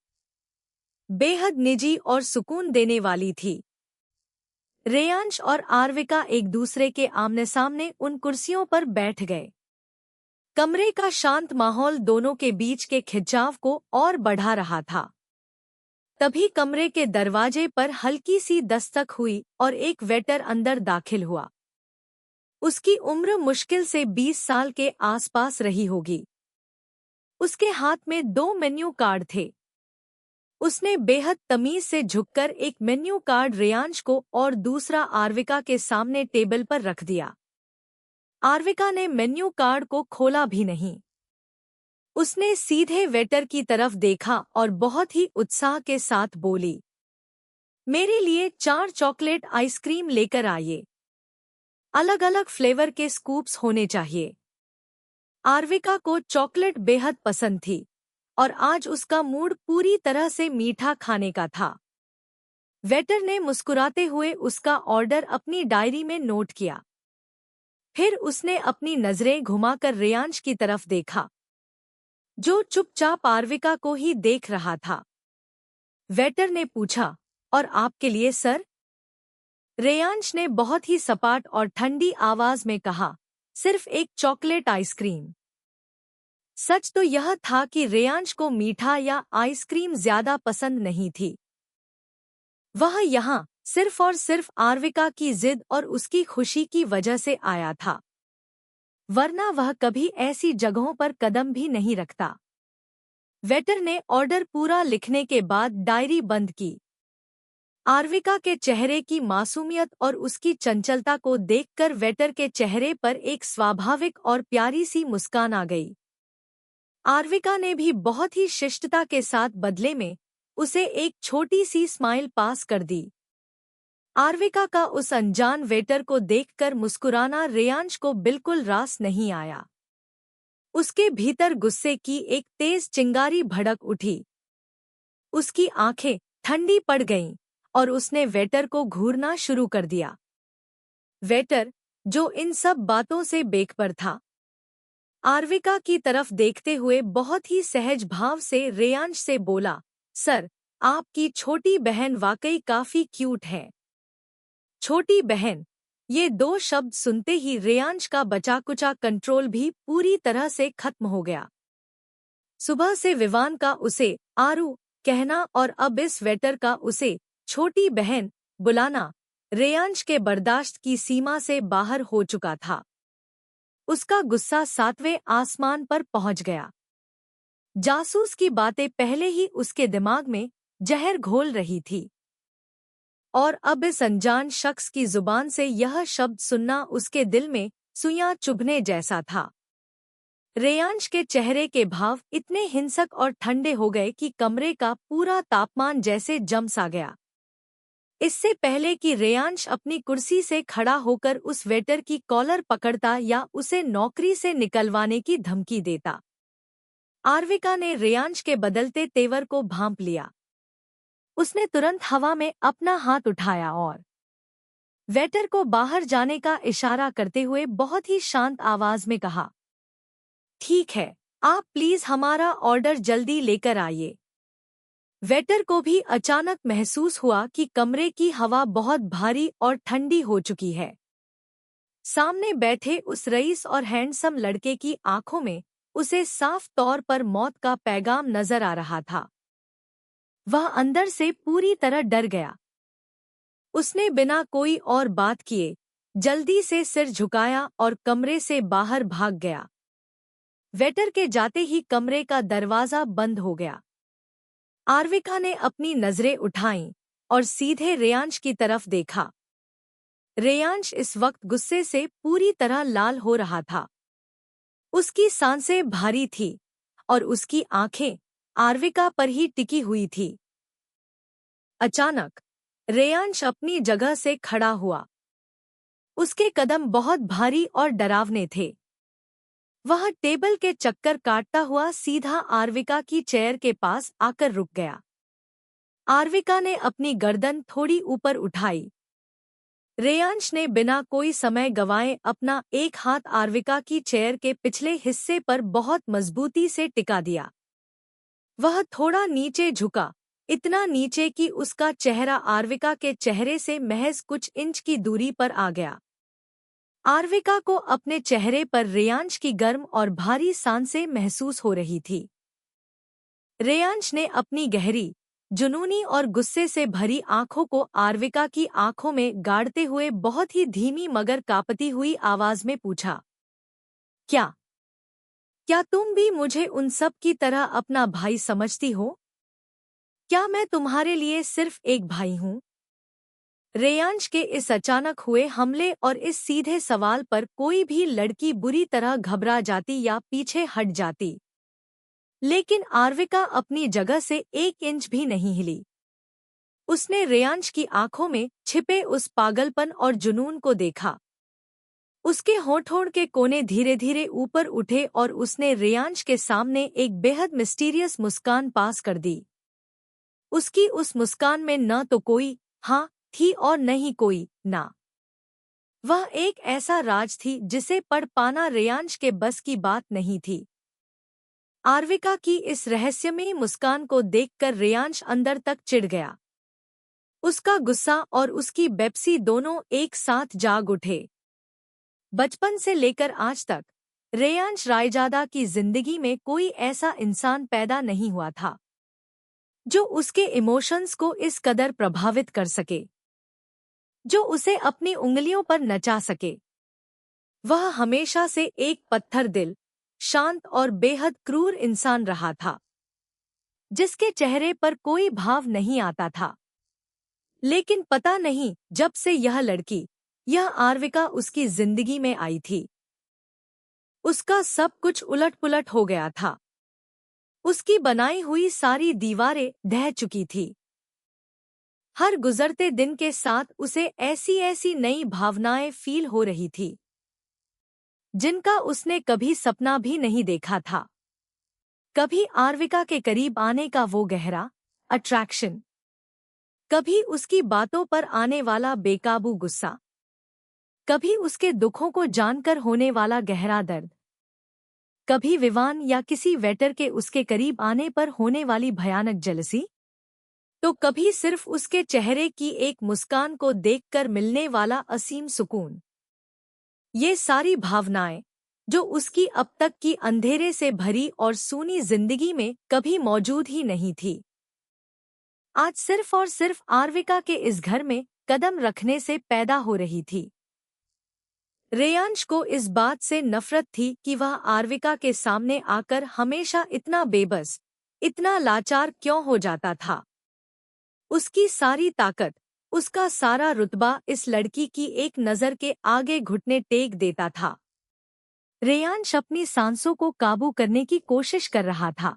बेहद निजी और सुकून देने वाली थी। रेयांश और आर्विका एक दूसरे के आमने सामने उन कुर्सियों पर बैठ गए। कमरे का शांत माहौल दोनों के बीच के खिंचाव को और बढ़ा रहा था। तभी कमरे के दरवाजे पर हल्की सी दस्तक हुई और एक वेटर अंदर दाखिल हुआ। उसकी उम्र मुश्किल से 20 साल के आसपास रही होगी। उसके हाथ में 2 मेन्यू कार्ड थे। उसने बेहद तमीज से झुककर एक मेन्यू कार्ड रेयांश को और दूसरा आर्विका के सामने टेबल पर रख दिया। आर्विका ने मेन्यू कार्ड को खोला भी नहीं। उसने सीधे वेटर की तरफ देखा और बहुत ही उत्साह के साथ बोली, मेरे लिए 4 चॉकलेट आइसक्रीम लेकर आइए। अलग अलग फ्लेवर के स्कूप्स होने चाहिए। आर्विका को चॉकलेट बेहद पसंद थी और आज उसका मूड पूरी तरह से मीठा खाने का था। वेटर ने मुस्कुराते हुए उसका ऑर्डर अपनी डायरी में नोट किया। फिर उसने अपनी नजरें घुमाकर रेयांश की तरफ देखा, जो चुपचाप आर्विका को ही देख रहा था। वेटर ने पूछा, और आपके लिए सर? रेयांश ने बहुत ही सपाट और ठंडी आवाज में कहा, सिर्फ एक चॉकलेट आइसक्रीम। सच तो यह था कि रेयांश को मीठा या आइसक्रीम ज्यादा पसंद नहीं थी। वह यहाँ सिर्फ और सिर्फ आर्विका की जिद और उसकी खुशी की वजह से आया था, वरना वह कभी ऐसी जगहों पर कदम भी नहीं रखता। वेटर ने ऑर्डर पूरा लिखने के बाद डायरी बंद की। आर्विका के चेहरे की मासूमियत और उसकी चंचलता को देखकर वेटर के चेहरे पर एक स्वाभाविक और प्यारी सी मुस्कान आ गई। आर्विका ने भी बहुत ही शिष्टता के साथ बदले में उसे एक छोटी सी स्माइल पास कर दी। आर्विका का उस अनजान वेटर को देखकर मुस्कुराना रेयांश को बिल्कुल रास नहीं आया। उसके भीतर गुस्से की एक तेज चिंगारी भड़क उठी। उसकी आंखें ठंडी पड़ गईं और उसने वेटर को घूरना शुरू कर दिया। वेटर, जो इन सब बातों से बेखबर था, आर्विका की तरफ देखते हुए बहुत ही सहज भाव से रेयांश से बोला, सर, आपकी छोटी बहन वाकई काफी क्यूट है। छोटी बहन, ये 2 शब्द सुनते ही रेयांश का बचा-कुचा कंट्रोल भी पूरी तरह से खत्म हो गया। सुबह से विवान का उसे आरू कहना और अब इस वेटर का उसे छोटी बहन बुलाना रेयांश के बर्दाश्त की सीमा से बाहर हो चुका था। उसका गुस्सा 7वें आसमान पर पहुंच गया। जासूस की बातें पहले ही उसके दिमाग में जहर घोल रही थी, और अब इस अनजान शख्स की जुबान से यह शब्द सुनना उसके दिल में सुइयां चुभने जैसा था। रेयांश के चेहरे के भाव इतने हिंसक और ठंडे हो गए कि कमरे का पूरा तापमान जैसे जम सा गया। इससे पहले कि रेयांश अपनी कुर्सी से खड़ा होकर उस वेटर की कॉलर पकड़ता या उसे नौकरी से निकलवाने की धमकी देता, आर्विका ने रेयांश के बदलते तेवर को भांप लिया। उसने तुरंत हवा में अपना हाथ उठाया और वेटर को बाहर जाने का इशारा करते हुए बहुत ही शांत आवाज में कहा, ठीक है, आप प्लीज हमारा ऑर्डर जल्दी लेकर आइए। वेटर को भी अचानक महसूस हुआ कि कमरे की हवा बहुत भारी और ठंडी हो चुकी है। सामने बैठे उस रईस और हैंडसम लड़के की आंखों में उसे साफ तौर पर मौत का पैगाम नजर आ रहा था। वह अंदर से पूरी तरह डर गया। उसने बिना कोई और बात किए जल्दी से सिर झुकाया और कमरे से बाहर भाग गया। वेटर के जाते ही कमरे का दरवाजा बंद हो गया। आर्विका ने अपनी नजरें उठाईं और सीधे रेयांश की तरफ देखा। रेयांश इस वक्त गुस्से से पूरी तरह लाल हो रहा था। उसकी सांसें भारी थी और उसकी आंखें आर्विका पर ही टिकी हुई थी। अचानक रेयांश अपनी जगह से खड़ा हुआ। उसके कदम बहुत भारी और डरावने थे। वह टेबल के चक्कर काटता हुआ सीधा आर्विका की चेयर के पास आकर रुक गया। आर्विका ने अपनी गर्दन थोड़ी ऊपर उठाई। रेयांश ने बिना कोई समय गंवाए अपना एक हाथ आर्विका की चेयर के पिछले हिस्से पर बहुत मजबूती से टिका दिया। वह थोड़ा नीचे झुका, इतना नीचे कि उसका चेहरा आर्विका के चेहरे से महज कुछ इंच की दूरी पर आ गया। आर्विका को अपने चेहरे पर रेयांश की गर्म और भारी सांसें महसूस हो रही थी। रेयांश ने अपनी गहरी, जुनूनी और गुस्से से भरी आंखों को आर्विका की आंखों में गाड़ते हुए बहुत ही धीमी मगर कांपती हुई आवाज में पूछा, क्या क्या तुम भी मुझे उन सब की तरह अपना भाई समझती हो? क्या मैं तुम्हारे लिए सिर्फ एक भाई हूँ? रेयांश के इस अचानक हुए हमले और इस सीधे सवाल पर कोई भी लड़की बुरी तरह घबरा जाती या पीछे हट जाती, लेकिन आर्विका अपनी जगह से एक इंच भी नहीं हिली। उसने रेयांश की आंखों में छिपे उस पागलपन और जुनून को देखा। उसके होठों के कोने धीरे धीरे ऊपर उठे और उसने रेयांश के सामने एक बेहद मिस्टीरियस मुस्कान पास कर दी। उसकी उस मुस्कान में न तो कोई हाँ थी और न ही कोई ना। वह एक ऐसा राज थी जिसे पढ़ पाना रेयांश के बस की बात नहीं थी। आर्विका की इस रहस्यमयी मुस्कान को देखकर रेयांश अंदर तक चिढ़ गया। उसका गुस्सा और उसकी बेपसी दोनों एक साथ जाग उठे। बचपन से लेकर आज तक रेयांश रायजादा की जिंदगी में कोई ऐसा इंसान पैदा नहीं हुआ था जो उसके इमोशंस को इस कदर प्रभावित कर सके, जो उसे अपनी उंगलियों पर नचा सके। वह हमेशा से एक पत्थर दिल, शांत और बेहद क्रूर इंसान रहा था, जिसके चेहरे पर कोई भाव नहीं आता था। लेकिन पता नहीं जब से यह लड़की, यह आर्विका उसकी जिंदगी में आई थी, उसका सब कुछ उलट-पुलट हो गया था। उसकी बनाई हुई सारी दीवारें ढह चुकी थी। हर गुजरते दिन के साथ उसे ऐसी ऐसी नई भावनाएं फील हो रही थी जिनका उसने कभी सपना भी नहीं देखा था। कभी आर्विका के करीब आने का वो गहरा अट्रैक्शन, कभी उसकी बातों पर आने वाला बेकाबू गुस्सा, कभी उसके दुखों को जानकर होने वाला गहरा दर्द, कभी विवान या किसी वेटर के उसके करीब आने पर होने वाली भयानक जेलसी, तो कभी सिर्फ उसके चेहरे की एक मुस्कान को देखकर मिलने वाला असीम सुकून। ये सारी भावनाएं जो उसकी अब तक की अंधेरे से भरी और सूनी जिंदगी में कभी मौजूद ही नहीं थी, आज सिर्फ और सिर्फ आर्विका के इस घर में कदम रखने से पैदा हो रही थी। रेयांश को इस बात से नफरत थी कि वह आर्विका के सामने आकर हमेशा इतना बेबस, इतना लाचार क्यों हो जाता था। उसकी सारी ताकत, उसका सारा रुतबा इस लड़की की एक नज़र के आगे घुटने टेक देता था। रेयांश अपनी सांसों को काबू करने की कोशिश कर रहा था।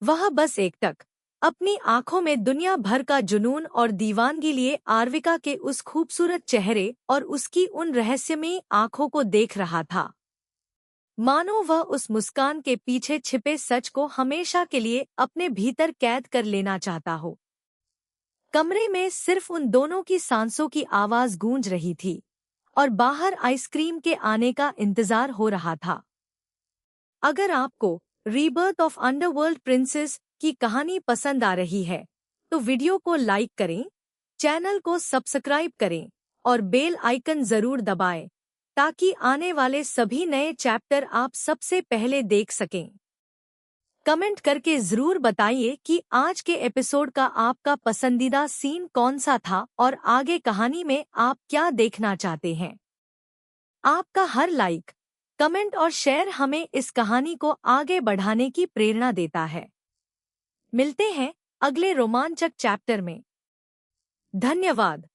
वह बस एकटक अपनी आंखों में दुनिया भर का जुनून और दीवानगी लिए आर्विका के उस खूबसूरत चेहरे और उसकी उन रहस्यमयी आंखों को देख रहा था, मानो वह उस मुस्कान के पीछे छिपे सच को हमेशा के लिए अपने भीतर कैद कर लेना चाहता हो। कमरे में सिर्फ उन दोनों की सांसों की आवाज गूंज रही थी और बाहर आइसक्रीम के आने का इंतजार हो रहा था। अगर आपको रीबर्थ ऑफ अंडरवर्ल्ड प्रिंसेस की कहानी पसंद आ रही है तो वीडियो को लाइक करें, चैनल को सब्सक्राइब करें और बेल आइकन जरूर दबाएं ताकि आने वाले सभी नए चैप्टर आप सबसे पहले देख सकें। कमेंट करके जरूर बताइए कि आज के एपिसोड का आपका पसंदीदा सीन कौन सा था और आगे कहानी में आप क्या देखना चाहते हैं। आपका हर लाइक, कमेंट और शेयर हमें इस कहानी को आगे बढ़ाने की प्रेरणा देता है। मिलते हैं अगले रोमांचक चैप्टर में। धन्यवाद।